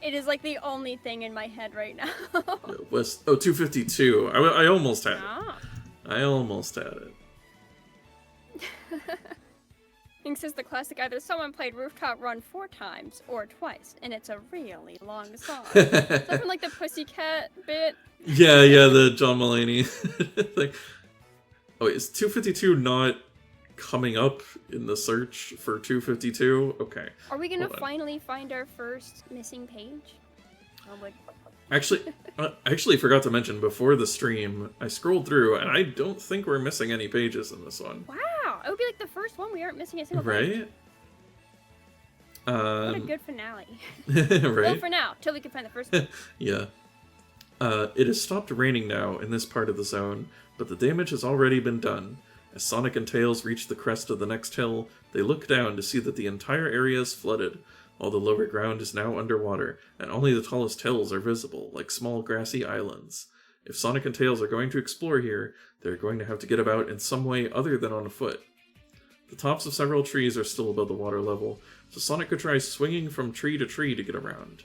It is like the only thing in my head right now. Yeah, west. Oh, 252. I almost had it. Ah. I almost had it. Thinks is the classic either someone played Rooftop Run 4 times or twice, and it's a really long song. Something like the Pussycat bit. Yeah, the John Mulaney thing. Oh, is 252 not coming up in the search for 252? Okay. Are we gonna Hold on. finally find our first missing page? Oh, but Actually, I actually forgot to mention before the stream, I scrolled through, and I don't think we're missing any pages in this one. wow, it would be like the first one we aren't missing a single page. Right? What a good finale. Well, Right? for now, till we can find the first one. Yeah. It has stopped raining now in this part of the zone, but the damage has already been done. As Sonic and Tails reach the crest of the next hill, they look down to see that the entire area is flooded. All the lower ground is now underwater, and only the tallest hills are visible, like small grassy islands. If Sonic and Tails are going to explore here, they're going to have to get about in some way other than on foot. The tops of several trees are still above the water level, so Sonic could try swinging from tree to tree to get around.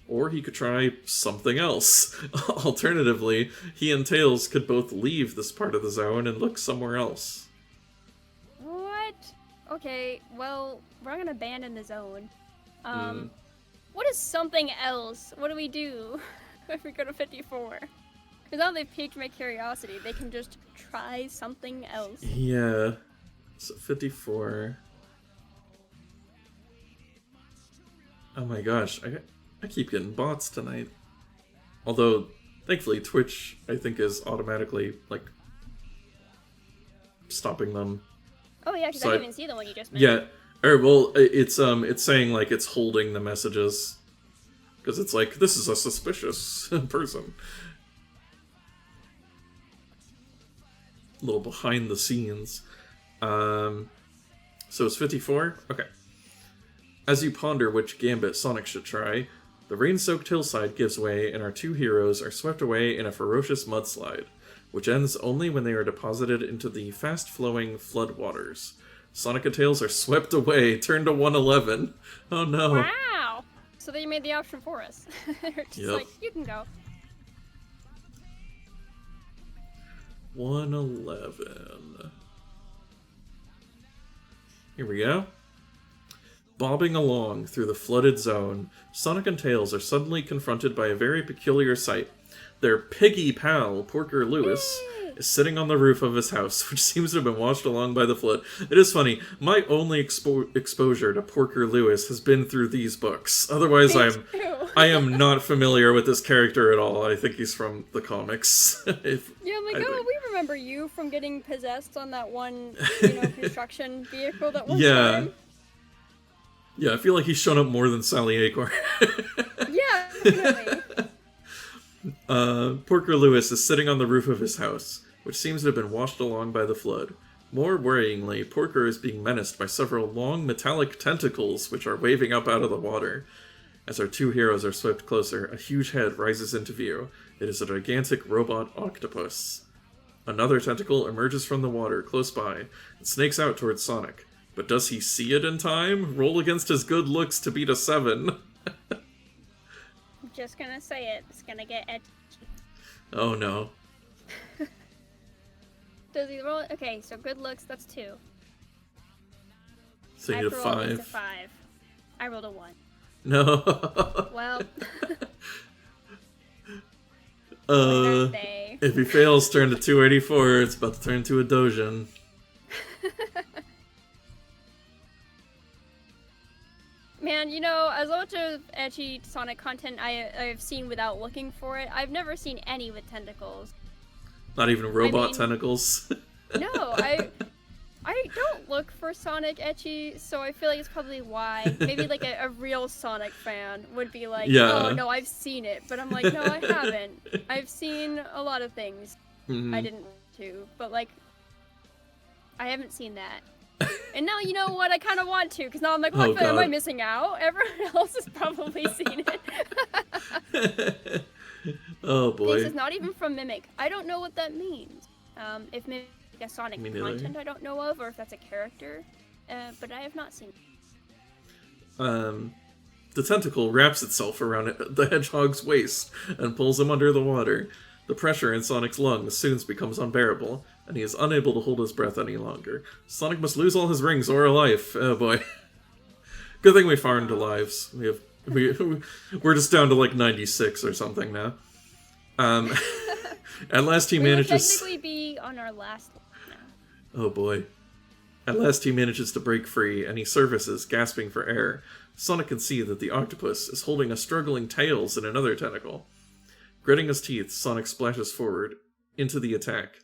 Or he could try something else. Alternatively, he and Tails could both leave this part of the zone and look somewhere else. What? Okay, well, we're not gonna abandon the zone. Mm. What is something else? What do we do if we go to 54? Because now they've piqued my curiosity. They can just try something else. Yeah. So 54. Oh my gosh, I keep getting bots tonight. Although, thankfully, Twitch, I think, is automatically, like, stopping them. Oh yeah, because So I I- didn't even see the one you just mentioned. Yeah. Or, well, it's saying, like, it's holding the messages. Because it's like, this is a suspicious person. A little behind the scenes. So it's 54? Okay. As you ponder which gambit Sonic should try, The rain-soaked hillside gives way, and our two heroes are swept away in a ferocious mudslide, which ends only when they are deposited into the fast-flowing floodwaters. Sonic and Tails are swept away, turned to 111. Oh no. Wow! So they made the option for us. They're just like, you can go. 111. Here we go. Bobbing along through the flooded zone, Sonic and Tails are suddenly confronted by a very peculiar sight. Their piggy pal, Porker Lewis, is sitting on the roof of his house, which seems to have been washed along by the flood. It is funny, my only exposure to Porker Lewis has been through these books. Otherwise, I am not familiar with this character at all. I think he's from the comics. Yeah, I'm like, we remember you from getting possessed on that one, construction vehicle that one time. Yeah, I feel like he's shown up more than Sally Acorn. Yeah, definitely. Porker Lewis is sitting on the roof of his house, which seems to have been washed along by the flood. More worryingly, Porker is being menaced by several long metallic tentacles which are waving up out of the water. As our two heroes are swept closer, a huge head rises into view. It is a gigantic robot octopus. Another tentacle emerges from the water close by and snakes out towards Sonic. But does he see it in time? Roll against his good looks to beat a 7. I'm just gonna say it. It's gonna get edgy. Oh no. Does he roll? Okay, so good looks, that's 2. So you need a 5. 5. I rolled a 1. No. Well. If he fails, turn to 284. It's about to turn to a Dojin. Man, as much of edgy Sonic content I've seen without looking for it, I've never seen any with tentacles. Not even robot tentacles? No, I don't look for Sonic ecchi, so I feel like it's probably why. Maybe like a real Sonic fan would be like, oh no, I've seen it. But I'm like, no, I haven't. I've seen a lot of things I didn't want to, but like, I haven't seen that. And now you know what, I kind of want to, because now I'm like, what, am I missing out? Everyone else has probably seen it. Oh boy. This is not even from Mimic. I don't know what that means. If Mimic is Sonic content I don't know of, or if that's a character. But I have not seen it. The tentacle wraps itself around the hedgehog's waist and pulls him under the water. The pressure in Sonic's lungs soon becomes unbearable, and he is unable to hold his breath any longer. Sonic must lose all his rings or a life. Oh boy. Good thing we farmed lives. We're just down to like 96 or something now. At last he manages... We'll technically be on our last one now. Oh boy. At last he manages to break free, and he surfaces, gasping for air. Sonic can see that the octopus is holding a struggling Tails in another tentacle. Gritting his teeth, Sonic splashes forward into the attack.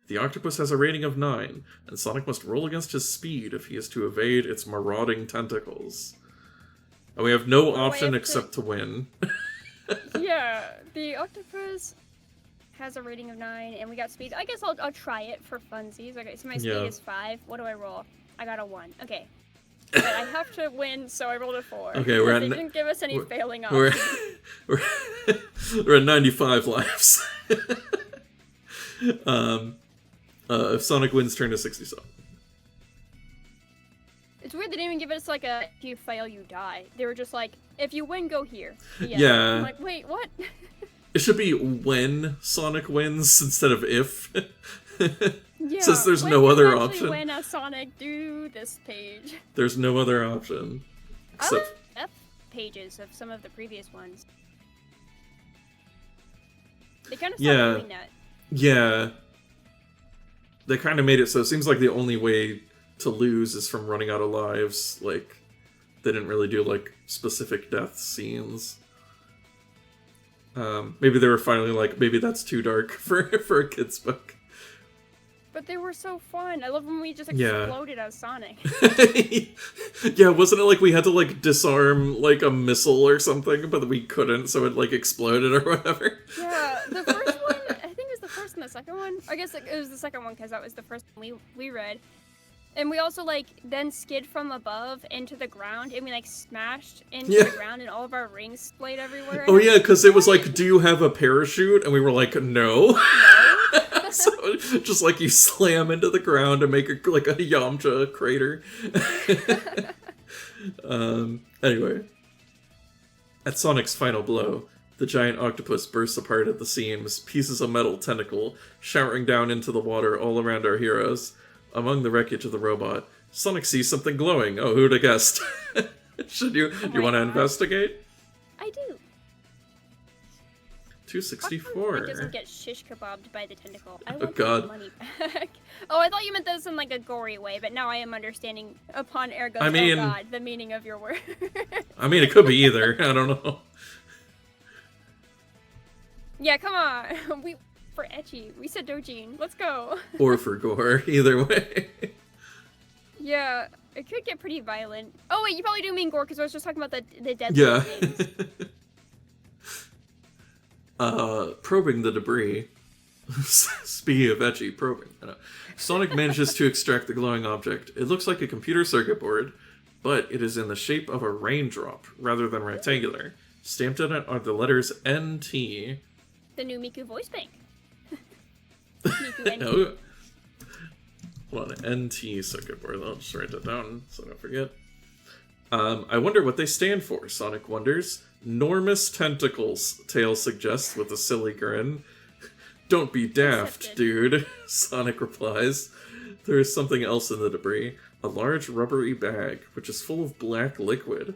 The octopus has a rating of 9, and Sonic must roll against his speed if he is to evade its marauding tentacles. And we have no option except to win. Yeah, the octopus has a rating of 9, and we got speed. I guess I'll try it for funsies. Okay, so my speed is 5. What do I roll? I got a 1. Okay. But I have to win, so I rolled a 4. Okay, they didn't give us any failing options. We're at 95 lives. If Sonic wins, turn to 67. It's weird they didn't even give us like a, if you fail, you die. They were just like, if you win, go here. Yeah. I'm like, wait, what? It should be when Sonic wins instead of if. Yeah, since there's no other option. When a Sonic do this page. There's no other option. Except F pages of some of the previous ones. They kind of stopped doing that. Yeah. They kind of made it so it seems like the only way to lose is from running out of lives. Like, they didn't really do, like, specific death scenes. Maybe they were finally like, maybe that's too dark for a kid's book. But they were so fun. I love when we just exploded as Sonic. Yeah, wasn't it like we had to, like, disarm, like, a missile or something, but we couldn't, so it, like, exploded or whatever? Yeah, the first one, I think it was the first and the second one. I guess it was the second one, because that was the first one we read. And we also, like, then skid from above into the ground, and we, like, smashed into Yeah. the ground, and all of our rings splayed everywhere. Oh yeah, because it was like, do you have a parachute? And we were like, no. No. So just like you slam into the ground and make like a Yamcha crater. Anyway. At Sonic's final blow, the giant octopus bursts apart at the seams, pieces of metal tentacle showering down into the water all around our heroes. Among the wreckage of the robot, Sonic sees something glowing. Oh, who'd have guessed? Should you want to investigate? I do. 264. It doesn't get shish kebabbed by the tentacle. I Oh, want God. my money back. Oh, I thought you meant this in like a gory way, but now I am understanding upon Ergo. I mean- oh God, the meaning of your word. I mean, it could be either. I don't know. Yeah, come on. We for ecchi. We said dojin. Let's go. Or for gore. Either way. Yeah, it could get pretty violent. Oh wait, you probably do mean gore because I was just talking about the deadly Yeah. things. Probing the debris. Speaking of ecchi, probing. Sonic manages to extract the glowing object. It looks like a computer circuit board, but it is in the shape of a raindrop rather than rectangular. Stamped on it are the letters NT. The new Miku voice bank. Miku NT. Oh, hold on, NT circuit board. I'll just write that down so I don't forget. I wonder what they stand for, Sonic wonders. Enormous tentacles, Tails suggests with a silly grin. Don't be daft, Accepted. dude, Sonic replies. There is something else in the debris. A large rubbery bag, which is full of black liquid.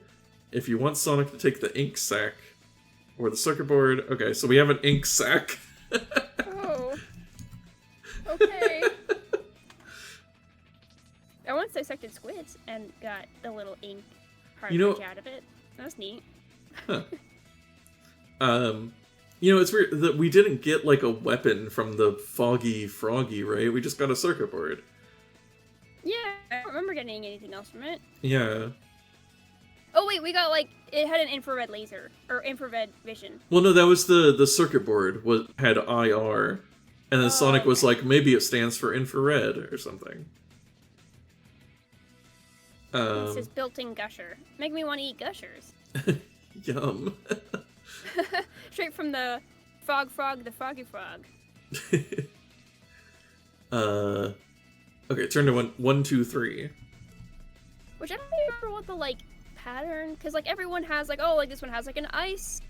If you want Sonic to take the ink sac, or the circuit board... Okay, so we have an ink sac. Oh. Okay. I once dissected squids and got the little ink cartridge out of it. That was neat. Huh. It's weird that we didn't get, like, a weapon from the Foggy Froggy, right? We just got a circuit board. Yeah, I don't remember getting anything else from it. Yeah. Oh wait, we got like it had an infrared laser or infrared vision. Well, no, that was the circuit board had IR, and then Sonic was like, maybe it stands for infrared or something. It says built-in gusher. Make me want to eat gushers. Yum. Straight from the frog, the froggy frog. Okay, turn to 1, 2, 3. Which I don't remember what the like pattern, because like everyone has like this one has like an ice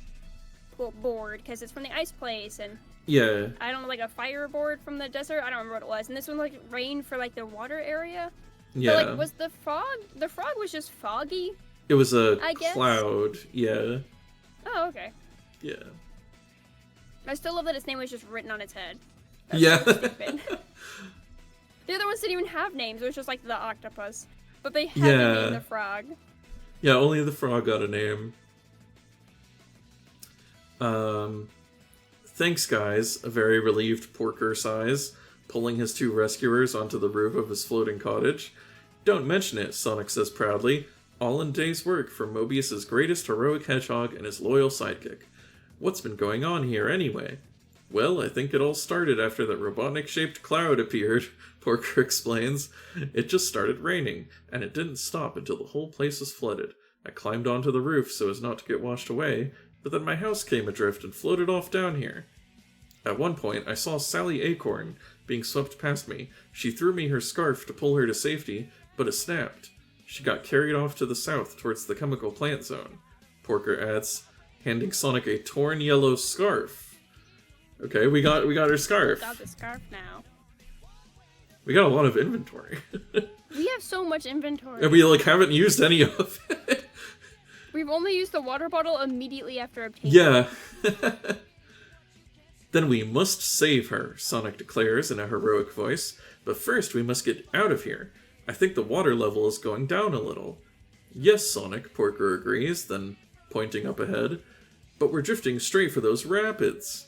board because it's from the ice place, and Yeah. I don't know, like a fire board from the desert. I don't remember what it was. And this one like rain for like the water area. Yeah. But, like, was the frog was just foggy? It was a I guess. cloud. Yeah. Oh, okay. Yeah. I still love that its name was just written on its head. That's Yeah. so stupid. The other ones didn't even have names. It was just like the octopus. But they had Yeah. to name the frog. Yeah, only the frog got a name. Thanks, guys. A very relieved Porker sighs, pulling his two rescuers onto the roof of his floating cottage. Don't mention it, Sonic says proudly. All in a day's work for Mobius's greatest heroic hedgehog and his loyal sidekick. What's been going on here, anyway? Well, I think it all started after that Robotnik-shaped cloud appeared, Porker explains. It just started raining, and it didn't stop until the whole place was flooded. I climbed onto the roof so as not to get washed away, but then my house came adrift and floated off down here. At one point, I saw Sally Acorn being swept past me. She threw me her scarf to pull her to safety, but it snapped. She got carried off to the south towards the chemical plant zone, Porker adds, handing Sonic a torn yellow scarf. Okay, we got her scarf. Got the scarf now. We got a lot of inventory. We have so much inventory. And we haven't used any of it. We've only used the water bottle immediately after obtaining. Yeah. Then we must save her, Sonic declares in a heroic voice. But first we must get out of here. I think the water level is going down a little. Yes, Sonic, Porker agrees, then pointing up ahead. But we're drifting straight for those rapids.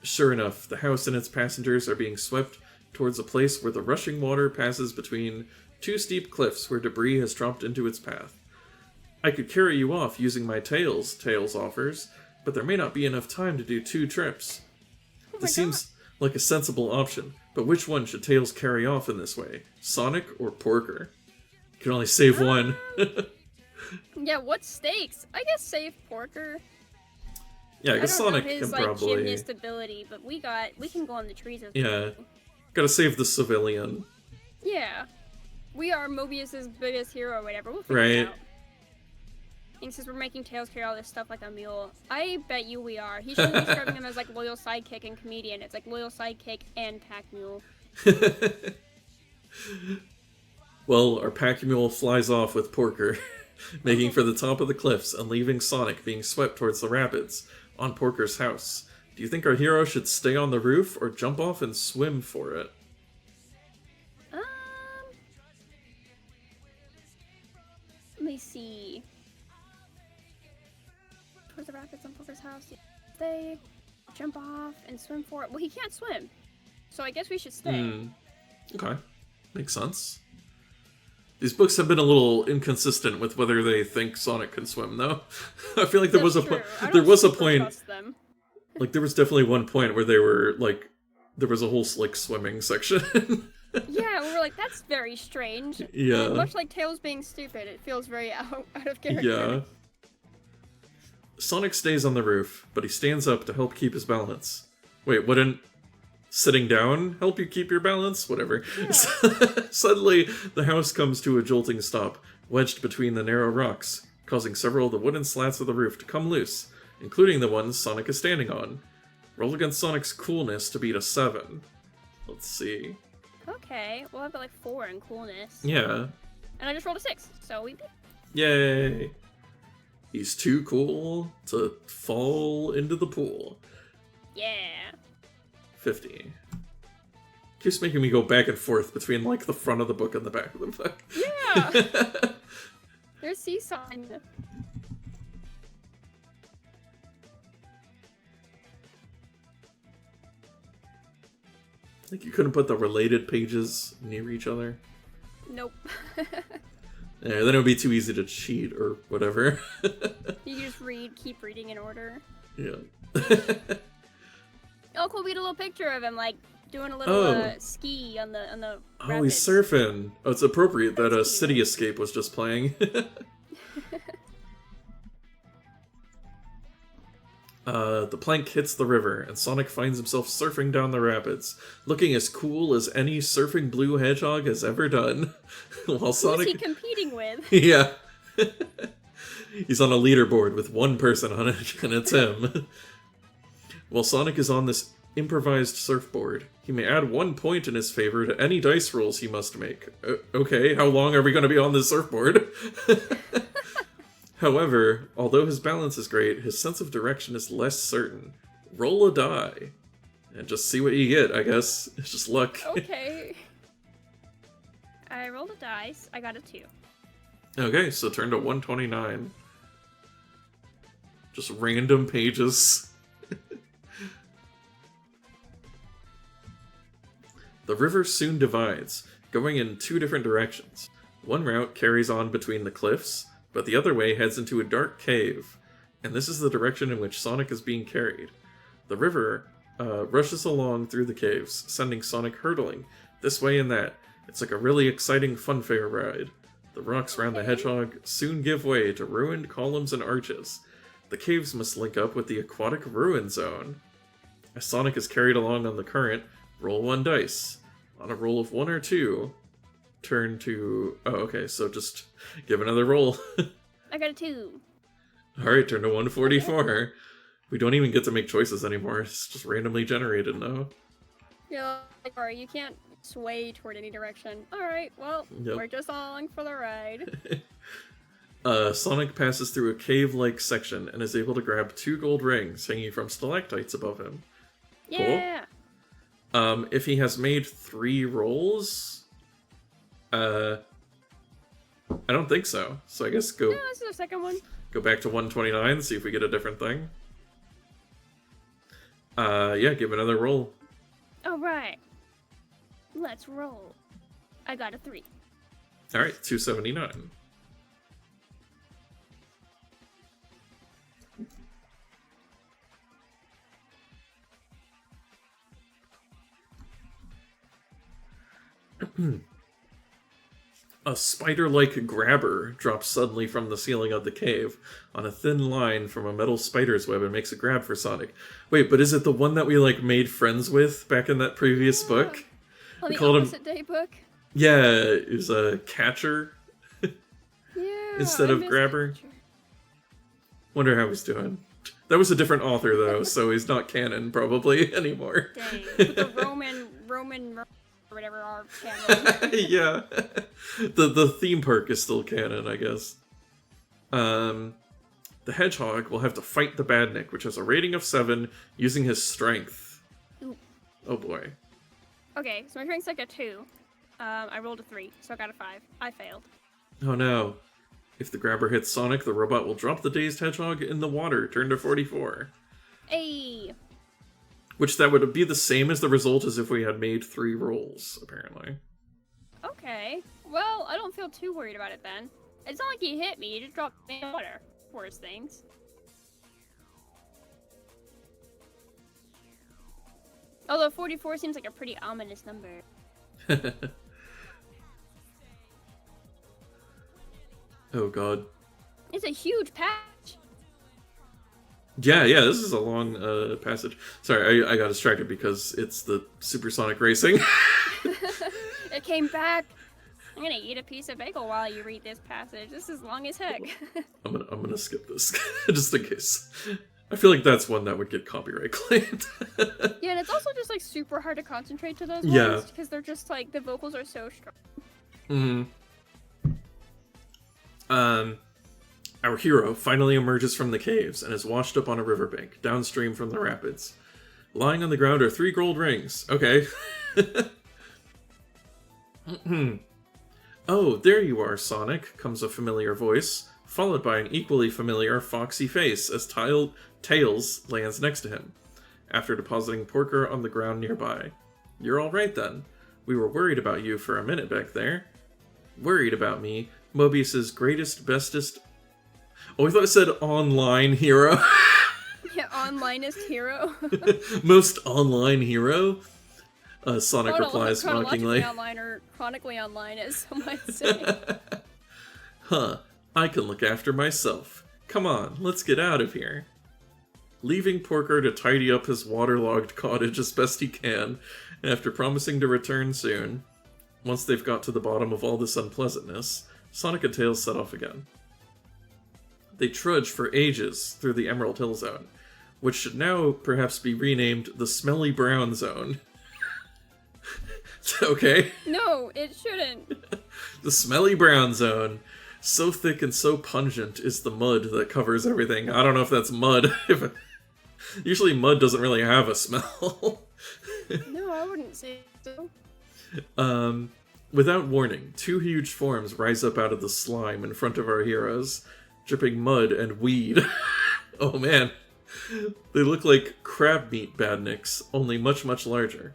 Sure enough, the house and its passengers are being swept towards a place where the rushing water passes between two steep cliffs where debris has dropped into its path. I could carry you off using my tails, Tails offers, but there may not be enough time to do 2 trips. Oh my This seems like a sensible option, but which one should Tails carry off in this way? Sonic or Porker? You can only save one. Yeah, what stakes? I guess save Porker. Yeah, I guess Sonic know his, can probably... gymnast ability, but we can go on the trees with Yeah. Gotta save the civilian. Yeah. We are Mobius's biggest hero or whatever. We'll figure it out. And since we're making Tails carry all this stuff like a mule, I bet you we are. He shouldn't be describing him as like loyal sidekick and comedian. It's like loyal sidekick and pack mule. Well, our pack mule flies off with Porker, making for the top of the cliffs and leaving Sonic being swept towards the rapids on Porker's house. Do you think our hero should stay on the roof or jump off and swim for it? Let me see. Towards the rapids on Porker's house. Stay, jump off, and swim for it. Well, he can't swim, so I guess we should stay. Okay, makes sense. These books have been a little inconsistent with whether they think Sonic can swim, though. I feel like there was a point. There was a point. Like there was definitely one point where they were like, there was a whole like swimming section. Yeah, we were like, that's very strange. Yeah. And much like Tails being stupid, it feels very out of character. Yeah. Sonic stays on the roof, but he stands up to help keep his balance. Wait, wouldn't sitting down help you keep your balance? Whatever. Yeah. Suddenly, the house comes to a jolting stop, wedged between the narrow rocks, causing several of the wooden slats of the roof to come loose, including the ones Sonic is standing on. Roll against Sonic's coolness to beat a 7. Let's see. Okay, well I've got like 4 in coolness. Yeah. And I just rolled a 6, so we beat. Yay! He's too cool to fall into the pool. Yeah. 50. Keeps making me go back and forth between like the front of the book and the back of the book. Yeah! There's seesaw. Like you couldn't put the related pages near each other? Nope. Yeah, then it would be too easy to cheat or whatever. You just keep reading in order. Yeah. Oh, cool, we had a little picture of him, like, doing a little ski on the Oh, rapids. he's surfing. Oh, it's appropriate that a City Escape was just playing. The plank hits the river, and Sonic finds himself surfing down the rapids, looking as cool as any surfing blue hedgehog has ever done. While Sonic... Who's he competing with? Yeah. He's on a leaderboard with one person on it, and it's him. While Sonic is on this improvised surfboard, he may add 1 point in his favor to any dice rolls he must make. Okay, how long are we going to be on this surfboard? However, although his balance is great, his sense of direction is less certain. Roll a die. And just see what you get, I guess. It's just luck. Okay. I rolled a dice. I got a 2. Okay, so turn to 129. Just random pages. The river soon divides, going in 2 different directions. One route carries on between the cliffs, but the other way heads into a dark cave, and this is the direction in which Sonic is being carried. The river rushes along through the caves, sending Sonic hurtling this way and that. It's like a really exciting funfair ride. The rocks around the hedgehog soon give way to ruined columns and arches. The caves must link up with the aquatic ruin zone. As Sonic is carried along on the current, roll 1 dice. On a roll of 1 or 2, turn to... Oh, okay, so just give another roll. I got a 2. Alright, turn to 144. We don't even get to make choices anymore. It's just randomly generated now. Yeah, like, alright, you can't sway toward any direction. Alright, well, we're just along for the ride. Sonic passes through a cave-like section and is able to grab 2 gold rings hanging from stalactites above him. Yeah! Cool. If he has made 3 rolls... I don't think so. So I guess go... No, this is the second one. Go back to 129, see if we get a different thing. Yeah, give another roll. Alright. Let's roll. I got a 3. Alright, 279. A spider-like grabber drops suddenly from the ceiling of the cave on a thin line from a metal spider's web and makes a grab for Sonic. Wait, but is it the one that we, like, made friends with back in that previous book? On We the called him- opposite day book. Yeah, it was a catcher Yeah. instead I of missed grabber. it. Wonder how he's doing. That was a different author, though, so he's not canon, probably, anymore. Dang. With the Roman or whatever are canon. Yeah. The theme park is still canon, I guess. The hedgehog will have to fight the Badnik, which has a rating of 7, using his strength. Ooh. Oh boy. Okay, so my strength's like a 2. I rolled a 3, so I got a 5. I failed. Oh no. If the grabber hits Sonic, the robot will drop the dazed hedgehog in the water, turn to 44. Hey. Which that would be the same as the result as if we had made 3 rolls, apparently. Okay. Well, I don't feel too worried about it then. It's not like he hit me, he just dropped me in the water. Worse things. Although 44 seems like a pretty ominous number. Oh god. It's a huge patch. Yeah, this is a long passage. Sorry, I got distracted because it's the supersonic racing. It came back. I'm gonna eat a piece of bagel while you read this passage. This is long as heck. I'm gonna skip this just in case. I feel like that's one that would get copyright claimed. Yeah, and it's also just like super hard to concentrate to those Yeah. ones because they're just like the vocals are so strong. Our hero finally emerges from the caves and is washed up on a riverbank, downstream from the rapids. Lying on the ground are 3 gold rings. Okay. Oh, there you are, Sonic, comes a familiar voice, followed by an equally familiar foxy face as Tails lands next to him, after depositing Porker on the ground nearby. You're alright then. We were worried about you for a minute back there. Worried about me, Mobius's greatest, bestest... Oh, I thought it said online hero. Yeah, onlineist hero. Most online hero? Sonic replies Chronologically mockingly. online or chronically online, as some might say. Huh, I can look after myself. Come on, let's get out of here. Leaving Porker to tidy up his waterlogged cottage as best he can, after promising to return soon, once they've got to the bottom of all this unpleasantness, Sonic and Tails set off again. They trudge for ages through the Emerald Hill Zone, which should now perhaps be renamed the Smelly Brown Zone. Okay? No, it shouldn't. The Smelly Brown Zone. So thick and so pungent is the mud that covers everything. I don't know if that's mud. Usually mud doesn't really have a smell. No, I wouldn't say so. Without warning, 2 huge forms rise up out of the slime in front of our heroes, dripping mud and weed. Oh man. They look like crab meat badniks, only much, much larger.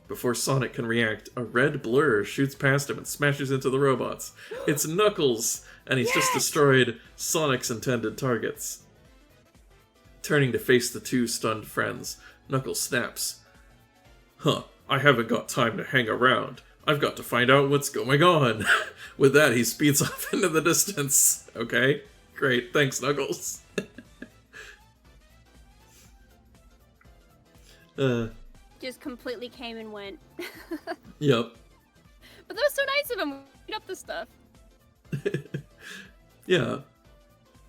Before Sonic can react, a red blur shoots past him and smashes into the robots. It's Knuckles, and he's just destroyed Sonic's intended targets. Turning to face the 2 stunned friends, Knuckles snaps. Huh, I haven't got time to hang around. I've got to find out what's going on. With that, he speeds off into the distance. Okay, great, thanks, Knuckles. Just completely came and went. Yep. But that was so nice of him. Beat up the stuff. Yeah.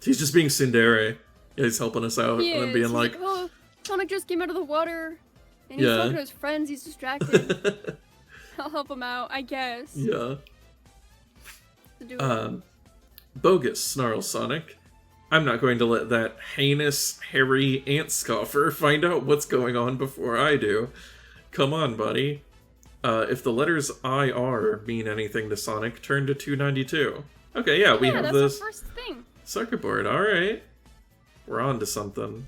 He's just being tsundere. Yeah, he's helping us out He and then is. being He's like, oh, Sonic just came out of the water. And he's Yeah. talking to his friends. He's distracted. I'll help him out, I guess. yeah. To do it. Bogus, snarls Sonic. I'm not going to let that heinous, hairy ant scoffer find out what's going on before I do. Come on, buddy. If the letters IR mean anything to Sonic, turn to 292. Okay, yeah, we have that's this the first thing. circuit board. Alright. We're on to something.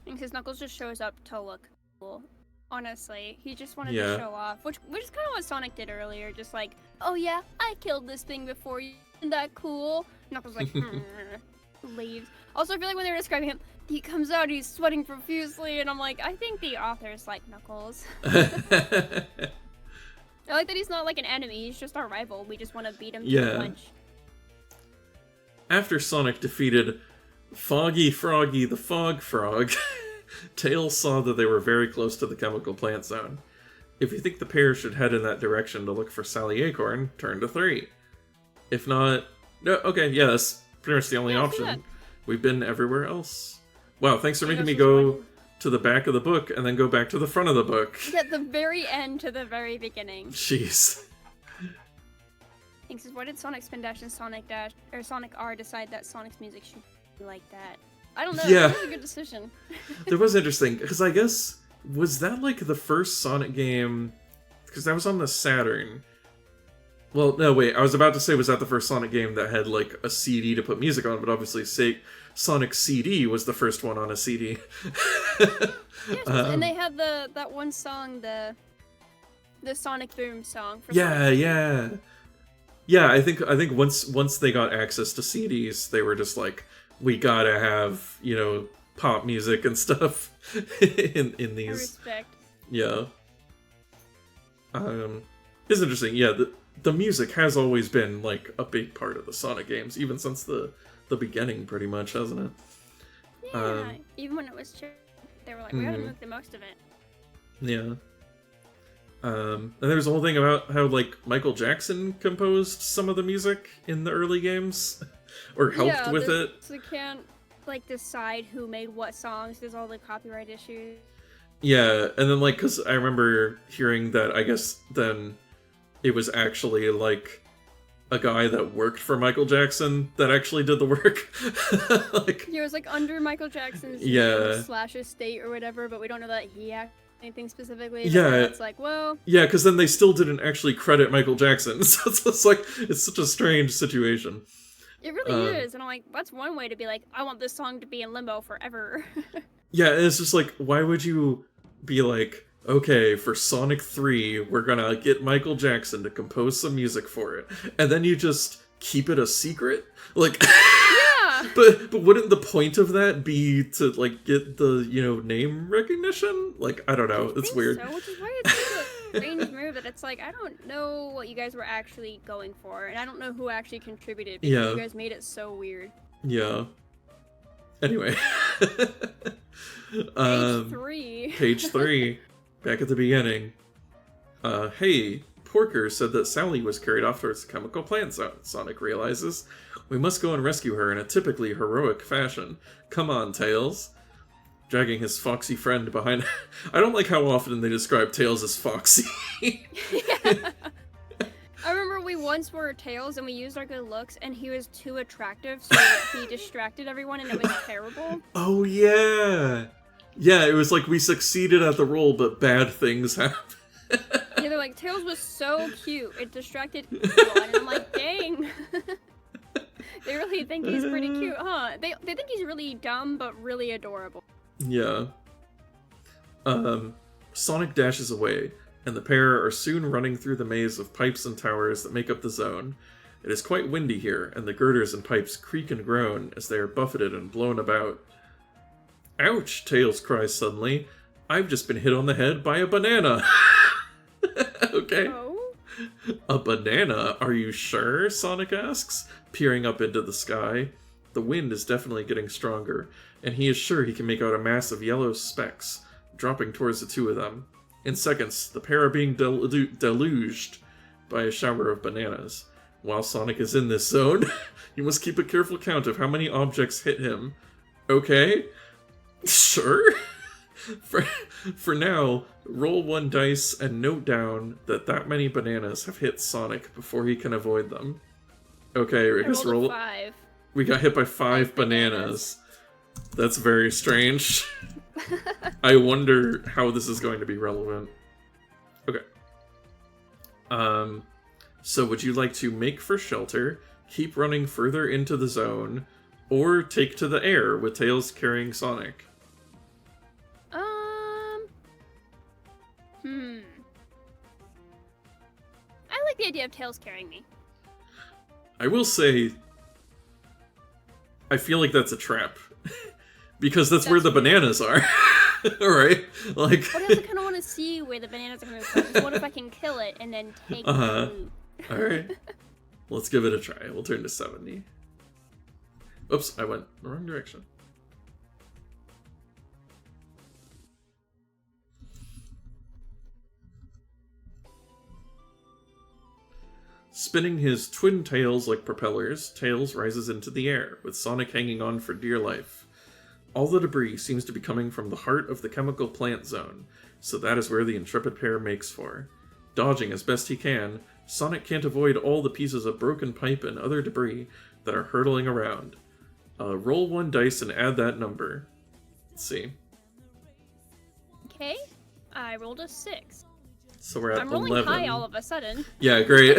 Because Knuckles just shows up to look cool. Honestly, he just wanted Yeah. to show off, which is kind of what Sonic did earlier. Just like, oh yeah, I killed this thing before you. Isn't that cool? Knuckles like, leaves. Also, I feel like when they were describing him, he comes out, he's sweating profusely, and I'm like, I think the authors like Knuckles. I like that he's not like an enemy, he's just our rival. We just want to beat him to Yeah. the punch. After Sonic defeated Foggy Froggy the Fog Frog, Tails saw that they were very close to the chemical plant zone. If you think the pair should head in that direction to look for Sally Acorn, turn to 3. If not... No, okay, yeah, that's pretty much the only Yeah, option. that. We've been everywhere else. Wow, thanks for I think making me that's just go one- to the back of the book and then go back to the front of the book. At the very end to the very beginning. Jeez. Thanks. Why did Sonic Spin Dash and Sonic Dash or Sonic R decide that Sonic's music should be like that? I don't know. Yeah. That was a good decision. That was interesting, because I guess, was that like the first Sonic game? Because that was on the Saturn. Well, no, wait, I was about to say, was that the first Sonic game that had like a CD to put music on, but obviously Sonic CD was the first one on a CD. Yeah, and they had that one song, the Sonic Boom song. For Yeah, Sonic. yeah. Yeah, I think once they got access to CDs, they were just like, we gotta have, you know, pop music and stuff in I these. respect. Yeah. It's interesting. Yeah, the music has always been like a big part of the Sonic games, even since the beginning, pretty much, hasn't it? Yeah, even when it was chill, they were like, we gotta make the most of it. Yeah. And there was a whole thing about how like Michael Jackson composed some of the music in the early games, or helped with it. So you can't like decide who made what songs. There's all the copyright issues. Yeah, and then like, cause I remember hearing that I guess then it was actually like a guy that worked for Michael Jackson that actually did the work. Like, He was like under Michael Jackson's Yeah. / estate or whatever, but we don't know that he had anything specifically. Yeah. But it's like, well, yeah, because then they still didn't actually credit Michael Jackson, so it's just like, it's such a strange situation. it really is. And I'm like, that's one way to be like, I want this song to be in limbo forever. Yeah, and it's just like, why would you be like, okay, for Sonic 3, we're gonna get Michael Jackson to compose some music for it, and then you just keep it a secret? Like, Yeah. but wouldn't the point of that be to, like, get the, you know, name recognition? Like, I don't know, I it's think weird. So, which is why it's such a strange move that it's like, I don't know what you guys were actually going for, and I don't know who actually contributed because Yeah. you guys made it so weird. Yeah. Anyway. Page 3. Page 3, back at the beginning. Hey, Porker said that Sally was carried off towards the chemical plant zone, Sonic realizes. We must go and rescue her in a typically heroic fashion. Come on, Tails. Dragging his foxy friend behind... I don't like how often they describe Tails as foxy. Yeah. I remember we once were Tails and we used our good looks and he was too attractive, so he distracted everyone and it was terrible. Oh, yeah. Yeah, it was like we succeeded at the role, but bad things happened. Yeah, they're like, Tails was so cute, it distracted everyone, and I'm like, dang. They really think he's pretty cute, huh? They think he's really dumb, but really adorable. Yeah. Sonic dashes away, and the pair are soon running through the maze of pipes and towers that make up the zone. It is quite windy here, and the girders and pipes creak and groan as they are buffeted and blown about. Ouch, Tails cries suddenly. I've just been hit on the head by a banana. Okay. Oh? A banana? Are you sure? Sonic asks, peering up into the sky. The wind is definitely getting stronger, and he is sure he can make out a mass of yellow specks, dropping towards the two of them. In seconds, the pair are being deluged by a shower of bananas. While Sonic is in this zone, you must keep a careful count of how many objects hit him. Okay? Sure? For now, roll one dice and note down that many bananas have hit Sonic before he can avoid them. Okay, I guess I rolled roll... a 5. We got hit by 5 bananas. That's very strange. I wonder how this is going to be relevant. Okay. So would you like to make for shelter, keep running further into the zone, or take to the air with Tails carrying Sonic? I like the idea of Tails carrying me. I will say, I feel like that's a trap. Because that's where the bananas are. Alright? Like... But I also kind of want want to see where the bananas are coming from. So what if I can kill it and then take the loot? Alright. Let's give it a try. We'll turn to 70. Oops, I went the wrong direction. Spinning his twin tails like propellers, Tails rises into the air, with Sonic hanging on for dear life. All the debris seems to be coming from the heart of the chemical plant zone, so that is where the intrepid pair makes for. Dodging as best he can, Sonic can't avoid all the pieces of broken pipe and other debris that are hurtling around. Roll 1 dice and add that number. Let's see. Okay, I rolled a 6. So we're at I'm rolling 11. high all of a sudden. Yeah, great.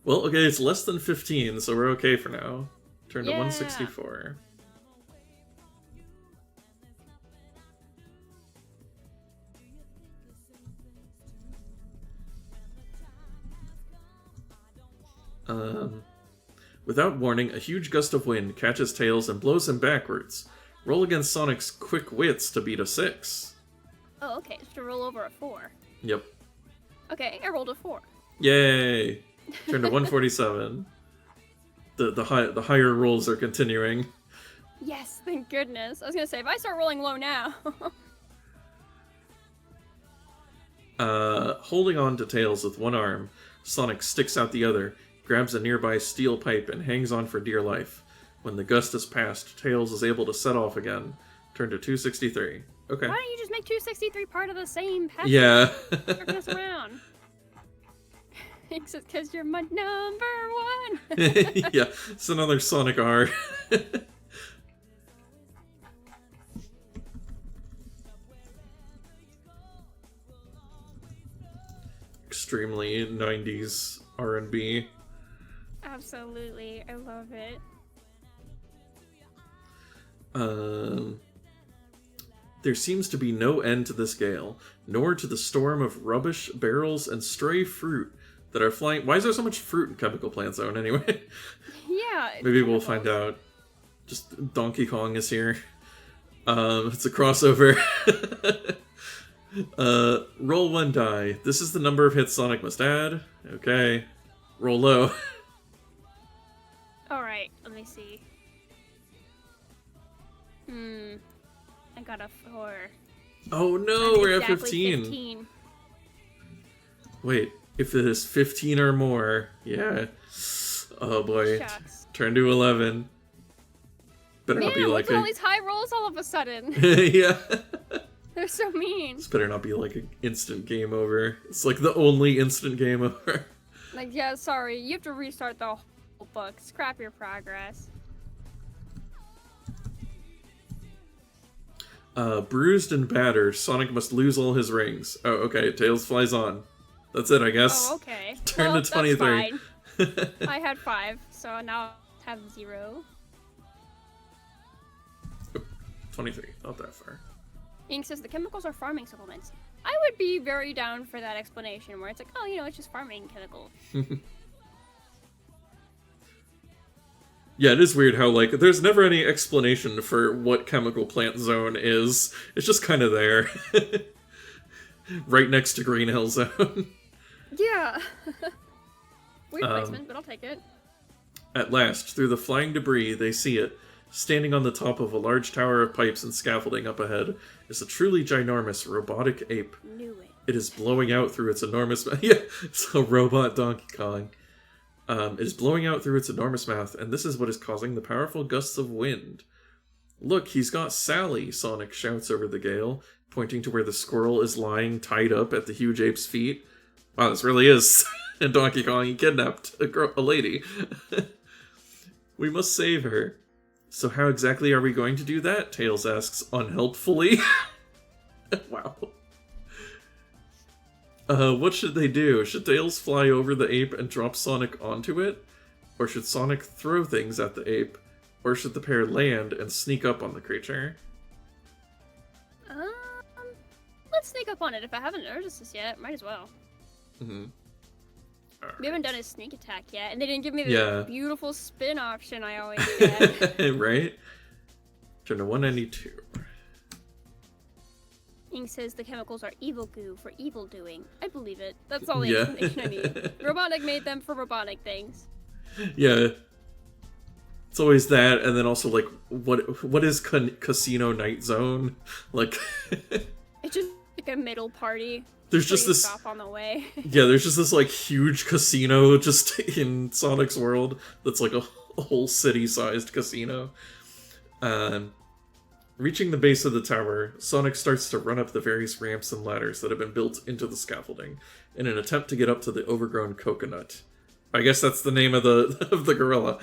Well, okay, it's less than 15, so we're okay for now. Turn to 164. Without warning, a huge gust of wind catches Tails and blows him backwards. Roll against Sonic's quick wits to beat a 6. Oh, okay, so to roll over a 4. Yep. Okay, I rolled a 4. Yay! Turn to 147. The higher rolls are continuing. Yes, thank goodness. I was gonna say, if I start rolling low now... Holding on to Tails with one arm, Sonic sticks out the other, grabs a nearby steel pipe, and hangs on for dear life. When the gust has passed, Tails is able to set off again. Turn to 263. Okay. Why don't you just make 263 part of the same pattern? Yeah. Jerking us around. It's because you're my number 1. Yeah, it's another Sonic R. Extremely 90s R&B. Absolutely, I love it. There seems to be no end to this gale, nor to the storm of rubbish, barrels, and stray fruit that are flying. Why is there so much fruit in Chemical Plant Zone anyway? Yeah. Maybe we'll find out. Just Donkey Kong is here. It's a crossover. Roll 1 die. This is the number of hits Sonic must add. Okay. Roll low. Alright, let me see. I got a 4. Oh no, we're at exactly 15. Wait, if it is 15 or more, yeah. Oh boy. Shucks. Turn to 11. Better not be like what's all these high rolls all of a sudden? Yeah. They're so mean. This better not be like an instant game over. It's like the only instant game over. Like, yeah, sorry, you have to restart the whole book. Scrap your progress. Bruised and battered, Sonic must lose all his rings. Oh, okay, Tails flies on. That's it, I guess. Oh, okay. Turn well, to 23. That's fine. I had 5, so now I have 0. 23, not that far. Ink says the chemicals are farming supplements. I would be very down for that explanation where it's like, oh, you know, it's just farming chemicals. Yeah, it is weird how, like, there's never any explanation for what Chemical Plant Zone is. It's just kind of there. Right next to Green Hill Zone. Yeah. Weird placement, but I'll take it. At last, through the flying debris, they see it. Standing on the top of a large tower of pipes and scaffolding up ahead is a truly ginormous robotic ape. Knew it. It is blowing out through its enormous mouth. Yeah, it's a robot Donkey Kong. It is blowing out through its enormous mouth, and this is what is causing the powerful gusts of wind. Look, he's got Sally, Sonic shouts over the gale, pointing to where the squirrel is lying tied up at the huge ape's feet. Wow, this really is in Donkey Kong. He kidnapped a lady. We must save her. So how exactly are we going to do that? Tails asks unhelpfully. Wow. What should they do? Should Tails fly over the ape and drop Sonic onto it? Or should Sonic throw things at the ape? Or should the pair land and sneak up on the creature? Let's sneak up on it. If I haven't noticed this yet, might as well. Mm-hmm. We haven't done a sneak attack yet, and they didn't give me the beautiful spin option I always get. Right? Turn to 192. Ink says the chemicals are evil goo for evil doing. I believe it. That's all the Yeah. explanation I need. Robotnik made them for robotic things. Yeah. It's always that, and then also, like, what is Casino Night Zone? Like... It's just like a middle party. There's just this... Stop on the way. Yeah, there's just this, like, huge casino just in Sonic's world that's like a whole city-sized casino. Reaching the base of the tower, Sonic starts to run up the various ramps and ladders that have been built into the scaffolding in an attempt to get up to the overgrown coconut. I guess that's the name of the of the gorilla.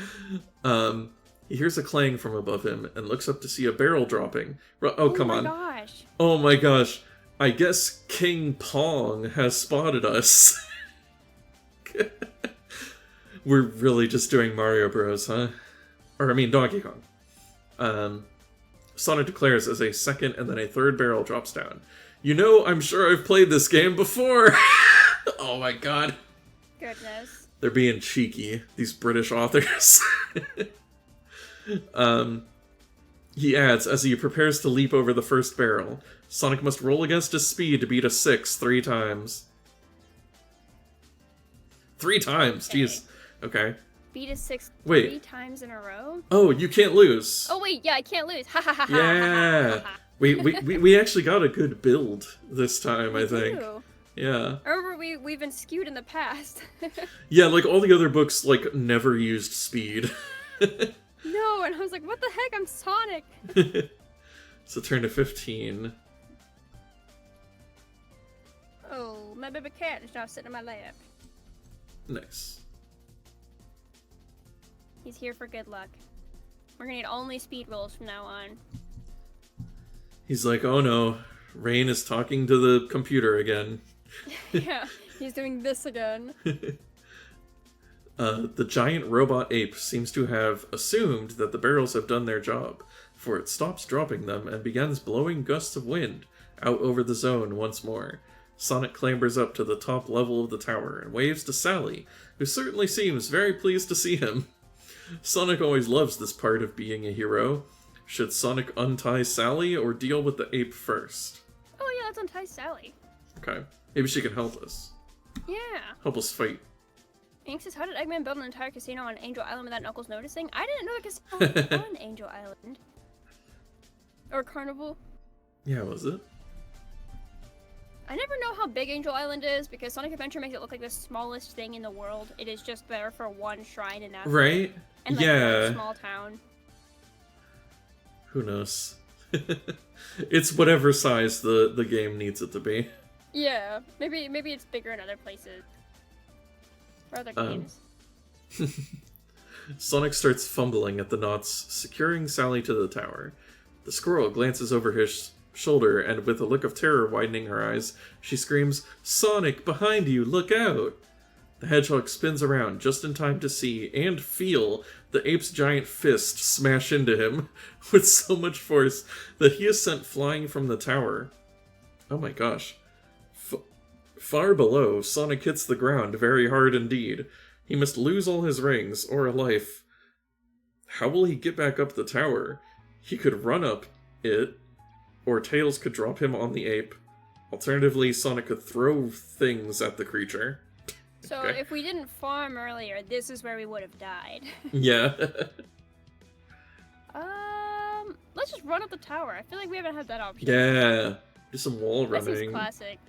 He hears a clang from above him and looks up to see a barrel dropping. Oh, come on. Gosh. Oh my gosh. I guess King Pong has spotted us. We're really just doing Mario Bros, huh? Or, I mean, Donkey Kong. Sonic declares as a second and then a third barrel drops down. You know, I'm sure I've played this game before! Oh my god. Goodness. They're being cheeky, these British authors. He adds, as he prepares to leap over the first barrel, Sonic must roll against his speed to beat a 6 3 times. 3 times? Okay. Jeez. Okay. Beat a 6 Wait. 3 times in a row? Oh, you can't lose. Oh wait, yeah, I can't lose. Ha ha ha ha. Yeah. We actually got a good build this time, I think. Do. Yeah. I remember we've been skewed in the past. Yeah, like all the other books like never used speed. No, and I was like, what the heck? I'm Sonic. So turn to 15. Oh, my baby cat is now sitting in my lap. Nice. He's here for good luck. We're gonna need only speed rolls from now on. He's like, oh no, Rain is talking to the computer again. Yeah, he's doing this again. The giant robot ape seems to have assumed that the barrels have done their job, for it stops dropping them and begins blowing gusts of wind out over the zone once more. Sonic clambers up to the top level of the tower and waves to Sally, who certainly seems very pleased to see him. Sonic always loves this part of being a hero. Should Sonic untie Sally or deal with the ape first? Oh yeah, let's untie Sally. Okay, maybe she can help us. Yeah. Help us fight. Ink says, how did Eggman build an entire casino on Angel Island without Knuckles noticing? I didn't know the casino was on Angel Island. Or Carnival. Yeah, was it? I never know how big Angel Island is because Sonic Adventure makes it look like the smallest thing in the world. It is just there for one shrine and that's Right? and like Yeah. one small town. Who knows? It's whatever size the game needs it to be. Yeah, maybe it's bigger in other places. Or other games. Sonic starts fumbling at the knots, securing Sally to the tower. The squirrel glances over his shoulder, and with a look of terror widening her eyes, she screams, "Sonic, behind you, look out!" The hedgehog spins around just in time to see and feel the ape's giant fist smash into him with so much force that he is sent flying from the tower. Oh my gosh. Far below, Sonic hits the ground very hard indeed. He must lose all his rings, or a life. How will he get back up the tower? He could run up it, or Tails could drop him on the ape. Alternatively, Sonic could throw things at the creature. So Okay. if we didn't farm earlier, this is where we would have died. Yeah. Let's just run up the tower. I feel like we haven't had that option. Yeah. Do some wall That seems running. classic.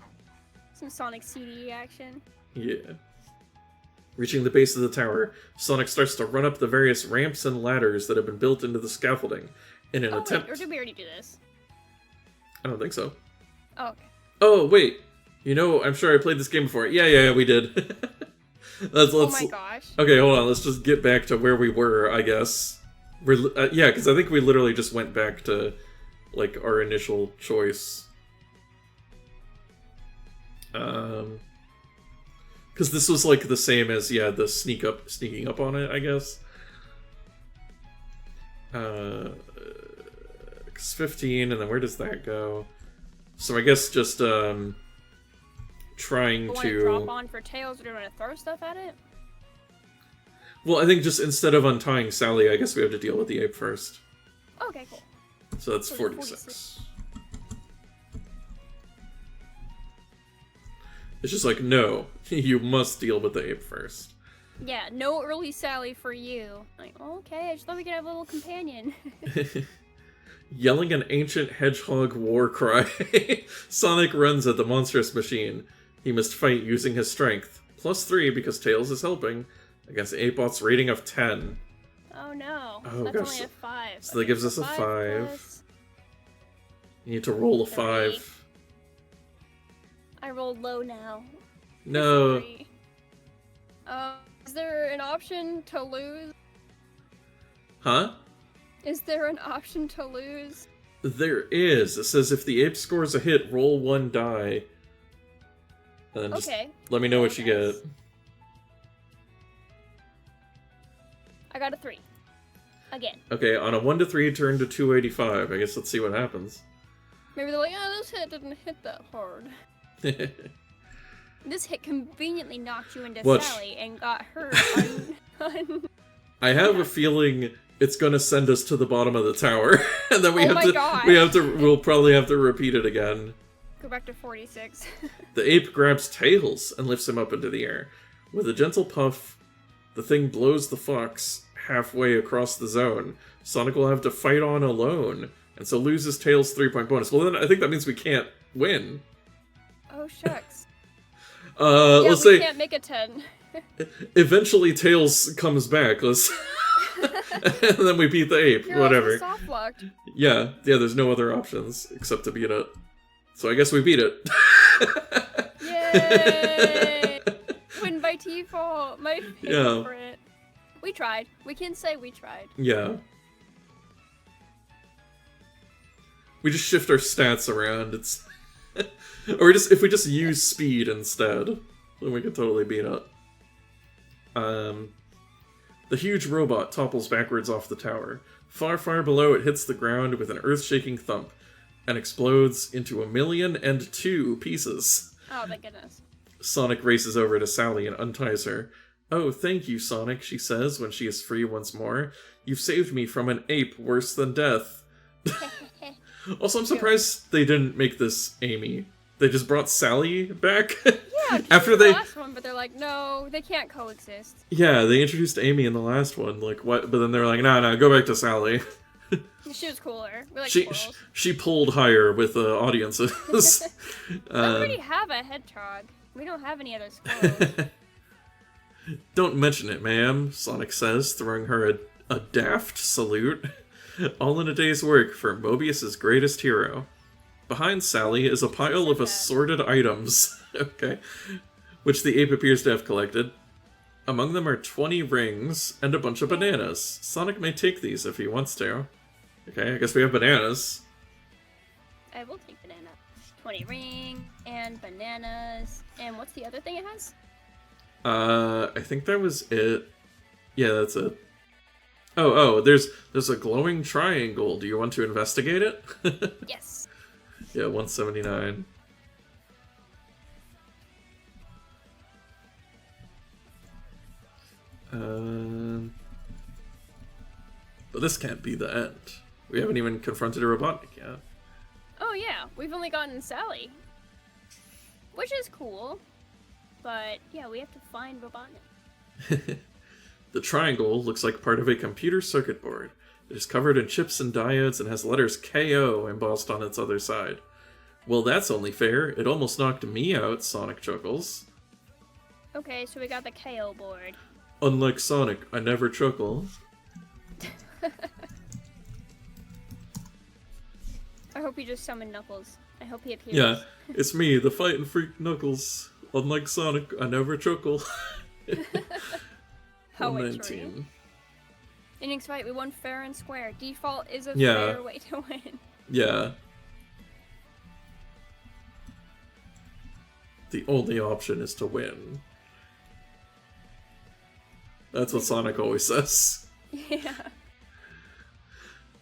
Some Sonic CDE action. Yeah. Reaching the base of the tower, Sonic starts to run up the various ramps and ladders that have been built into the scaffolding in an attempt... Wait, or did we already do this? I don't think so. Oh, okay. Oh, wait. You know, I'm sure I played this game before. Yeah, we did. let's, Oh my gosh. Okay, hold on. Let's just get back to where we were, I guess. Yeah, because I think we literally just went back to, like, our initial choice. Because this was, like, the same as, yeah, the sneaking up on it, I guess. 'Cause 15, and then where does that go? So I guess just, trying Do you want to drop on for Tails, or do you want to throw stuff at it? Well, I think just instead of untying Sally, I guess we have to deal with the ape first. Okay, cool. So that's So 46. It's just like, no, you must deal with the ape first. Yeah, no early Sally for you. Like, oh, okay, I just thought we could have a little companion. Yelling an ancient hedgehog war cry, Sonic runs at the monstrous machine. He must fight using his strength. +3 because Tails is helping, against Apebot's rating of 10. Oh no, Oh, that's gosh. only a 5. So that gives us a 5. plus- You need to roll a 5. I rolled low now. No. It's a 3. Is there an option to lose? Huh? Is there an option to lose? There is. It says if the ape scores a hit, roll 1 die. And then just Okay. let me know what you get. I got a 3. Again. Okay, on a 1 to 3 turn to 285. I guess let's see what happens. Maybe they're like, oh, this hit didn't hit that hard. This hit conveniently knocked you into Watch. Sally and got her on... I have a feeling it's gonna send us to the bottom of the tower, and then we'll probably have to repeat it again. Go back to 46. The ape grabs Tails and lifts him up into the air. With a gentle puff, the thing blows the fox halfway across the zone. Sonic will have to fight on alone, and so loses Tails' 3-point bonus. Well, then I think that means we can't win. Oh, shucks. Let's we say can't make a 10. eventually Tails comes back. Let's and then we beat the ape. You're Whatever. also soft locked. Yeah. There's no other options except to beat it. So I guess we beat it. Yay! Win by default. My Yeah. favorite. We tried. We can say we tried. Yeah. We just shift our stats around. It's or if we just use speed instead, then we could totally beat it. The huge robot topples backwards off the tower. Far, far below, it hits the ground with an earth-shaking thump and explodes into 1,000,002 pieces. Oh, thank goodness. Sonic races over to Sally and unties her. "Oh, thank you, Sonic," she says when she is free once more. "You've saved me from an ape worse than death." Also, I'm surprised they didn't make this Amy. They just brought Sally back? Yeah, After the they... last one, but they're like, no, they can't coexist. Yeah, they introduced Amy in the last one, like, what? But then they were like, nah, go back to Sally. She was cooler. We like She squirrels. she pulled higher with audiences. We already have a hedgehog. We don't have any other squirrels. Don't mention it, ma'am, Sonic says, throwing her a daft salute. All in a day's work for Mobius's greatest hero. Behind Sally is a pile of assorted items, okay, which the ape appears to have collected. Among them are 20 rings and a bunch of bananas. Sonic may take these if he wants to. Okay, I guess we have bananas. I will take banana. 20 ring and bananas. And what's the other thing it has? I think that was it. Yeah, that's it. Oh, there's a glowing triangle. Do you want to investigate it? Yes. Yeah, 179. But this can't be the end. We haven't even confronted a Robotnik yet. Oh yeah, we've only gotten Sally. Which is cool. But yeah, we have to find Robotnik. The triangle looks like part of a computer circuit board. It is covered in chips and diodes and has letters KO embossed on its other side. Well, that's only fair. It almost knocked me out, Sonic chuckles. Okay, so we got the KO board. Unlike Sonic, I never chuckle. I hope you just summoned Knuckles. I hope he appears. Yeah, it's me, the fighting freak Knuckles. Unlike Sonic, I never chuckle. Oh, wait, 119. Innings fight, we won fair and square. Default is a Yeah. fair way to win. Yeah. The only option is to win. That's what Sonic always says. Yeah.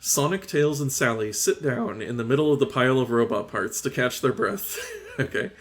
Sonic, Tails, and Sally sit down in the middle of the pile of robot parts to catch their breath. Okay.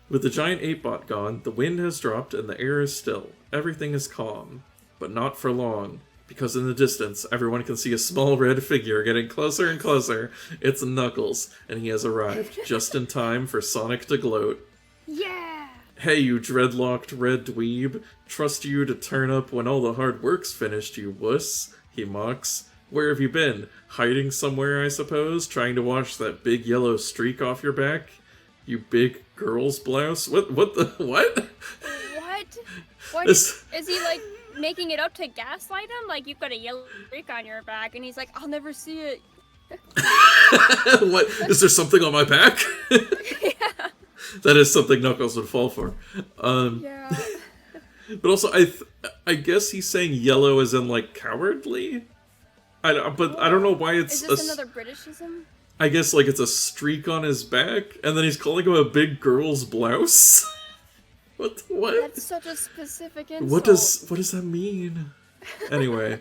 With the giant ape bot gone, the wind has dropped and the air is still. Everything is calm. But not for long. Because in the distance, everyone can see a small red figure getting closer and closer. It's Knuckles, and he has arrived just in time for Sonic to gloat. Yeah! Hey, you dreadlocked red dweeb. Trust you to turn up when all the hard work's finished, you wuss, he mocks. Where have you been? Hiding somewhere, I suppose? Trying to wash that big yellow streak off your back? You big girl's blouse? What the, what? What? Is he, like, making it up to gaslight him? Like, you've got a yellow streak on your back, and he's like, I'll never see it. What? Is there something on my back? Yeah. That is something Knuckles would fall for. Yeah. But also, I guess he's saying yellow as in, like, cowardly? I don't know why it's... Is this another Britishism? I guess, like, it's a streak on his back, and then he's calling him a big girl's blouse? What? That's such a specific insult. What does that mean? Anyway.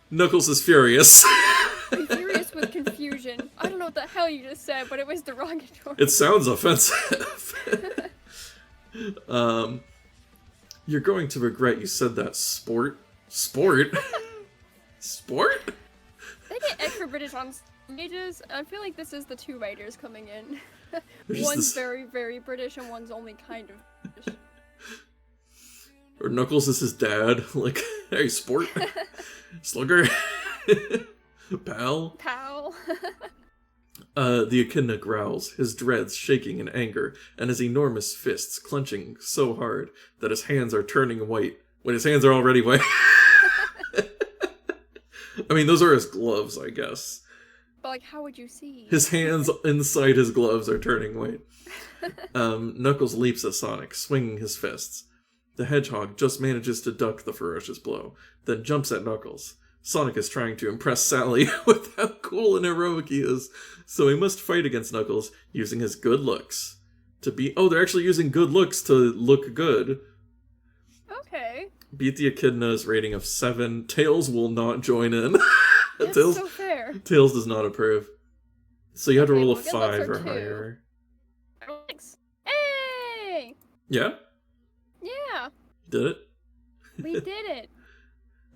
Knuckles is furious. I'm furious with confusion. I don't know what the hell you just said, but it was derogatory. It sounds offensive. You're going to regret you said that, sport. Sport? Sport? They get extra British on stages. I feel like this is the two writers coming in. One's very, very British and one's only kind of British. Or Knuckles is his dad. Like, hey, sport. Slugger. Pal. Pal. The echidna growls, his dreads shaking in anger, and his enormous fists clenching so hard that his hands are turning white when his hands are already white. I mean, those are his gloves, I guess. But, like, how would you see? His hands inside his gloves are turning white. Knuckles leaps at Sonic, swinging his fists. The hedgehog just manages to duck the ferocious blow, then jumps at Knuckles. Sonic is trying to impress Sally with how cool and heroic he is, so he must fight against Knuckles using his good looks. Oh, they're actually using good looks to look good. Okay. Beat the echidna's rating of 7. Tails will not join in. That's Tails, so fair. Tails does not approve. So you have to roll a well, good 5 luck or for 2. higher. Hey! Yeah? Yeah. Did it? We did it.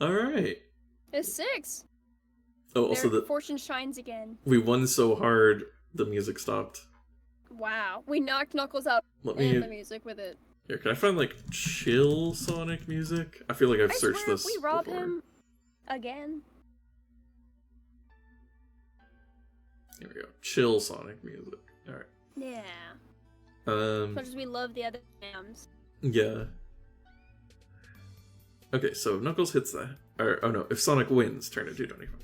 Alright. It's 6. Oh, also Their fortune shines again. we won so hard, the music stopped. Wow. We knocked Knuckles out and the music with it. Here, can I find, like, chill Sonic music? I feel like I've searched swear, this if we rob before. him again. Here we go. Chill Sonic music. Alright. Yeah. As much as we love the other jams. Yeah. Okay, so Knuckles hits that. Or, oh no, if Sonic wins, turn it to 25.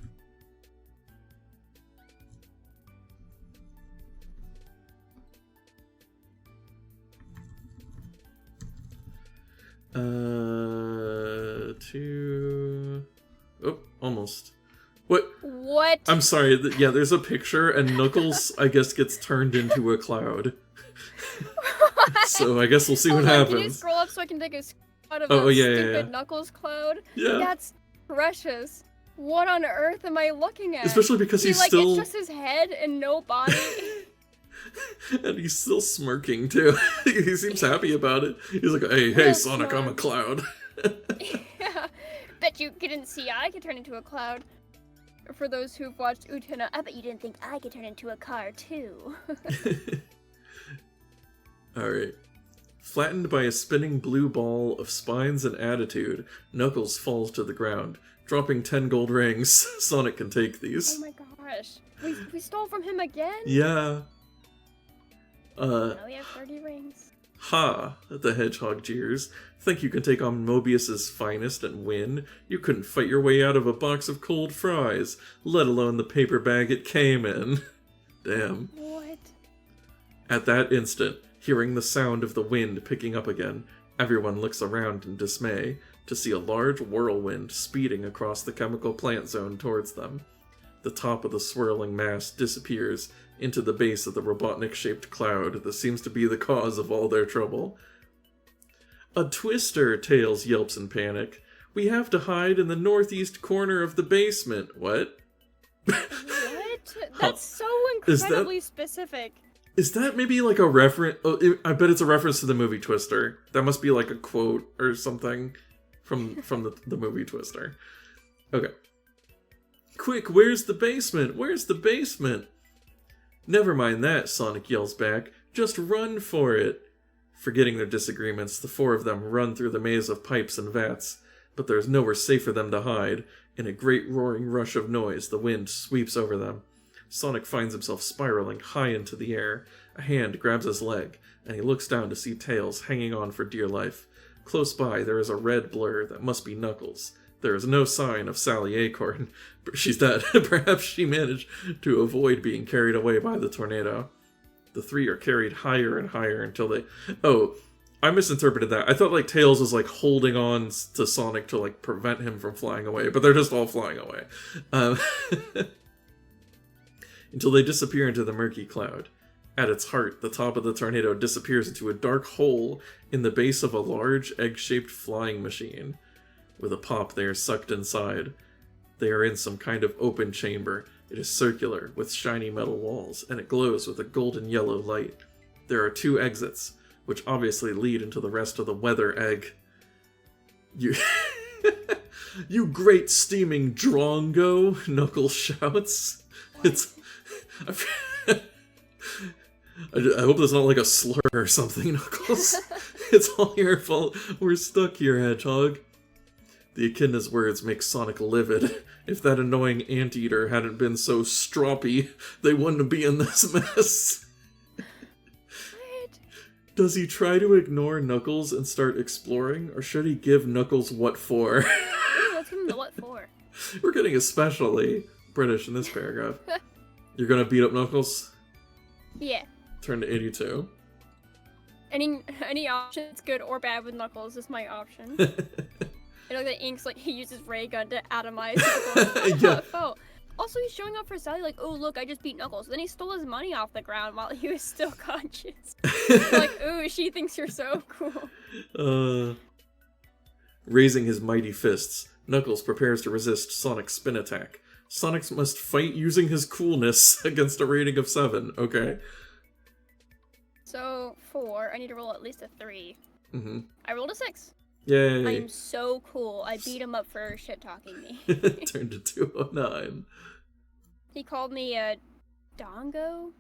Two... Oh, almost. What? What? I'm sorry, yeah, there's a picture, and Knuckles, I guess, gets turned into a cloud. So I guess we'll see what happens. Can you scroll up so I can take a screenshot of Oh, that yeah, stupid yeah. Knuckles cloud? Yeah. That's precious. What on earth am I looking at? Especially because he's like, still... It's just his head and no body. And he's still smirking, too. He seems happy about it. He's like, hey, Real Sonic, smart. I'm a cloud. Yeah. Bet you didn't see I could turn into a cloud. For those who've watched Utena, I bet you didn't think I could turn into a car, too. Alright. Flattened by a spinning blue ball of spines and attitude, Knuckles falls to the ground. Dropping 10 gold rings. Sonic can take these. Oh my gosh. We stole from him again? Yeah. Now we have 30 rings. Ha! The hedgehog jeers. Think you can take on Mobius's finest and win? You couldn't fight your way out of a box of cold fries, let alone the paper bag it came in. Damn. What? At that instant, hearing the sound of the wind picking up again, everyone looks around in dismay to see a large whirlwind speeding across the chemical plant zone towards them. The top of the swirling mass disappears into the base of the Robotnik-shaped cloud that seems to be the cause of all their trouble. A twister, Tails yelps in panic. We have to hide in the northeast corner of the basement. What? What? That's so incredibly specific. Is that maybe like a reference? Oh, I bet it's a reference to the movie Twister. That must be like a quote or something from the movie Twister. Okay. Quick, where's the basement? Where's the basement? Never mind that, Sonic yells back. Just run for it. Forgetting their disagreements, the four of them run through the maze of pipes and vats, but there is nowhere safe for them to hide. In a great roaring rush of noise, the wind sweeps over them. Sonic finds himself spiraling high into the air. A hand grabs his leg, and he looks down to see Tails hanging on for dear life. Close by, there is a red blur that must be Knuckles. There is no sign of Sally Acorn. She's dead. Perhaps she managed to avoid being carried away by the tornado. The three are carried higher and higher until they... Oh, I misinterpreted that. I thought, like, Tails was, like, holding on to Sonic to, like, prevent him from flying away. But they're just all flying away. Until they disappear into the murky cloud. At its heart, the top of the tornado disappears into a dark hole in the base of a large, egg-shaped flying machine. With a pop, they are sucked inside. They are in some kind of open chamber. It is circular, with shiny metal walls, and it glows with a golden yellow light. There are 2 exits, which obviously lead into the rest of the weather egg. You... You great steaming drongo, Knuckles shouts. It's... I hope that's not like a slur or something, Knuckles. It's all your fault. We're stuck here, Hedgehog. The echidna's words make Sonic livid. If that annoying anteater hadn't been so stroppy, they wouldn't be in this mess. What? Does he try to ignore Knuckles and start exploring, or should he give Knuckles what for? Ooh, let's give him the what for. We're getting especially British in this paragraph. You're gonna beat up Knuckles? Yeah. Turn to 82. Any option that's good or bad with Knuckles is my option. I know that Ink's like he uses ray gun to atomize Knuckles. Yeah. Oh. Also, he's showing up for Sally like, oh look, I just beat Knuckles. Then he stole his money off the ground while he was still conscious. Like, ooh, she thinks you're so cool. Raising his mighty fists, Knuckles prepares to resist Sonic's spin attack. Sonic must fight using his coolness against a rating of 7, okay? So, 4, I need to roll at least a 3. Mm-hmm. I rolled a 6. Yay! I am so cool. I beat him up for shit-talking me. Turned to 209. He called me a dongo?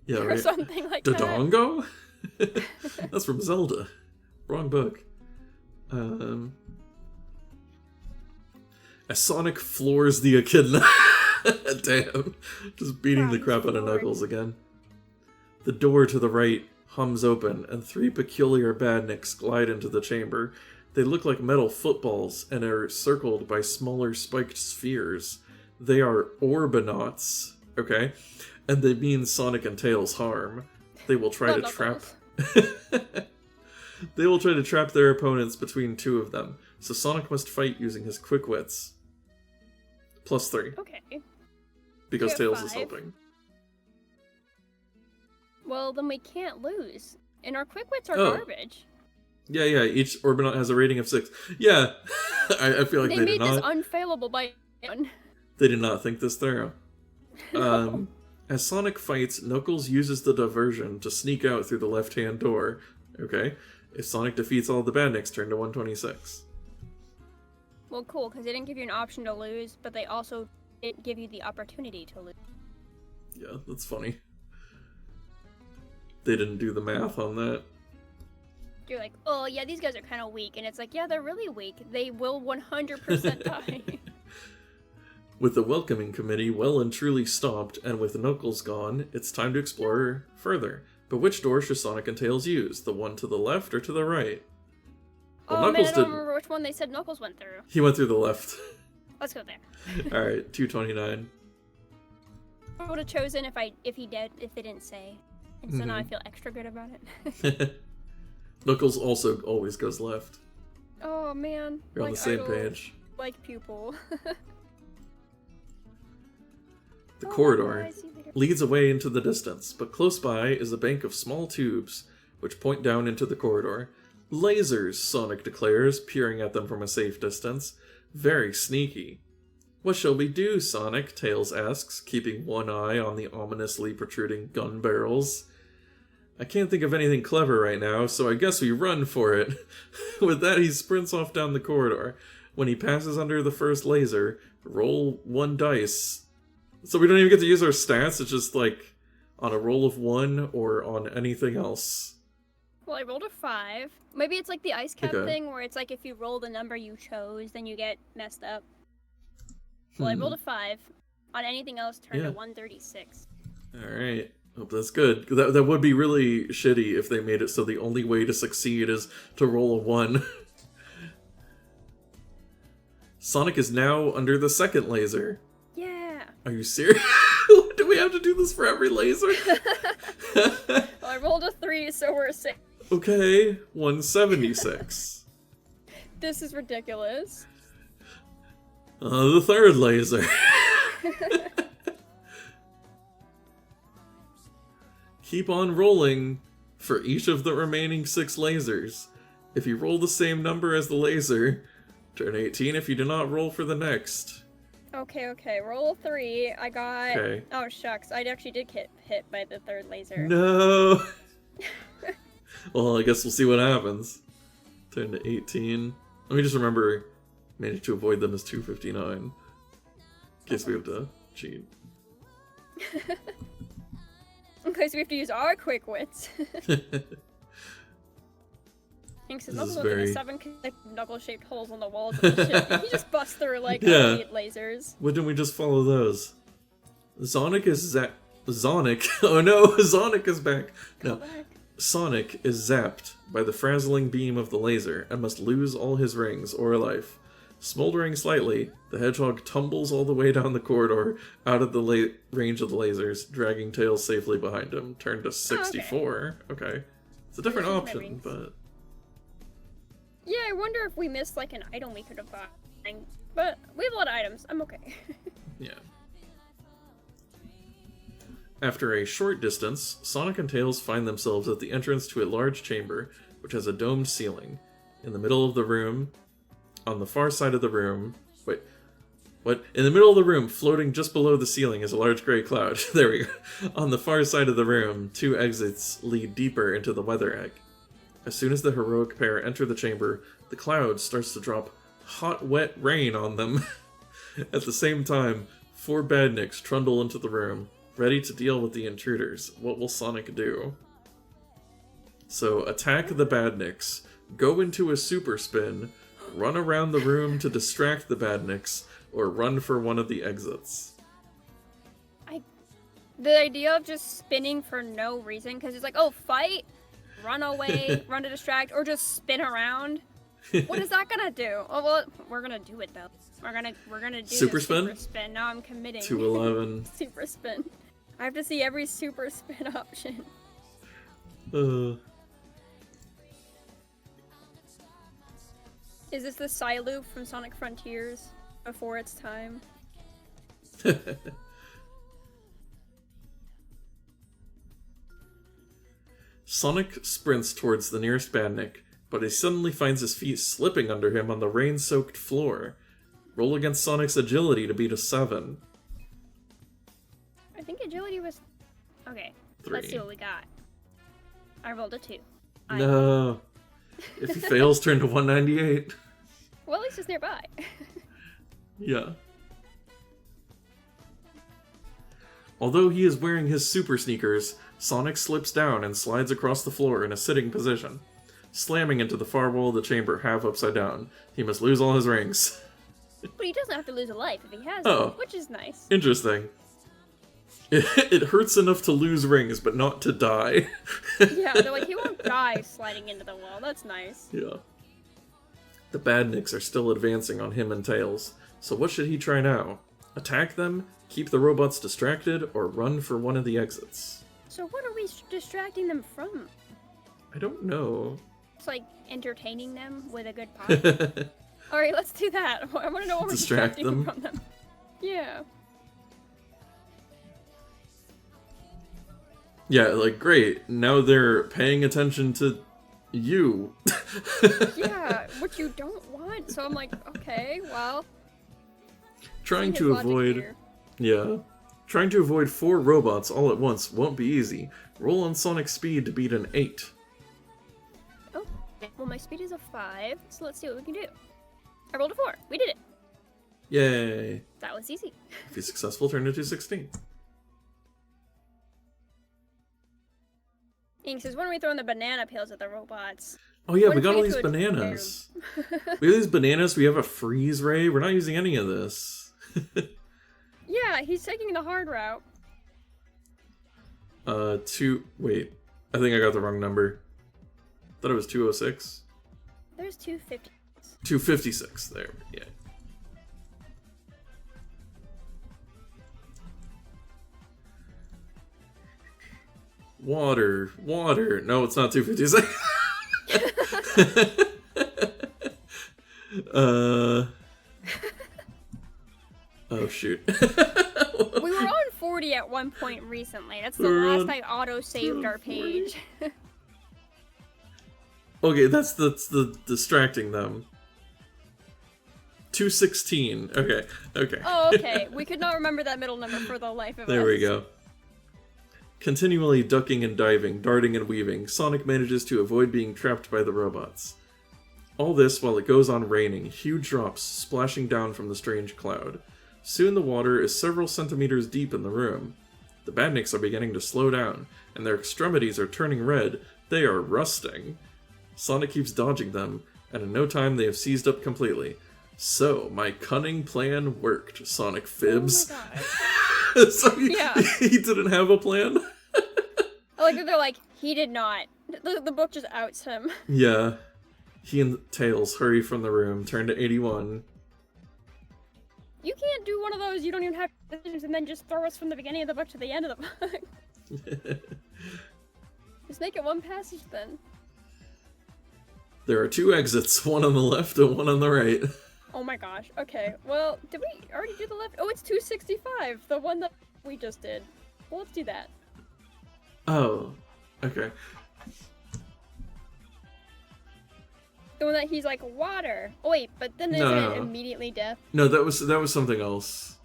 Yeah, or right? something like that. Dodongo? That's from Zelda. Wrong book. As Sonic floors the echidna. Damn. Just beating the crap out of Knuckles again. The door to the right hums open, and 3 peculiar badniks glide into the chamber. They look like metal footballs, and are circled by smaller spiked spheres. They are Orbinauts, okay? And they mean Sonic and Tails harm. They will try to trap... They will try to trap their opponents between 2 of them, so Sonic must fight using his quick wits. +3. Okay. Because You Tails have is 5. helping. Well, then we can't lose. And our quick wits are Oh. garbage. Yeah, each Orbinaut has a rating of 6. Yeah, I feel like They they made did this not... unfailable by one. They did not think this through. As Sonic fights, Knuckles uses the diversion to sneak out through the left-hand door. Okay? If Sonic defeats all the badniks, turn to 126. Well, cool, because they didn't give you an option to lose, but they also didn't give you the opportunity to lose. Yeah, that's funny. They didn't do the math on that. You're like, oh yeah, these guys are kind of weak, and it's like, yeah, they're really weak. They will 100% die. With the welcoming committee well and truly stopped, and with Knuckles gone, it's time to explore further. But which door should Sonic and Tails use? The one to the left or to the right? Well, oh Knuckles man, I don't remember which one they said Knuckles went through. He went through the left. Let's go there. Alright, 229. I would have chosen if they didn't say. And so now I feel extra good about it. Knuckles also always goes left. Oh man. You're on the same idol, page. Like pupil. The Oh, corridor I see later. leads away into the distance, but close by is a bank of small tubes, which point down into the corridor. Lasers, Sonic declares, peering at them from a safe distance. Very sneaky. What shall we do, Sonic? Tails asks, keeping one eye on the ominously protruding gun barrels. I can't think of anything clever right now, so I guess we run for it. With that, he sprints off down the corridor. When he passes under the first laser, roll 1 dice. So we don't even get to use our stats, it's just like on a roll of 1 or on anything else. Well, I rolled a 5. Maybe it's like the ice cap Okay. thing where it's like if you roll the number you chose, then you get messed up. Well, I rolled a 5. On anything else, turned Yeah. to 136. Alright. Hope that's good. That would be really shitty if they made it so the only way to succeed is to roll a 1. Sonic is now under the second laser. Yeah. Are you serious? Do we have to do this for every laser? Well, I rolled a 3, so we're 6. Okay, 176. This is ridiculous. The third laser. Keep on rolling for each of the remaining 6 lasers. If you roll the same number as the laser, turn 18 if you do not roll for the next. Okay. Roll a 3. I got... Okay. Oh, shucks. I actually did get hit by the third laser. No! Well, I guess we'll see what happens. Turn to 18. Let me just remember, manage to avoid them as 259. In case we have to cheat. Okay, so we have to use our quick wits. Thanks, his This is knuckles very- very... 7 like, knuckle-shaped holes on the walls of the ship. He just busts through, like, Yeah. 8 lasers. Why didn't we just follow those? Sonic is Sonic. Oh no, Sonic is back. No, Come back. Sonic is zapped by the frazzling beam of the laser and must lose all his rings or life. Smoldering slightly, the hedgehog tumbles all the way down the corridor out of the range of the lasers, dragging Tails safely behind him. Turned to 64. Okay. It's a different Those are my option, rings. but... Yeah, I wonder if we missed, like, an item we could have got. But we have a lot of items. I'm okay. Yeah. After a short distance, Sonic and Tails find themselves at the entrance to a large chamber, which has a domed ceiling. In the middle of the room, on the far side of the room... Wait. What? In the middle of the room, floating just below the ceiling, is a large gray cloud. There we go. On the far side of the room, 2 exits lead deeper into the weather egg. As soon as the heroic pair enter the chamber, the cloud starts to drop hot, wet rain on them. At the same time, 4 badniks trundle into the room, ready to deal with the intruders. What will Sonic do? So, attack the badniks, go into a super spin, run around the room to distract the badniks, or run for one of the exits. The idea of just spinning for no reason, because it's like, oh, fight, run away, run to distract, or just spin around. What is that gonna do? Oh, well, we're gonna do it though. We're gonna do Super the spin? Super spin. Now I'm committing. 211. Super spin. I have to see every super spin option. Is this the Psyloo from Sonic Frontiers before its time? Sonic sprints towards the nearest badnik, but he suddenly finds his feet slipping under him on the rain-soaked floor. Roll against Sonic's agility to beat a 7. I think agility was... Okay, 3. let's see what we got. I rolled a 2. No. If he fails, turn to 198. Well, at least it's nearby. Yeah. Although he is wearing his super sneakers, Sonic slips down and slides across the floor in a sitting position, slamming into the far wall of the chamber half upside down. He must lose all his rings. But he doesn't have to lose a life if he has Oh. one, which is nice. Interesting. It hurts enough to lose rings, but not to die. Yeah, they're like, he won't die sliding into the wall. That's nice. Yeah. The badniks are still advancing on him and Tails, so what should he try now? Attack them, keep the robots distracted, or run for one of the exits? So what are we distracting them from? I don't know. It's like entertaining them with a good pie. Alright, let's do that. I want to know what we're Distract distracting them. from them. Yeah. Yeah, like, great. Now they're paying attention to you. Yeah, which you don't want. So I'm like, okay, well. Trying his to logic avoid... here. Yeah. Trying to avoid 4 robots all at once won't be easy. Roll on Sonic speed to beat an 8. Oh, well, my speed is a 5, so let's see what we can do. I rolled a 4. We did it. Yay. That was easy. If he's successful, turn it to 16. Ink says, when are we throwing the banana peels at the robots? Oh yeah, What we if got all get these to a bananas. room? We have these bananas, we have a freeze ray. We're not using any of this. Yeah, he's taking the hard route. Wait. I think I got the wrong number. Thought it was 206. There's 250. 256, there, yeah. Water. No, it's not 256. Oh, shoot. We were on 40 at one point recently. That's the last I auto-saved our page. Okay, that's the distracting them. 216. Okay. Oh, okay. We could not remember that middle number for the life of us. There we go. Continually ducking and diving, darting and weaving, Sonic manages to avoid being trapped by the robots. All this while it goes on raining, huge drops splashing down from the strange cloud. Soon the water is several centimeters deep in the room. The badniks are beginning to slow down, and their extremities are turning red. They are rusting. Sonic keeps dodging them, and in no time they have seized up completely. So, my cunning plan worked, Sonic fibs. Oh my god. So he didn't have a plan? I like that they're like, he did not. The book just outs him. Yeah. He and Tails hurry from the room, turn to 81. You can't do one of those, you don't even have decisions, and then just throw us from the beginning of the book to the end of the book. Just make it one passage then. There are 2 exits, one on the left and one on the right. Oh my gosh. Okay, well, did we already do the left? Oh, it's 265, the one that we just did. Well, let's do that. Oh, okay. The one that he's like, water. Oh wait, but then isn't it immediately death? No, that was something else.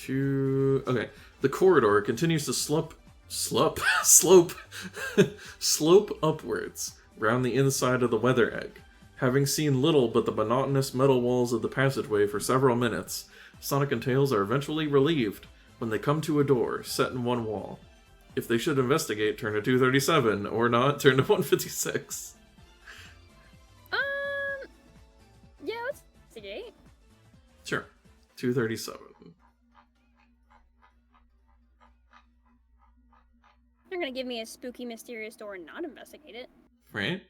Okay. The corridor continues to slope upwards round the inside of the weather egg. Having seen little but the monotonous metal walls of the passageway for several minutes, Sonic and Tails are eventually relieved when they come to a door set in one wall. If they should investigate, turn to 237, or not, turn to 156. Yeah, let's investigate. Sure. 237. They're gonna give me a spooky, mysterious door and not investigate it. Right?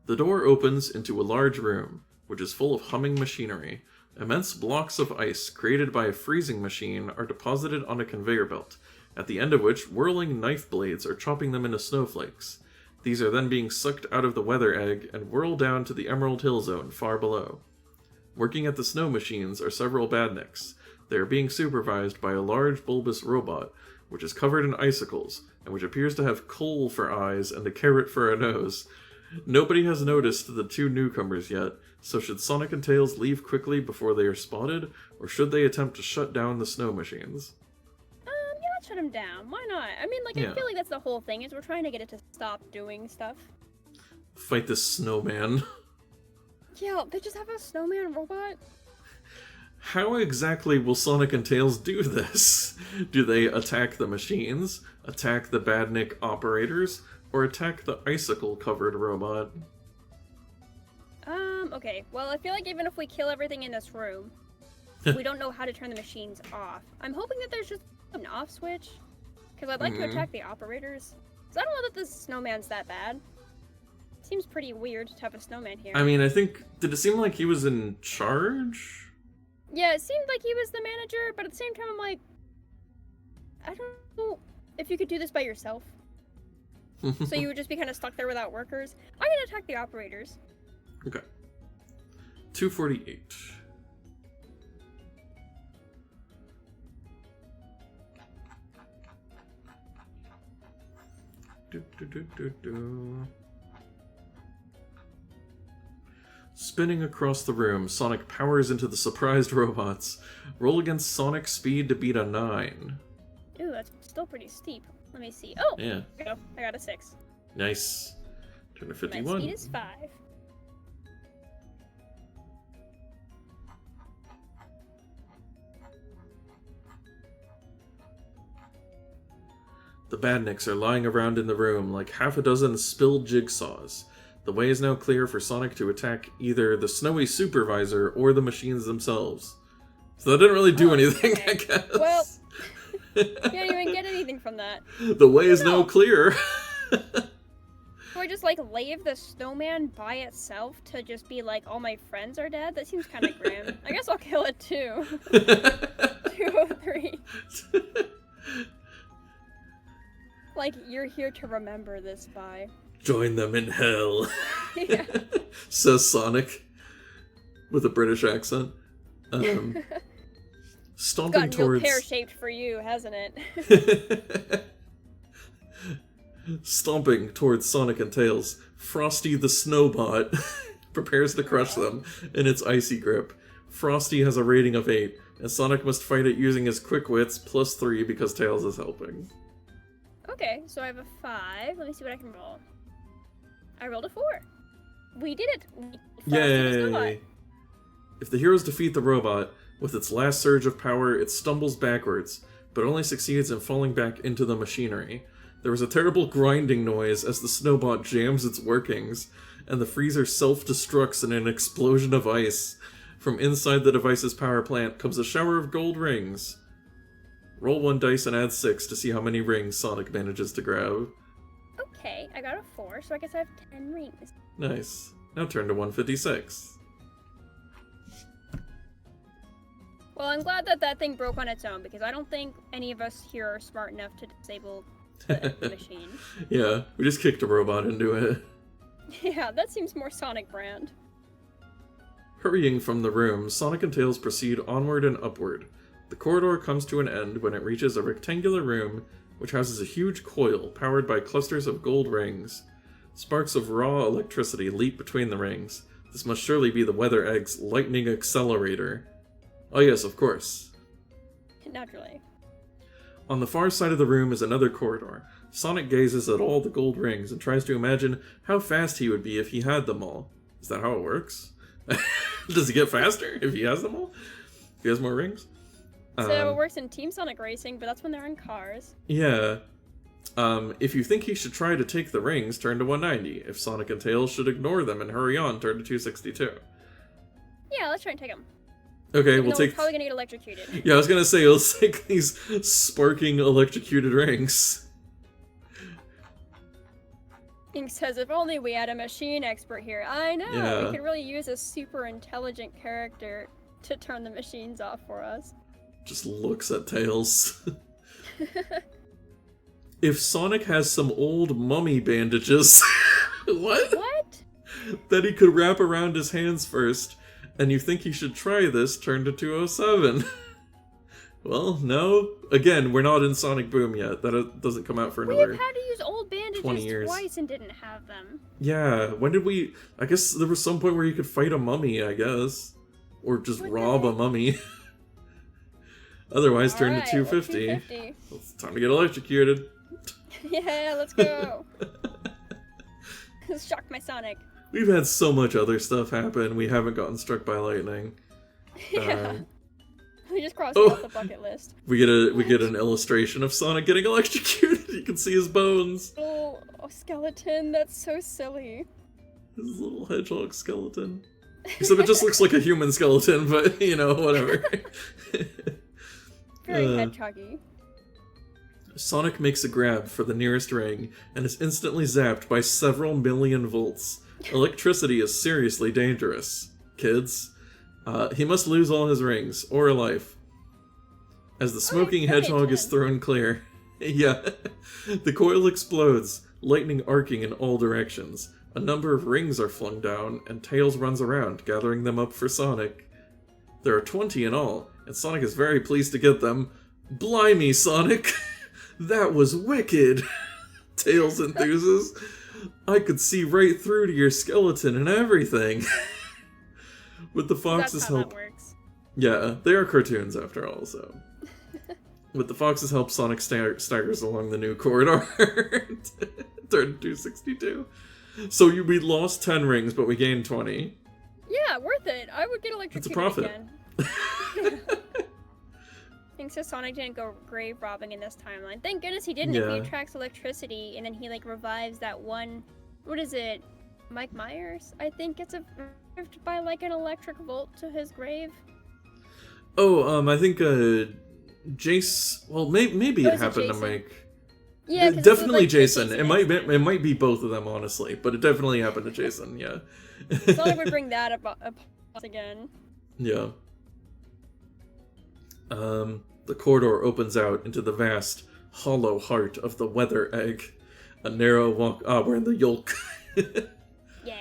The door opens into a large room, which is full of humming machinery. Immense blocks of ice created by a freezing machine are deposited on a conveyor belt, at the end of which whirling knife blades are chopping them into snowflakes. These are then being sucked out of the weather egg and whirl down to the Emerald Hill Zone far below. Working at the snow machines are several badniks. They are being supervised by a large bulbous robot, which is covered in icicles, and which appears to have coal for eyes and a carrot for a nose. Nobody has noticed the 2 newcomers yet, so should Sonic and Tails leave quickly before they are spotted, or should they attempt to shut down the snow machines? Yeah, let's shut them down. Why not? I mean, like, Yeah. I feel like that's the whole thing, is we're trying to get it to stop doing stuff. Fight this snowman. Yeah, they just have a snowman robot? How exactly will Sonic and Tails do this? Do they attack the machines, attack the badnik operators, or attack the icicle-covered robot? Okay. Well, I feel like even if we kill everything in this room, we don't know how to turn the machines off. I'm hoping that there's just an off switch, because I'd like to attack the operators. Because I don't know that this snowman's that bad. Seems pretty weird to have a snowman here. I mean, did it seem like he was in charge? Yeah, it seemed like he was the manager, but at the same time I'm like, I don't know if you could do this by yourself. So you would just be kind of stuck there without workers. I'm gonna attack the operators. Okay. 248. Spinning across the room, Sonic powers into the surprised robots. Roll against Sonic's speed to beat a 9. Ooh, that's still pretty steep. Let me see. Oh! Yeah. There we go. I got a 6. Nice. Turn to My 51. speed is 5. The badniks are lying around in the room like half a dozen spilled jigsaws. The way is now clear for Sonic to attack either the snowy supervisor or the machines themselves. So that didn't really do anything, okay. I guess. Well, you didn't even get anything from that. The way is now clear. Or just, like, leave the snowman by itself to just be like, all my friends are dead? That seems kind of grim. I guess I'll kill it too. 203. Like, you're here to remember this by. Join them in hell. Yeah. Says Sonic. With a British accent. Stomping Gotten towards... real pear-shaped for you, hasn't it? Stomping towards Sonic and Tails, Frosty the Snowbot prepares to crush them in its icy grip. Frosty has a rating of 8, and Sonic must fight it using his quick wits plus 3 because Tails is helping. Okay, so I have a 5. Let me see what I can roll. I rolled a 4. We did it! Yay! If the heroes defeat the robot, with its last surge of power, it stumbles backwards, but only succeeds in falling back into the machinery. There was a terrible grinding noise as the Snowbot jams its workings, and the freezer self-destructs in an explosion of ice. From inside the device's power plant comes a shower of gold rings. Roll 1 dice and add 6 to see how many rings Sonic manages to grab. Okay, I got a 4, so I guess I have 10 rings. Nice. Now turn to 156. Well, I'm glad that that thing broke on its own, because I don't think any of us here are smart enough to disable the machine. Yeah, we just kicked a robot into it. Yeah, that seems more Sonic brand. Hurrying from the room, Sonic and Tails proceed onward and upward. The corridor comes to an end when it reaches a rectangular room which houses a huge coil powered by clusters of gold rings. Sparks of raw electricity leap between the rings. This must surely be the Weather Egg's lightning accelerator. Oh yes, of course. Naturally. On the far side of the room is another corridor. Sonic gazes at all the gold rings and tries to imagine how fast he would be if he had them all. Is that how it works? Does he get faster if he has them all? If he has more rings? So it works in Team Sonic Racing, but that's when they're in cars. Yeah. If you think he should try to take the rings, turn to 190. If Sonic and Tails should ignore them and hurry on, turn to 262. Yeah, let's try and take them. Okay, we'll take... We're probably gonna get electrocuted. Yeah, I was gonna say, let's take these sparking electrocuted rings. Ink says, if only we had a machine expert here. I know! Yeah. We could really use a super intelligent character to turn the machines off for us. Just looks at Tails. If Sonic has some old mummy bandages... What? What? That he could wrap around his hands first, and you think he should try this, turn to 207. Well, no. Again, we're not in Sonic Boom yet. That doesn't come out for another... We've had to use old 20 bandages years. twice and didn't have them. Yeah, when did we... I guess there was some point where you could fight a mummy, I guess. Or just rob a mummy. Otherwise, turn to 250. It's time to get electrocuted. Yeah, let's go. Shock my Sonic. We've had so much other stuff happen. We haven't gotten struck by lightning. Yeah. We just crossed it off the bucket list. We get an illustration of Sonic getting electrocuted. You can see his bones. Oh, skeleton. That's so silly. His little hedgehog skeleton. Except it just looks like a human skeleton, but you know, whatever. Very hedgehoggy. Sonic makes a grab for the nearest ring and is instantly zapped by several million volts. Electricity is seriously dangerous, kids. He must lose all his rings, or a life. As the smoking hedgehog is thrown clear. Yeah. The coil explodes, lightning arcing in all directions. A number of rings are flung down, and Tails runs around, gathering them up for Sonic. There are 20 in all, and Sonic is very pleased to get them. Blimey, Sonic! That was wicked! Tails enthuses. I could see right through to your skeleton and everything. With the fox's help... That works. Yeah, they are cartoons after all, so... With the fox's help, Sonic staggers along the new corridor. Turn 262. So we lost 10 rings, but we gained 20. Yeah, worth it. I would get electrocuted it's a profit. again. says Sonic didn't go grave robbing in this timeline. Thank goodness he didn't. Yeah. If he attracts electricity and then he like revives that one, what is it? Mike Myers, I think, gets revived by like an electric bolt to his grave. Oh, I think Jace. Well, maybe it Was it happened to Jason? Mike. Yeah, 'cause Definitely like, Jason. Jason's It might be both of them, honestly, but it definitely happened to Jason. Yeah. Sonic would bring that up again. Yeah. The corridor opens out into the vast, hollow heart of the weather egg. A narrow walk. We're in the Yolk. Yeah.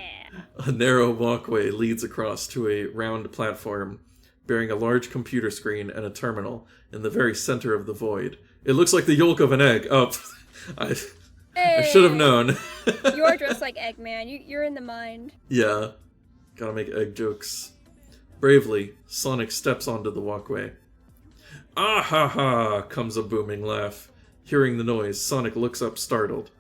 A narrow walkway leads across to a round platform, bearing a large computer screen and a terminal in the very center of the void. It looks like the yolk of an egg. Oh, I should have known. You're dressed like Eggman. You're in the mind. Yeah. Gotta make egg jokes. Bravely, Sonic steps onto the walkway. Ah ha ha! Comes a booming laugh. Hearing the noise, Sonic looks up startled.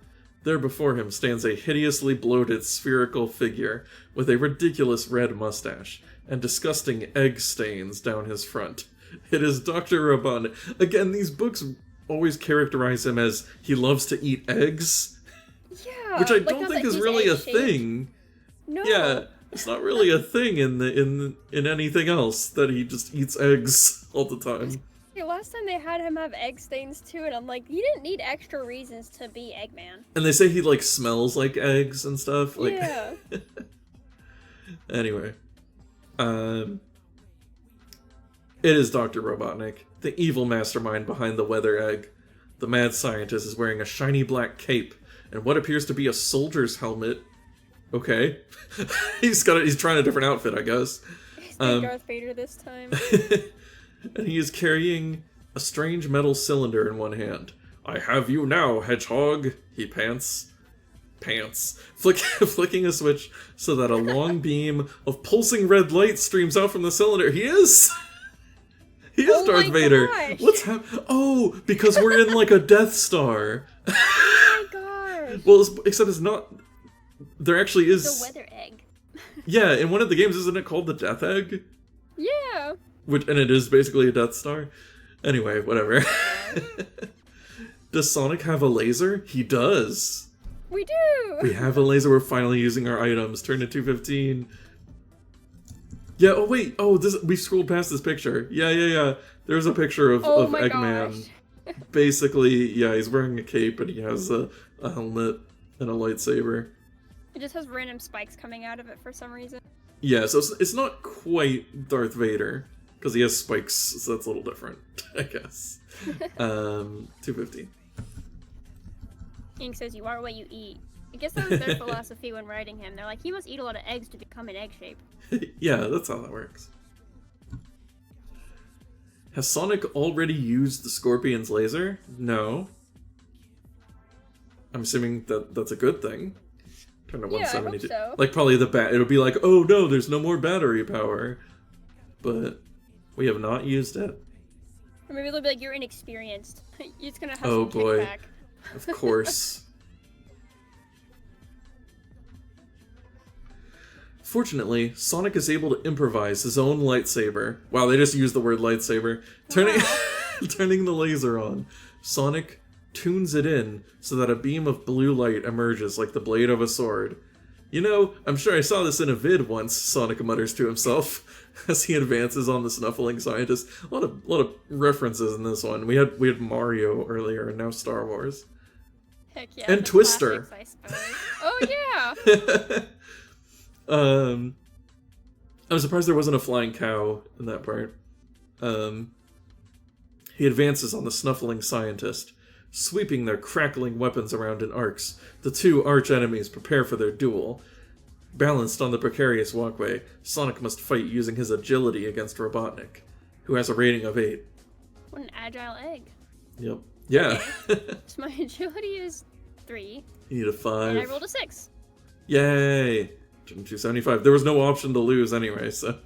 There before him stands a hideously bloated spherical figure with a ridiculous red mustache and disgusting egg stains down his front. It is Dr. Robotnik. Again, these books always characterize him as he loves to eat eggs, Yeah. which I like don't those, think like, is he's really a egg-shaped. thing. No. Yeah, it's not really a thing in anything else that he just eats eggs all the time. Yeah, last time they had him have egg stains too, and I'm like, you didn't need extra reasons to be Eggman. And they say he like smells like eggs and stuff. Like, Yeah. Anyway, it is Dr. Robotnik, the evil mastermind behind the weather egg. The mad scientist is wearing a shiny black cape and what appears to be a soldier's helmet. Okay. He's trying a different outfit, I guess. He's like Darth Vader this time. And he is carrying a strange metal cylinder in one hand. I have you now, hedgehog, he pants. Flicking a switch so that a long beam of pulsing red light streams out from the cylinder. He is Oh Darth my Vader. gosh. What's Oh, because we're in like a Death Star. Oh my gosh. Well, except it's not. There actually is. The weather egg. Yeah, in one of the games, isn't it called the Death Egg? Yeah. And it is basically a Death Star. Anyway, whatever. Does Sonic have a laser? He does. We do. We have a laser. We're finally using our items. Turn to 215. Yeah. Oh wait. Oh, we scrolled past this picture. Yeah. There's a picture of my Eggman. gosh. Basically, yeah, he's wearing a cape and he has a helmet and a lightsaber. It just has random spikes coming out of it for some reason. Yeah, so it's not quite Darth Vader because he has spikes, so that's a little different, I guess. 215. Ink says you are what you eat. I guess that was their philosophy when writing him. They're like, he must eat a lot of eggs to become an egg shape. Yeah, that's how that works. Has Sonic already used the Scorpion's laser? No. I'm assuming that's a good thing. Turn to Yeah, I hope 172. so. Like, probably it'll be like, oh no, there's no more battery power. But we have not used it. Or maybe they'll be like, you're inexperienced. You're just gonna have Oh, some boy. kickback. Of course. Fortunately, Sonic is able to improvise his own lightsaber. Wow, they just used the word lightsaber. Turning the laser on. Sonic tunes it in so that a beam of blue light emerges like the blade of a sword. You know, I'm sure I saw this in a vid once, Sonic mutters to himself as he advances on the snuffling scientist. A lot of references in this one. We had Mario earlier and now Star Wars. Heck yeah. And the Twister. classics, I suppose. Oh yeah. I'm surprised there wasn't a flying cow in that part. He advances on the snuffling scientist, sweeping their crackling weapons around in arcs. The two arch-enemies prepare for their duel. Balanced on the precarious walkway, Sonic must fight using his agility against Robotnik, who has a rating of 8. What an agile egg. Yep. Yeah. So my agility is 3, You need a 5. and I rolled a 6. Yay! 275. There was no option to lose anyway, so...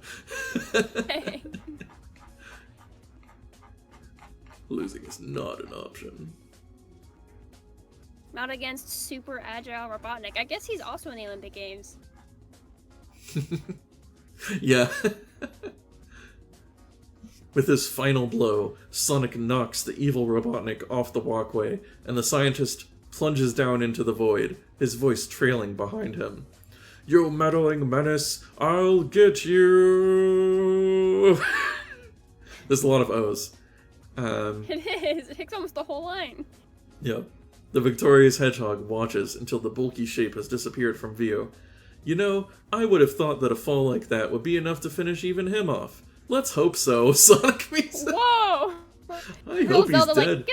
Hey. Losing is not an option. Not against super agile Robotnik. I guess he's also in the Olympic Games. Yeah. With his final blow, Sonic knocks the evil Robotnik off the walkway, and the scientist plunges down into the void, his voice trailing behind him. "You meddling menace, I'll get you!" There's a lot of O's. It is. It takes almost the whole line. Yep. The victorious hedgehog watches until the bulky shape has disappeared from view. "You know, I would have thought that a fall like that would be enough to finish even him off. Let's hope so," Sonic means. Whoa! I hope he's Zelda, dead. Like,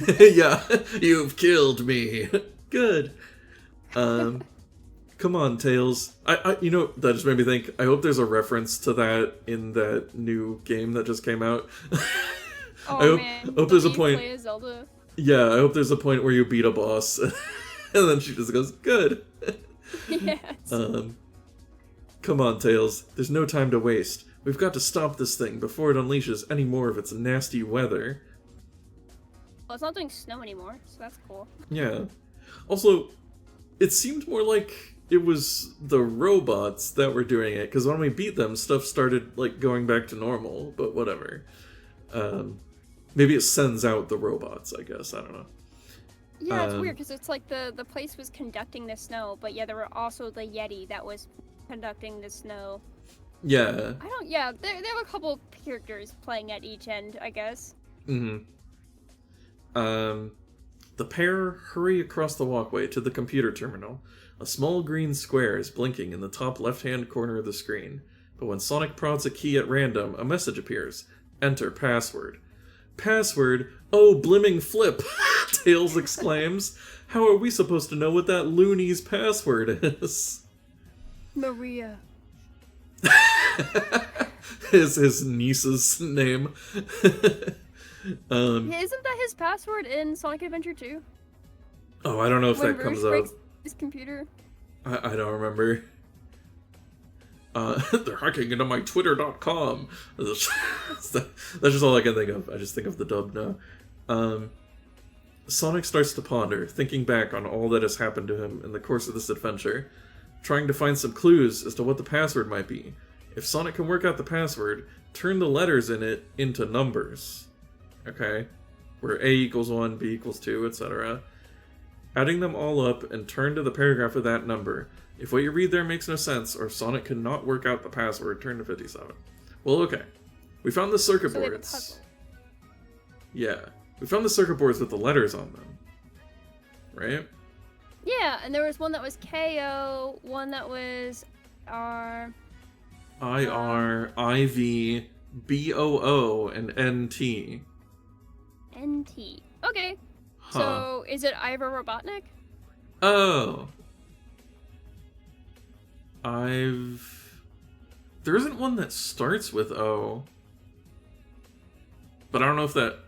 good. Yeah, you've killed me. Good. Come on, Tails. You know, that just made me think, I hope there's a reference to that in that new game that just came out. Oh, I hope there's a point. Play as Zelda. Yeah, I hope there's a point where you beat a boss. And then she just goes, good. Yes. Come on, Tails. There's no time to waste. We've got to stop this thing before it unleashes any more of its nasty weather. Well, it's not doing snow anymore, so that's cool. Yeah. Also, it seemed more like it was the robots that were doing it, because when we beat them, stuff started, like, going back to normal, but whatever. Maybe it sends out the robots, I guess, I don't know. Yeah, it's weird, because it's like the place was conducting the snow, but yeah, there were also the Yeti that was conducting the snow. Yeah. Yeah, there were a couple characters playing at each end, I guess. Mm-hmm. The pair hurry across the walkway to the computer terminal. A small green square is blinking in the top left-hand corner of the screen. But when Sonic prods a key at random, a message appears. Enter password. Password? Oh, blimming flip! Tails exclaims. How are we supposed to know what that loony's password is? Maria. his niece's name. Yeah, isn't that his password in Sonic Adventure 2? Oh, I don't know if when that comes Rouge out. breaks his computer. I don't remember. They're hacking into my Twitter.com. That's just all I can think of. I just think of the dub now. Sonic starts to ponder, thinking back on all that has happened to him in the course of this adventure, trying to find some clues as to what the password might be. If Sonic can work out the password, turn the letters in it into numbers. Okay? Where A equals 1, B equals 2, etc. Adding them all up and turn to the paragraph with that number. If what you read there makes no sense, or if Sonic cannot work out the password, turn to 57. Well, okay. We found the circuit So we have a boards. puzzle. Yeah. We found the circuit boards with the letters on them. Right? Yeah, and there was one that was KO, one that was R. IR, IV, BOO, and NT. NT. Okay. Huh. So, is it Ivor Robotnik? Oh. There isn't one that starts with O. But I don't know if that...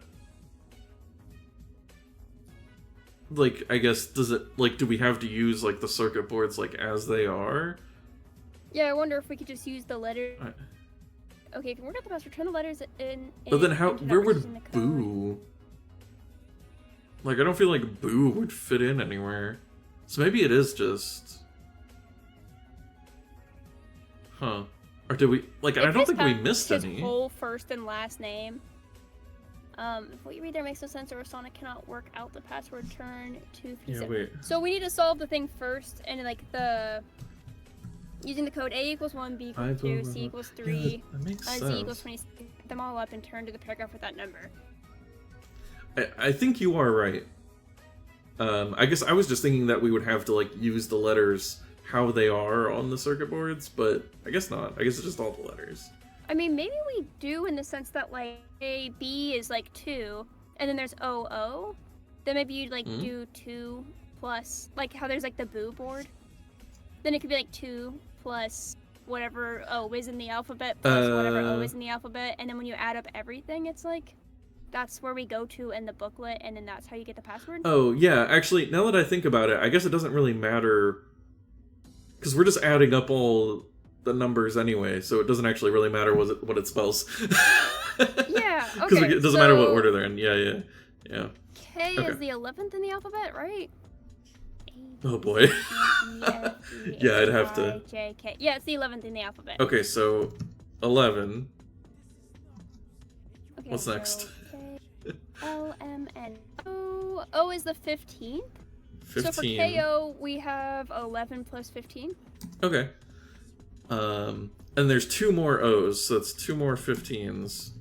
Like, I guess, does it... Like, do we have to use, like, the circuit boards, like, as they are? Yeah, I wonder if we could just use the letter... Okay, if you work out the password, turn the letters in... But then how... into Where numbers in the would code. Boo... Like, I don't feel like Boo would fit in anywhere. So maybe it is just... Huh. Or did we... Like, I don't think we missed his any. whole first and last name. If what you read there makes no sense or if Sonic cannot work out the password, turn to... Yeah, wait. So we need to solve the thing first, and like the... Using the code A equals 1, B equals 2, C equals 3, Yeah, that makes Z sense. equals 26. Put them all up and turn to the paragraph with that number. I think you are right. I guess I was just thinking that we would have to, like, use the letters how they are on the circuit boards, but I guess not. I guess it's just all the letters. I mean, maybe we do in the sense that, like, A, B is, like, 2, and then there's O, O. Then maybe you'd, like, do 2 plus, like, how there's, like, the Boo board. Then it could be, like, 2 plus whatever O is in the alphabet plus whatever O is in the alphabet, and then when you add up everything, it's, like, that's where we go to in the booklet, and then that's how you get the password? Oh, yeah. Actually, now that I think about it, I guess it doesn't really matter... Because we're just adding up all the numbers anyway, so it doesn't actually really matter what it spells. Yeah, okay. Because it doesn't matter what order they're in. Yeah. K is the 11th in the alphabet, right? Oh boy. Yeah, I'd have to... J, K. Yeah, it's the 11th in the alphabet. Okay, so 11. What's next? K, L, M, N, O. O is the 15th. 15. So for KO, we have 11 plus 15. Okay. And there's 2 more O's, so that's 2 more 15s.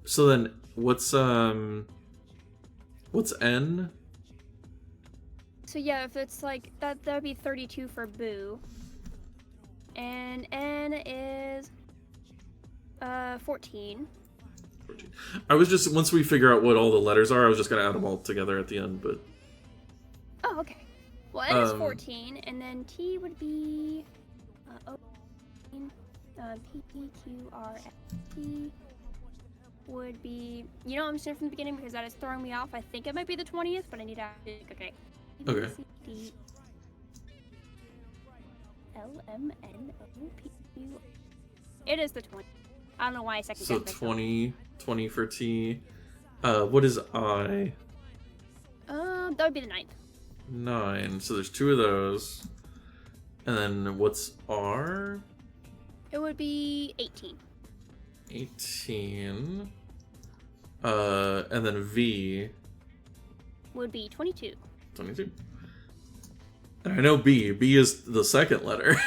So then what's N? So yeah, if it's like that would be 32 for Boo. And N is 14. 14. I was just, once we figure out what all the letters are, I was just gonna add them all together at the end, but... Oh, okay. Well, N is 14, and then T would be O, P, Q, R, S, T would be... You know, I'm just doing it from the beginning because that is throwing me off. I think it might be the 20th, but I need to... Okay. Okay. C, D, L, M, N, O, P, Q... It is the 20th. I don't know why I second So guessed 20 for T. What is I? That would be the 9th. 9. So there's 2 of those. And then what's R? It would be 18. 18. And then V. Would be 22. 22. And I know B. B is the second letter.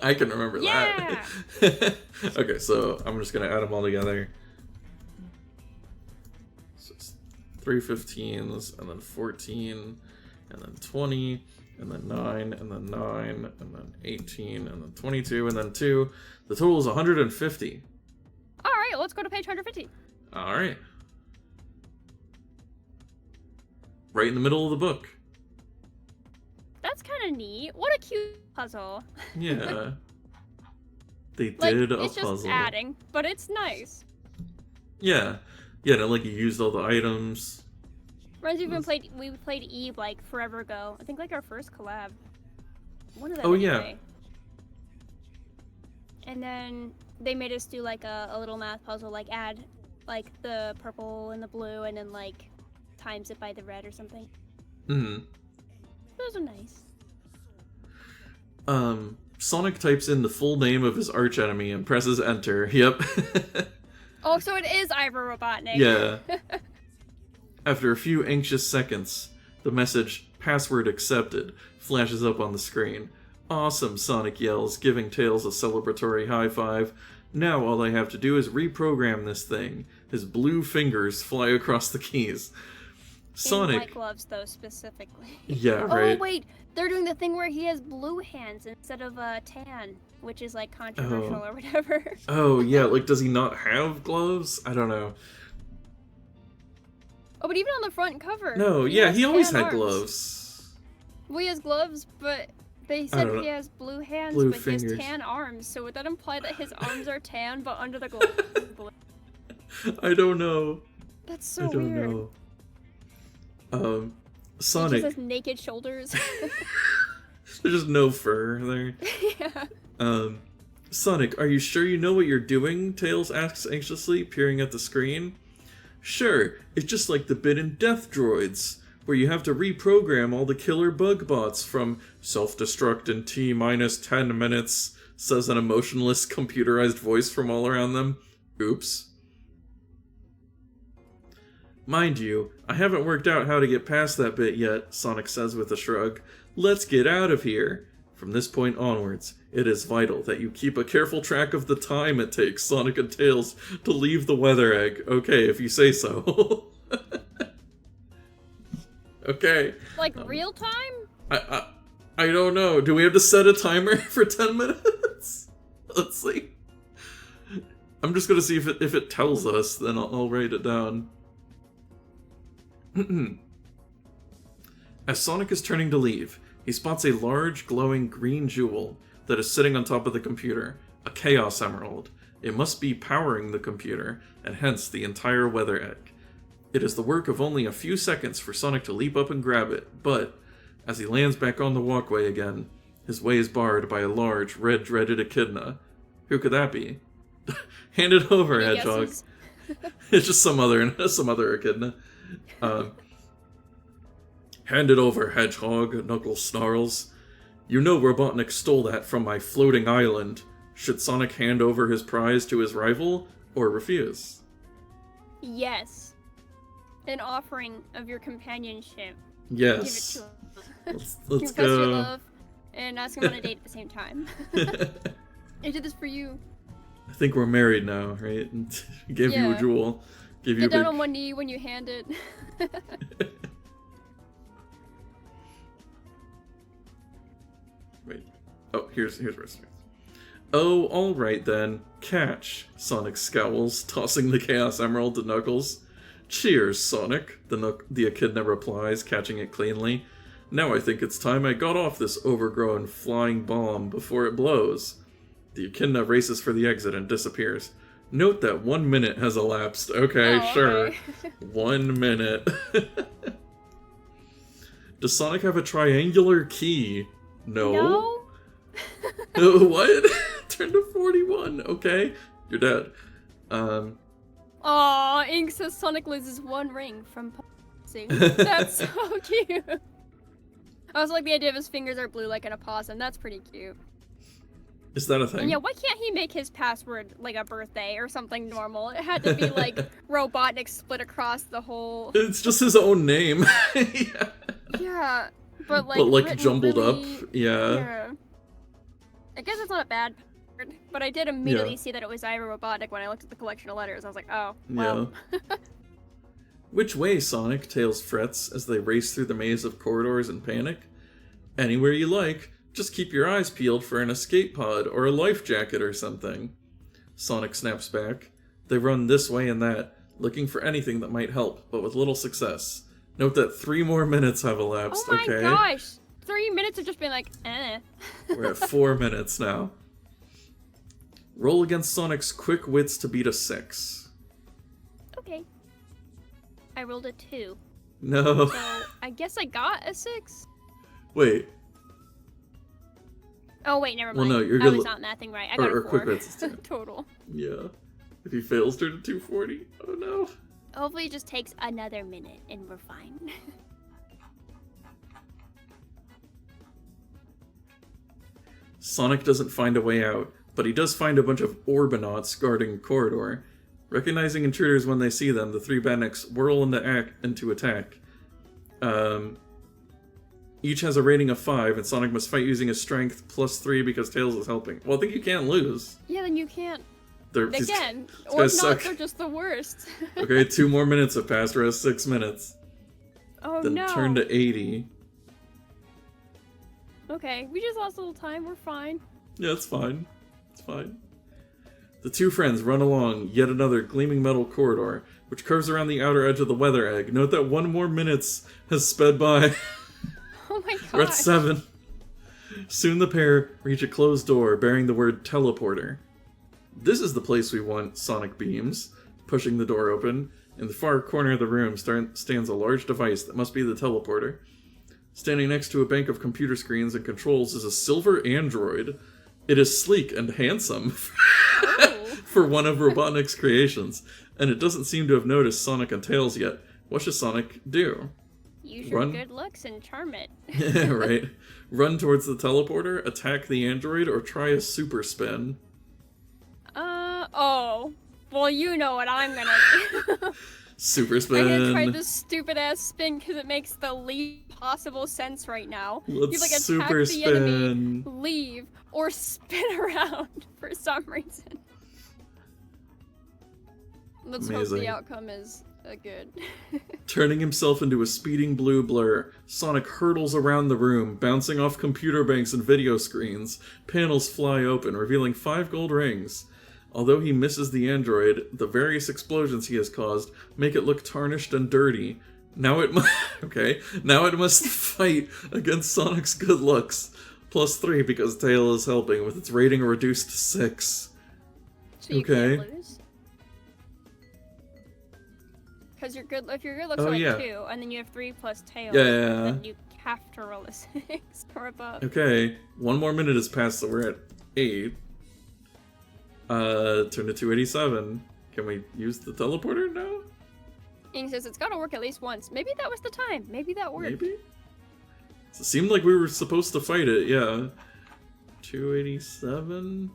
I can remember that. Okay, so I'm just gonna add them all together. So it's 3 15s, and then 14, and then 20, and then 9, and then 9, and then 18, and then 22, and then 2. The total is 150. Alright, let's go to page 150. Alright. Right in the middle of the book. That's kind of neat. What a cute puzzle. Yeah. They Like, did a it's just puzzle. adding, but it's nice. Yeah. Yeah, no, like you used all the items. Reminds me we played Eve like forever ago. I think like our first collab. One of them. Oh, anyway. Yeah. And then they made us do like a little math puzzle, like add like the purple and the blue, and then like times it by the red or something. Mm-hmm. Those are nice. Sonic types in the full name of his archenemy and presses enter. Yep. Oh, so it is Ivor Robotnik. Yeah. After a few anxious seconds, the message, "Password accepted," flashes up on the screen. Awesome, Sonic yells, giving Tails a celebratory high five. Now all I have to do is reprogram this thing. His blue fingers fly across the keys. Sonic... In white gloves, though, specifically. Yeah, right. Oh, wait. They're doing the thing where he has blue hands instead of tan, which is, like, controversial or whatever. Oh, yeah. Like, does he not have gloves? I don't know. Oh, but even on the front cover. No, he always had gloves. Well, he has gloves, but they said he has blue hands, blue but fingers. he has tan arms. So would that imply that his arms are tan, but under the gloves is blue? I don't know. That's so weird. Know. Sonic. He just has naked shoulders. There's just no fur there. Yeah. Sonic, are you sure you know what you're doing? Tails asks anxiously, peering at the screen. Sure, it's just like the bit in Death Droids, where you have to reprogram all the killer bug bots from self-destruct in T-minus 10 minutes, says an emotionless computerized voice from all around them. Oops. Mind you, I haven't worked out how to get past that bit yet, Sonic says with a shrug. Let's get out of here. From this point onwards, it is vital that you keep a careful track of the time it takes Sonic and Tails to leave the weather egg. Okay, if you say so. Okay. Like real time? I don't know. Do we have to set a timer for 10 minutes? Let's see. I'm just gonna see if it tells us, then I'll write it down. As Sonic is turning to leave, he spots a large, glowing green jewel that is sitting on top of the computer, a Chaos Emerald. It must be powering the computer, and hence the entire weather egg. It is the work of only a few seconds for Sonic to leap up and grab it, but, as he lands back on the walkway again, his way is barred by a large, red-dreaded echidna. Who could that be? Hand it over, Hedgehog. It's just some other echidna. Hand it over, Hedgehog, Knuckles snarls. You know Robotnik stole that from my floating island. Should Sonic hand over his prize to his rival? or refuse. Yes. An offering of your companionship. Yes. Give it to him. Let's Confess your go. love and ask him on a date at the same time. I did this for you. I think we're married now, right? Give you a Yeah. jewel. Give you Get a big... down on one knee when you hand it. Wait. Oh, here's where it starts. Oh, alright then. Catch. Sonic scowls, tossing the Chaos Emerald to Knuckles. Cheers, Sonic. The Echidna replies, catching it cleanly. Now I think it's time I got off this overgrown flying bomb before it blows. The Echidna races for the exit and disappears. Note that 1 minute has elapsed. Okay, Oh, sure. okay. 1 minute. Does Sonic have a triangular key? No. What? Turn to 41. Okay. You're dead. Aw, Ink says Sonic loses 1 ring from posing. That's so cute. I also like the idea of his fingers are blue like an opossum. That's pretty cute. Is that a thing? And yeah, why can't he make his password like a birthday or something normal? It had to be like Robotnik split across the whole... It's just his own name. Yeah. Yeah, but like written jumbled really... up. Yeah. Yeah. I guess it's not a bad password, but I did immediately see that it was Ira Robotnik when I looked at the collection of letters. I was like, oh, well. Yeah. Which way, Sonic? Tails frets as they race through the maze of corridors in panic. Anywhere you like. Just keep your eyes peeled for an escape pod or a life jacket or something. Sonic snaps back. They run this way and that, looking for anything that might help, but with little success. Note that 3 more minutes have elapsed, Oh my okay? gosh! 3 minutes have just been like, eh. We're at 4 minutes now. Roll against Sonic's quick wits to beat a 6. Okay. I rolled a 2. No. So, I guess I got a 6? Wait. Oh wait, never Well, mind. no, you're I good. was not mathing right. I got Or a 4. quick wits is 2. Total. Yeah. If he fails, turn to 240. Oh no. Hopefully it just takes another minute and we're fine. Sonic doesn't find a way out, but he does find a bunch of Orbinauts guarding a corridor. Recognizing intruders when they see them, the 3 bandits whirl into attack. Each has a rating of 5, and Sonic must fight using his strength plus 3 because Tails is helping. Well, I think you can't lose. Yeah, then you can't. These Again, guys suck. Orbinauts are just the worst. Okay, 2 more minutes have passed. We're at 6 minutes. Oh Then no. turn to 80. Okay, we just lost a little time. We're fine. Yeah, it's fine. It's fine. The 2 friends run along yet another gleaming metal corridor, which curves around the outer edge of the weather egg. Note that 1 more minute has sped by. Oh my god. We're at 7. Soon the pair reach a closed door bearing the word teleporter. This is the place we want, Sonic beams. Pushing the door open, in the far corner of the room stands a large device that must be the teleporter. Standing next to a bank of computer screens and controls is a silver android. It is sleek and handsome for one of Robotnik's creations, and it doesn't seem to have noticed Sonic and Tails yet. What should Sonic do? Use your Run. good looks and charm it. Right. Run towards the teleporter, attack the android, or try a super spin. Oh. Well, you know what I'm gonna do. Super spin. I'm gonna try this stupid ass spin because it makes the least possible sense right now. Let's You like attack super the enemy, spin. leave, or spin around for some reason. Let's hope Amazing. the outcome is good. Turning himself into a speeding blue blur, Sonic hurtles around the room, bouncing off computer banks and video screens. Panels fly open, revealing 5 gold rings. Although he misses the android, the various explosions he has caused make it look tarnished and dirty. Now it must fight against Sonic's good looks. Plus 3 because Tails is helping, with its rating reduced to 6. So you Okay. can't lose. Because if your good looks Oh, are like yeah. 2, and then you have 3 plus tails, Yeah. then you have to roll a 6 or above. Okay, 1 more minute has passed, so we're at 8. Turn to 287. Can we use the teleporter now? Ing says it's gotta work at least once. Maybe that was the time. Maybe that worked. Maybe? So it seemed like we were supposed to fight it, yeah. 287?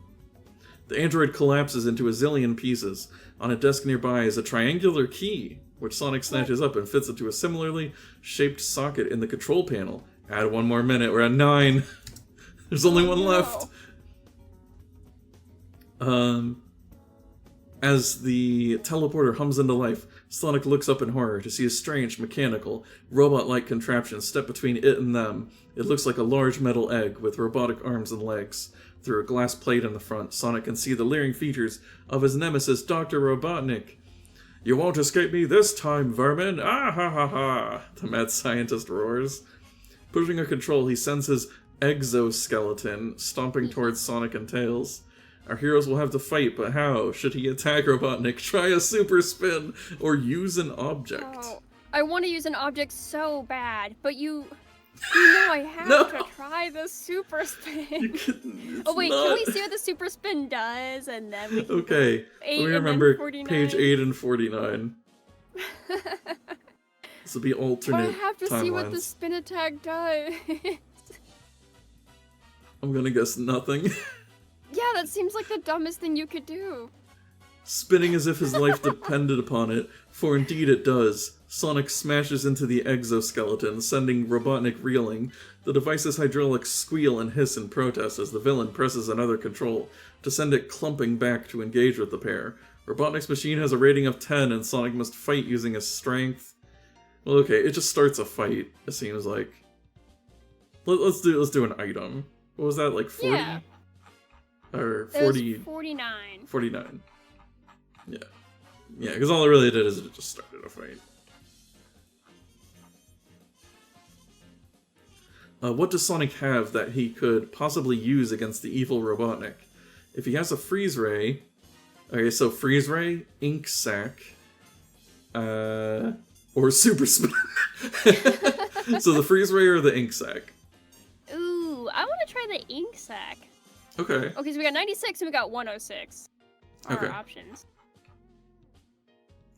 The android collapses into a zillion pieces. On a desk nearby is a triangular key, which Sonic snatches up and fits into a similarly shaped socket in the control panel. Add 1 more minute, we're at 9. There's only one left. As the teleporter hums into life, Sonic looks up in horror to see a strange, mechanical, robot-like contraption step between it and them. It looks like a large metal egg with robotic arms and legs. Through a glass plate in the front, Sonic can see the leering features of his nemesis, Dr. Robotnik. "You won't escape me this time, vermin! Ah ha ha ha!" the mad scientist roars. Pushing a control, he sends his exoskeleton stomping towards Sonic and Tails. Our heroes will have to fight, but how? Should he attack Robotnik, try a super spin, or use an object? Oh, I want to use an object so bad, but you know I have to try the super spin. Oh wait, can we see what the super spin does, and then we can okay, we remember page 8 and 49. This will be alternate But I have to see what the timelines. spin attack does. I'm gonna guess nothing. Yeah, that seems like the dumbest thing you could do. Spinning as if his life depended upon it, for indeed it does. Sonic smashes into the exoskeleton, sending Robotnik reeling. The device's hydraulics squeal and hiss in protest as the villain presses another control to send it clumping back to engage with the pair. Robotnik's machine has a rating of 10 and Sonic must fight using his strength. Well, okay, it just starts a fight, it seems like. Let's do an item. What was that, like 40? Yeah. Or It 40... was 49. 49. Yeah. Yeah, because all it really did is it just started a fight. What does Sonic have that he could possibly use against the evil Robotnik? If he has a freeze ray... Okay, so freeze ray, ink sac, or super spin. So the freeze ray or the ink sac? Ooh, I want to try the ink sac. Okay. Okay, so we got 96 and we got 106. Are Okay. our options.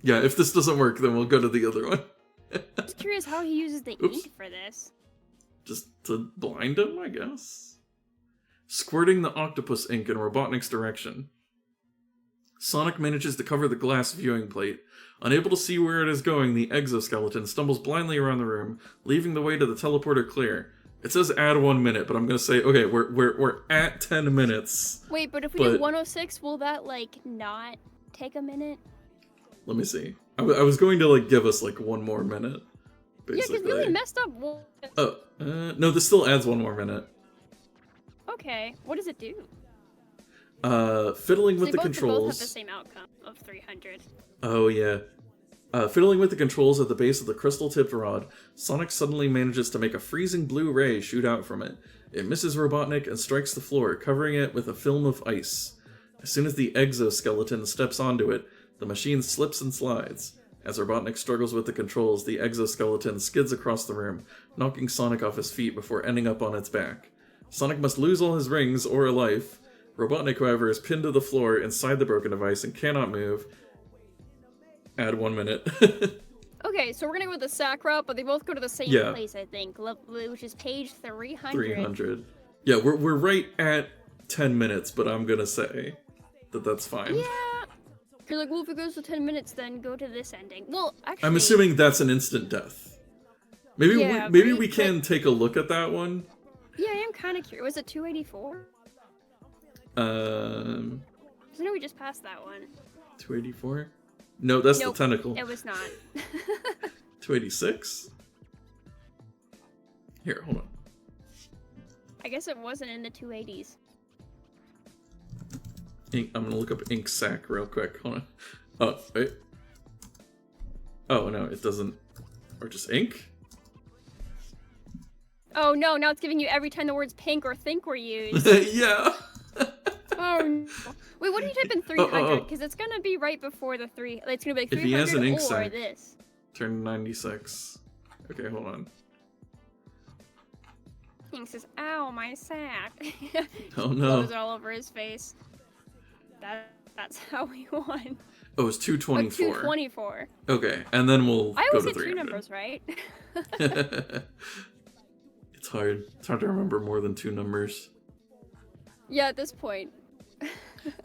Yeah, if this doesn't work, then we'll go to the other one. Just curious how he uses the Oops. ink for this. Just to blind him, I guess? Squirting the octopus ink in Robotnik's direction. Sonic manages to cover the glass viewing plate. Unable to see where it is going, the exoskeleton stumbles blindly around the room, leaving the way to the teleporter clear. It says add 1 minute, but I'm gonna say, okay, we're at 10 minutes. Wait, but if we do 106, will that, like, not take a minute? Let me see. I was going to, like, give us, like, 1 more minute, Yeah, basically. because we only messed up one. Oh, no, this still adds 1 more minute. Okay, what does it do? Fiddling So with the both controls. have the same outcome of 300. Oh, yeah. Fiddling with the controls at the base of the crystal-tipped rod, Sonic suddenly manages to make a freezing blue ray shoot out from it. It misses Robotnik and strikes the floor, covering it with a film of ice. As soon as the exoskeleton steps onto it, the machine slips and slides. As Robotnik struggles with the controls, the exoskeleton skids across the room, knocking Sonic off his feet before ending up on its back. Sonic must lose all his rings or a life. Robotnik, however, is pinned to the floor inside the broken device and cannot move. Add 1 minute. Okay, so we're gonna go with the sack route, but they both go to the same Yeah. place, I think, which is page 300. 300. Yeah, we're right at 10 minutes, but I'm gonna say that that's fine. Yeah. You're like, well, if it goes to 10 minutes, then go to this ending. Well, actually... I'm assuming that's an instant death. Maybe Yeah, maybe right, we can take a look at that one. Yeah, I am kind of curious. Was it 284? Um, Because I know we just passed that one. 284? No, that's Nope, the tentacle. It was not. 286? Here, hold on. I guess it wasn't in the 280s. I'm gonna look up ink sac real quick. Hold on. Oh, wait. Oh, no, it doesn't. Or just ink? Oh no, now it's giving you every time the words pink or think were used. Yeah. Oh no. Wait, what do you type in 300? Because it's gonna be right before the 3. It's gonna be like If 300 he has an ink or sac. this. Turn 96. Okay, hold on. King says, ow, my sack. Oh no. Blows all over his face. That's how we won. Oh, it's 224. 224. Okay, and then we'll I go always to hit 300. two numbers, right? It's hard. It's hard to remember more than 2 numbers. Yeah, at this point.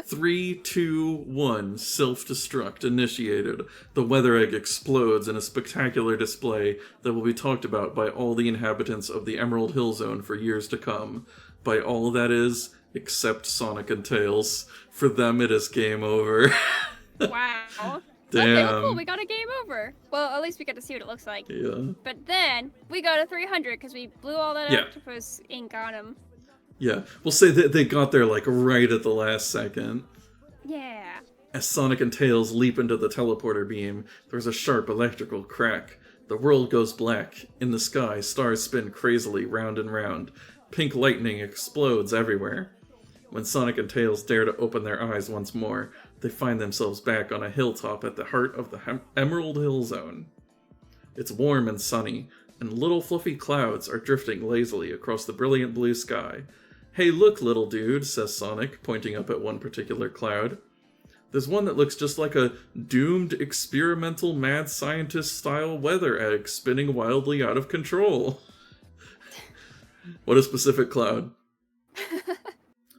3, 2, 1. Self-destruct initiated. The weather egg explodes in a spectacular display that will be talked about by all the inhabitants of the Emerald Hill Zone for years to come. By all that is, except Sonic and Tails. For them, it is game over. Wow. Damn. Okay, well, cool. We got a game over. Well, at least we got to see what it looks like. Yeah. But then we got a 300 because we blew all that octopus ink on him. Yeah. We'll say that they got there, like, right at the last second. Yeah. As Sonic and Tails leap into the teleporter beam, there's a sharp electrical crack. The world goes black. In the sky, stars spin crazily round and round. Pink lightning explodes everywhere. When Sonic and Tails dare to open their eyes once more, they find themselves back on a hilltop at the heart of the Emerald Hill Zone. It's warm and sunny, and little fluffy clouds are drifting lazily across the brilliant blue sky. "Hey, look, little dude," says Sonic, pointing up at one particular cloud. "There's one that looks just like a doomed experimental mad scientist-style weather egg spinning wildly out of control." What a specific cloud.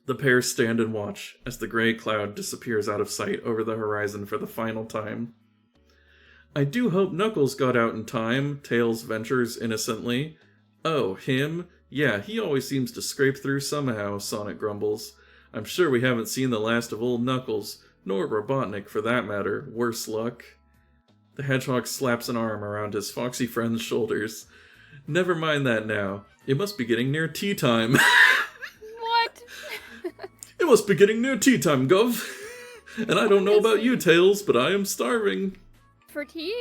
The pair stand and watch as the gray cloud disappears out of sight over the horizon for the final time. "I do hope Knuckles got out in time," Tails ventures innocently. "Oh, him? Yeah, he always seems to scrape through somehow," Sonic grumbles. "I'm sure we haven't seen the last of old Knuckles, nor Robotnik for that matter, worse luck." The Hedgehog slaps an arm around his foxy friend's shoulders. "Never mind that now. It must be getting near tea time." What? "It must be getting near tea time, Gov. And I don't know about you, Tails, but I am starving." For tea?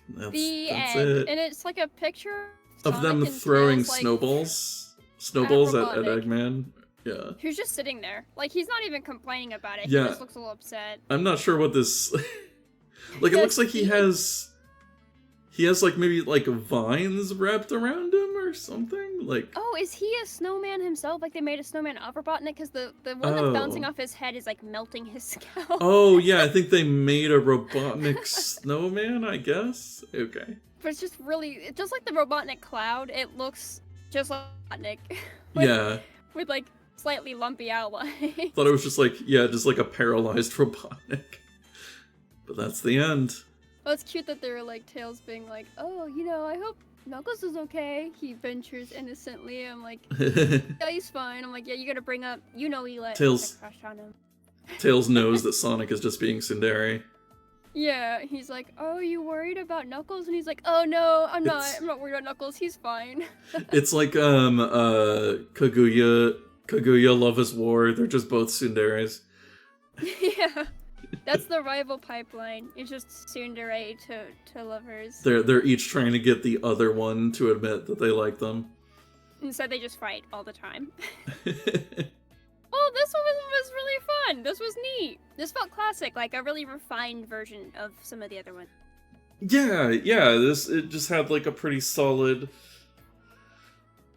That's End. it. And it's like a picture Of Sonic them and throwing Tails, like, snowballs. Snowballs at Robotnik. Eggman. Yeah. Who's just sitting there. Like, he's not even complaining about it. Yeah. He just looks a little upset. I'm not sure what this... Like, it looks like he has... He has, like, maybe, like, vines wrapped around him or something? Like... Oh, is he a snowman himself? Like, they made a snowman of Robotnik? Because the one that's bouncing off his head is, like, melting his scalp. Oh, yeah, I think they made a Robotnik snowman, I guess? Okay. But it's just really... Just like the Robotnik cloud, it looks just like Robotnik. Yeah. With, like, slightly lumpy outline. Thought it was just like, yeah, just like a paralyzed Robotnik. But that's the end. Well, it's cute that they were like Tails being like, "Oh, you know, I hope Knuckles is okay." He ventures innocently. I'm like, "Yeah, he's fine." I'm like, "Yeah, you gotta bring up, you know, he let Tails- a crush on him." Tails knows that Sonic is just being tsundere. Yeah, he's like, "Oh, you worried about Knuckles?" And he's like, "Oh no, I'm not. It's- I'm not worried about Knuckles. He's fine." It's like Kaguya, Love is War. They're just both tsunderes. Yeah, that's the rival pipeline. It's just tsundere to lovers. They're each trying to get the other one to admit that they like them. Instead, they just fight all the time. Oh, this one was really fun. This was neat. This felt classic, like a really refined version of some of the other ones. Yeah, it just had like a pretty solid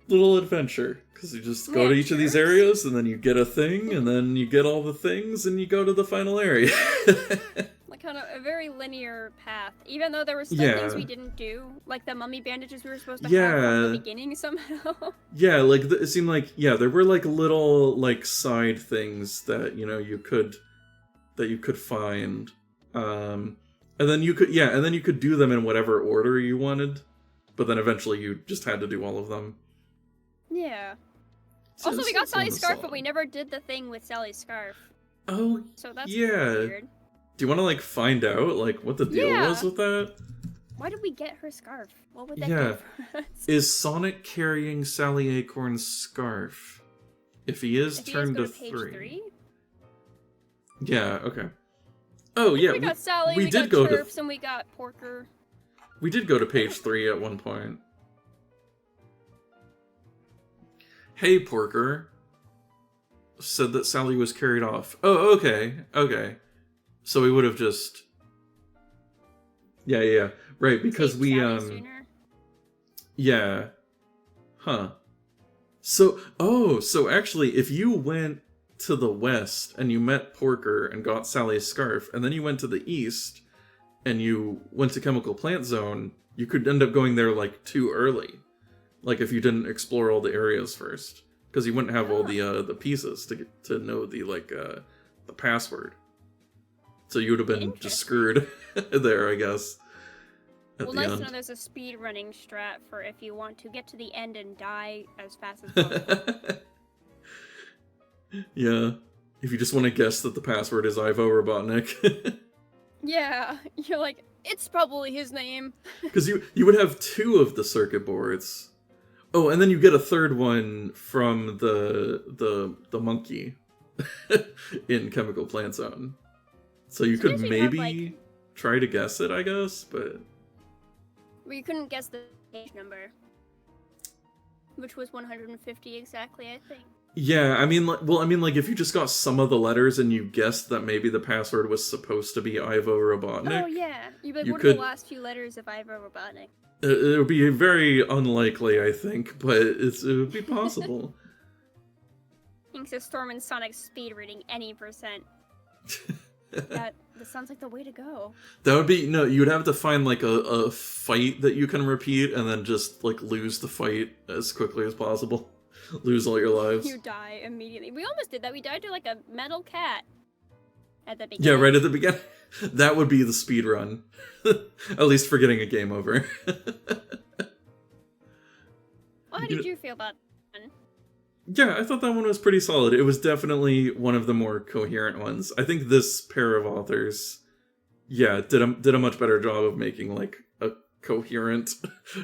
little adventure. Because you just go to each of these areas, and then you get a thing, and then you get all the things, and you go to the final area. Like kind of a very linear path, even though there were still things we didn't do, like the mummy bandages we were supposed to have from the beginning somehow. Yeah, like it seemed like there were like little like side things that you could find, and then you could do them in whatever order you wanted, but then eventually you just had to do all of them. Yeah. So Also, we got Sally's scarf, but solid. we never did the thing with Sally's scarf. Oh, So that's yeah. weird. Do you want to like find out like what the deal was with that? Why did we get her scarf? What would that Yeah. do for us? Is Sonic carrying Sally Acorn's scarf? If he is, If you turn just to go to page 3. 3? Yeah. Okay. Oh yeah. We got Sally, we we did got go Chirps, and we got Porker. We did go to page 3 at one point. Hey, Porker. Said that Sally was carried off. Oh, okay. So we would have just... Yeah. Right, because Take we, Sally sooner. Yeah. Huh. So actually, if you went to the west and you met Porker and got Sally's scarf, and then you went to the east and you went to Chemical Plant Zone, you could end up going there, like, too early. Like, if you didn't explore all the areas first. because you wouldn't have all the pieces to know the password. So you would have been just screwed there, I guess. Well, nice to know there's a speed running strat for if you want to get to the end and die as fast as possible. Yeah, if you just want to guess that the password is Ivo Robotnik. Yeah, you're like, it's probably his name. Because you would have 2 of the circuit boards. Oh, and then you get a third one from the monkey in Chemical Plant Zone. So you could maybe try to guess it, I guess, but... Well, you couldn't guess the page number. Which was 150 exactly, I think. Yeah, I mean, if you just got some of the letters and you guessed that maybe the password was supposed to be Ivo Robotnik... Oh, yeah. You'd be like, you what could... are the last few letters of Ivo Robotnik? It would be very unlikely, I think, but it would be possible. Thanks to Stormin Sonic speed reading any percent. That sounds like the way to go. That would be... No, you'd have to find, like, a fight that you can repeat and then just, like, lose the fight as quickly as possible. Lose all your lives. You die immediately. We almost did that. We died to, like, a metal cat at the beginning. Yeah, right at the beginning. That would be the speed run. At least for getting a game over. Well, how did you feel about that one? Yeah, I thought that one was pretty solid. It was definitely one of the more coherent ones. I think this pair of authors, yeah, did a much better job of making, like, a coherent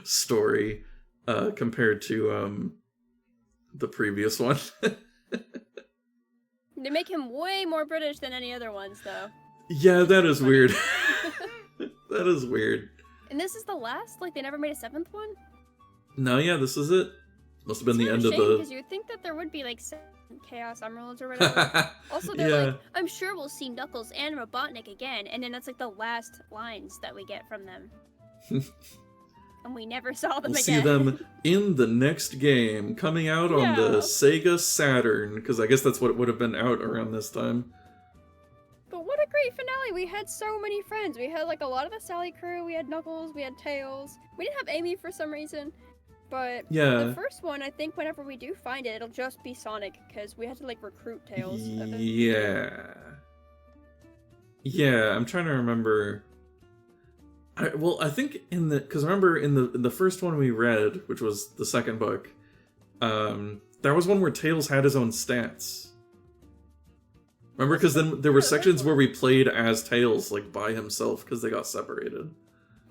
story compared to the previous one. They make him way more British than any other ones, though. Yeah, that is weird. That is weird. And this is the last? Like, they never made a 7th one? No, yeah, this is it. Must have been the end of the... because you'd think that there would be, like, 7 Chaos Emeralds or whatever. Also, they're like, I'm sure we'll see Knuckles and Robotnik again, and then that's, like, the last lines that we get from them. And we never saw them we'll again. See them in the next game, coming out on the Sega Saturn, because I guess that's what would have been out around this time. But what a great finale! We had so many friends. We had, like, a lot of the Sally crew, we had Knuckles, we had Tails. We didn't have Amy for some reason. But the first one, I think whenever we do find it, it'll just be Sonic, because we had to, like, recruit Tails. Yeah. Yeah, I'm trying to remember... I think because remember in the first one we read, which was the second book, there was one where Tails had his own stats. Remember, because then there were sections where we played as Tails, like, by himself, because they got separated.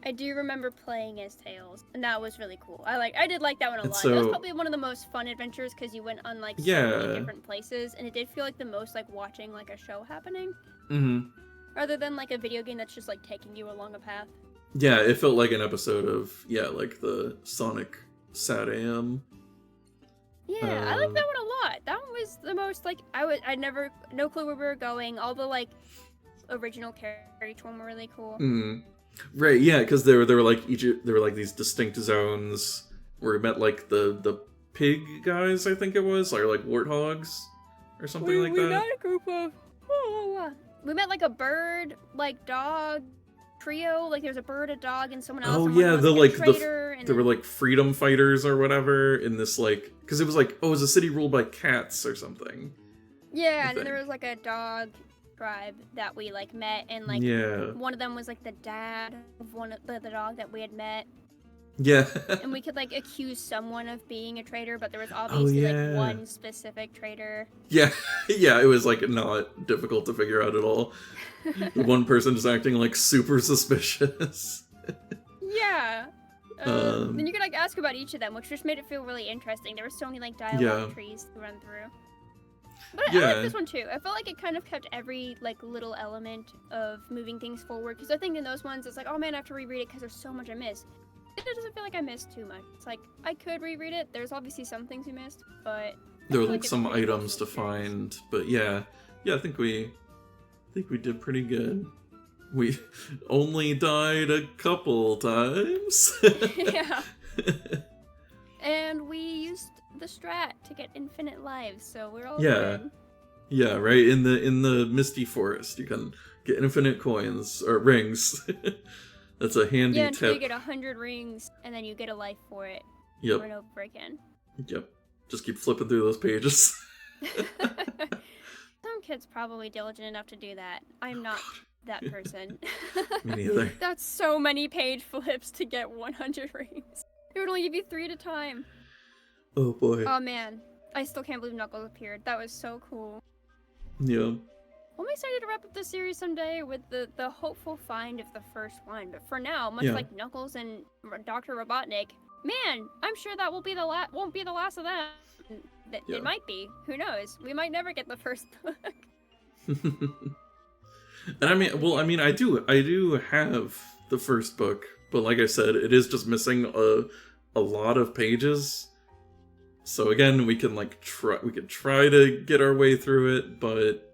I do remember playing as Tails, and that was really cool. I did like that one a lot. So, that was probably one of the most fun adventures, because you went on, like, so many different places, and it did feel like the most, like, watching, like, a show happening. Mm-hmm. Rather than, like, a video game that's just, like, taking you along a path. Yeah, it felt like an episode of, like, the Sonic Sat AM. Yeah, I like that one a lot. That one was the most, like, I never, no clue where we were going. All the, like, original characters, each one were really cool. Mm. Right, yeah, because there were like these distinct zones where we met, like, the pig guys, I think it was, or, like, warthogs, or something like that. We met a group of, we met, like, a bird, like, dog trio. Like, there's a bird, a dog, and someone else. Oh, and yeah, there were, like, freedom fighters or whatever in this, like, because it was like, oh, it was a city ruled by cats or something. Yeah, and then there was, like, a dog tribe that we, like, met, and, like, one of them was, like, the dad of one of the dog that we had met. Yeah. And we could, like, accuse someone of being a traitor, but there was obviously like one specific traitor. Yeah, yeah, it was, like, not difficult to figure out at all. One person just acting, like, super suspicious. Yeah. Then you could, like, ask about each of them, which just made it feel really interesting. There were so many, like, dialogue trees to run through. But I like this one too. I felt like it kind of kept every, like, little element of moving things forward. Because I think in those ones, it's like, oh man, I have to reread it because there's so much I missed. It doesn't feel like I missed too much. It's like, I could reread it. There's obviously some things we missed, but... There were, like, some items to find. But yeah, I think we did pretty good. We only died a couple times. Yeah. And we used the strat to get infinite lives, so we're all good. Yeah, right. In the Misty Forest, you can get infinite coins or rings. That's a handy tip. Until you get 100 rings, and then you get a life for it. Yep. Over and over again. Yep. just keep flipping through those pages. Some kids probably diligent enough to do that. I'm not that person. Me neither. That's so many page flips to get 100 rings. It would only give you 3 at a time. Oh boy. Oh man, I still can't believe Knuckles appeared. That was so cool. Yeah. I'm excited to wrap up this series someday with the hopeful find of the first one. But for now, much Yeah. like Knuckles and Dr. Robotnik, man, I'm sure that won't be the last of that. Yeah. It might be. Who knows? We might never get the first book. And I do have the first book, but like I said, it is just missing a lot of pages. So again, we can try to get our way through it, but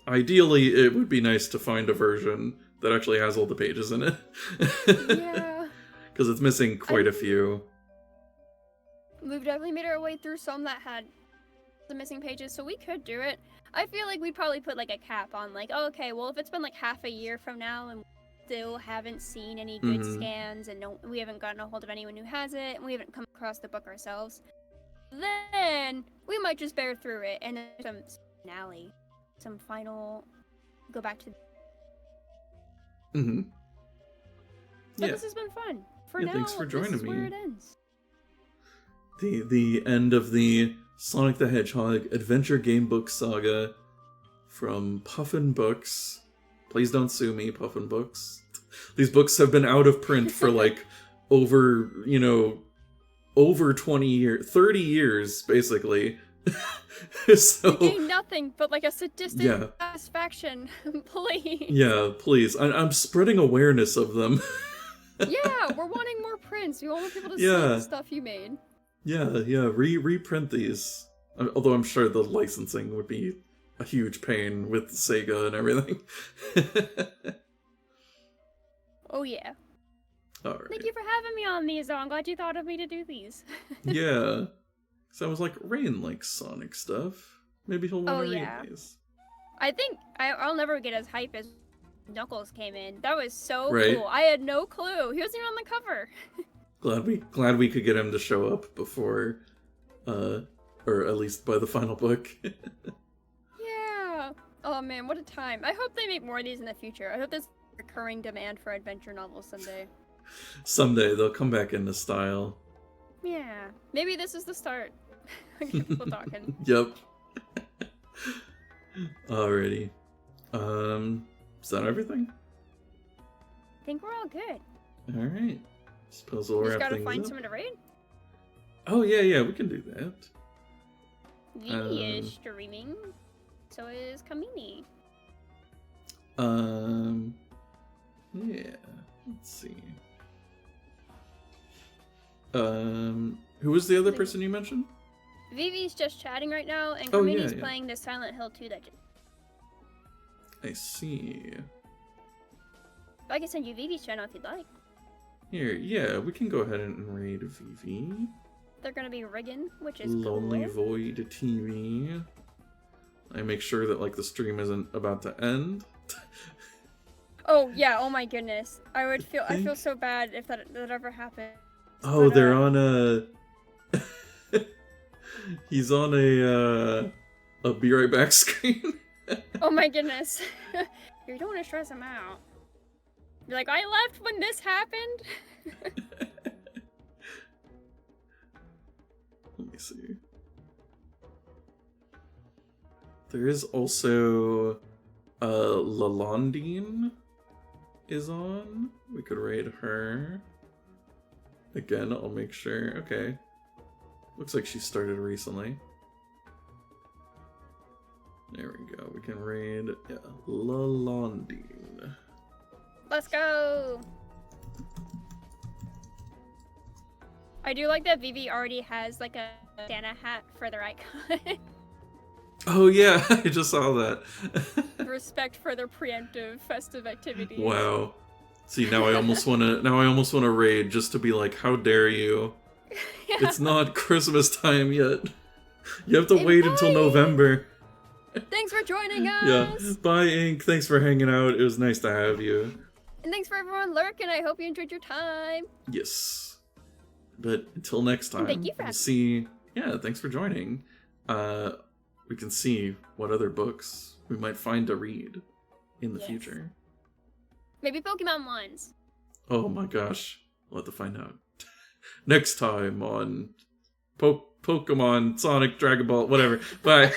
ideally it would be nice to find a version that actually has all the pages in it. Yeah. Because it's missing quite a few. We've definitely made our way through some that had the missing pages, so we could do it. I feel like we'd probably put like a cap on like, oh, okay, well if it's been like half a year from now and we still haven't seen any good scans and we haven't gotten a hold of anyone who has it and we haven't come across the book ourselves, then we might just bear through it and then some finale, some final go back to. But this has been fun. For now, thanks for joining this is me. where it ends. The end of the Sonic the Hedgehog Adventure Game Book Saga from Puffin Books. Please don't sue me, Puffin Books. These books have been out of print for like over 20 years, 30 years, basically. So, You gain nothing but like a sadistic satisfaction. Please. Yeah, please. I'm spreading awareness of them. Yeah, we're wanting more prints. We want people to see the stuff you made. Yeah, reprint these. Although I'm sure the licensing would be a huge pain with Sega and everything. Oh yeah. Alright. Thank you for having me on these, though. I'm glad you thought of me to do these. Yeah. So I was like, Rain likes Sonic stuff. Maybe he'll want to read these. I think I'll never get as hype as Knuckles came in. That was so Right. cool. I had no clue. He wasn't even on the cover. Glad we could get him to show up before, or at least by the final book. Yeah. Oh man, what a time. I hope they make more of these in the future. I hope there's recurring demand for adventure novels someday. Someday they'll come back into style. Yeah. Maybe this is the start. People talking. Yep. Alrighty. Is that everything? I think we're all good. Alright. Suppose we'll Just wrap gotta things find up. someone to raid. Oh yeah, we can do that. Vivi is streaming. So is Kamini. Yeah. Let's see. Who was the other person you mentioned? Vivi's just chatting right now, and Oh, Kamini's yeah. playing the Silent Hill 2 dungeon. I see. I can send you Vivi's channel if you'd like. Here, yeah, we can go ahead and raid Vivi. They're gonna be rigging, which is Lonely cool. Void TV. I make sure that like the stream isn't about to end. Oh yeah, oh my goodness. I feel think- so bad if that ever happened. Oh, But, they're on a. He's on a be right back screen. Oh my goodness. You don't want to stress him out. You're like, I left when this happened? Let me see. There is also Lalandine is on. We could raid her. Again, I'll make sure. Okay. Looks like she started recently. There we go. We can raid Lalandine. Let's go! I do like that Vivi already has like a Santa hat for their icon. Oh yeah, I just saw that. Respect for their preemptive festive activities. Wow. See, now I almost want to raid just to be like, how dare you? Yeah. It's not Christmas time yet. You have to wait until November. Thanks for joining us! Yeah. Bye, Ink. Thanks for hanging out. It was nice to have you. And thanks for everyone lurking. I hope you enjoyed your time. Yes. But until next time, Thank you for we'll having see Yeah, thanks for joining. We can see what other books we might find to read in the Yes. future. Maybe Pokemon ones. Oh my gosh, we'll have to find out. Next time on Pokemon, Sonic, Dragon Ball, whatever. Bye.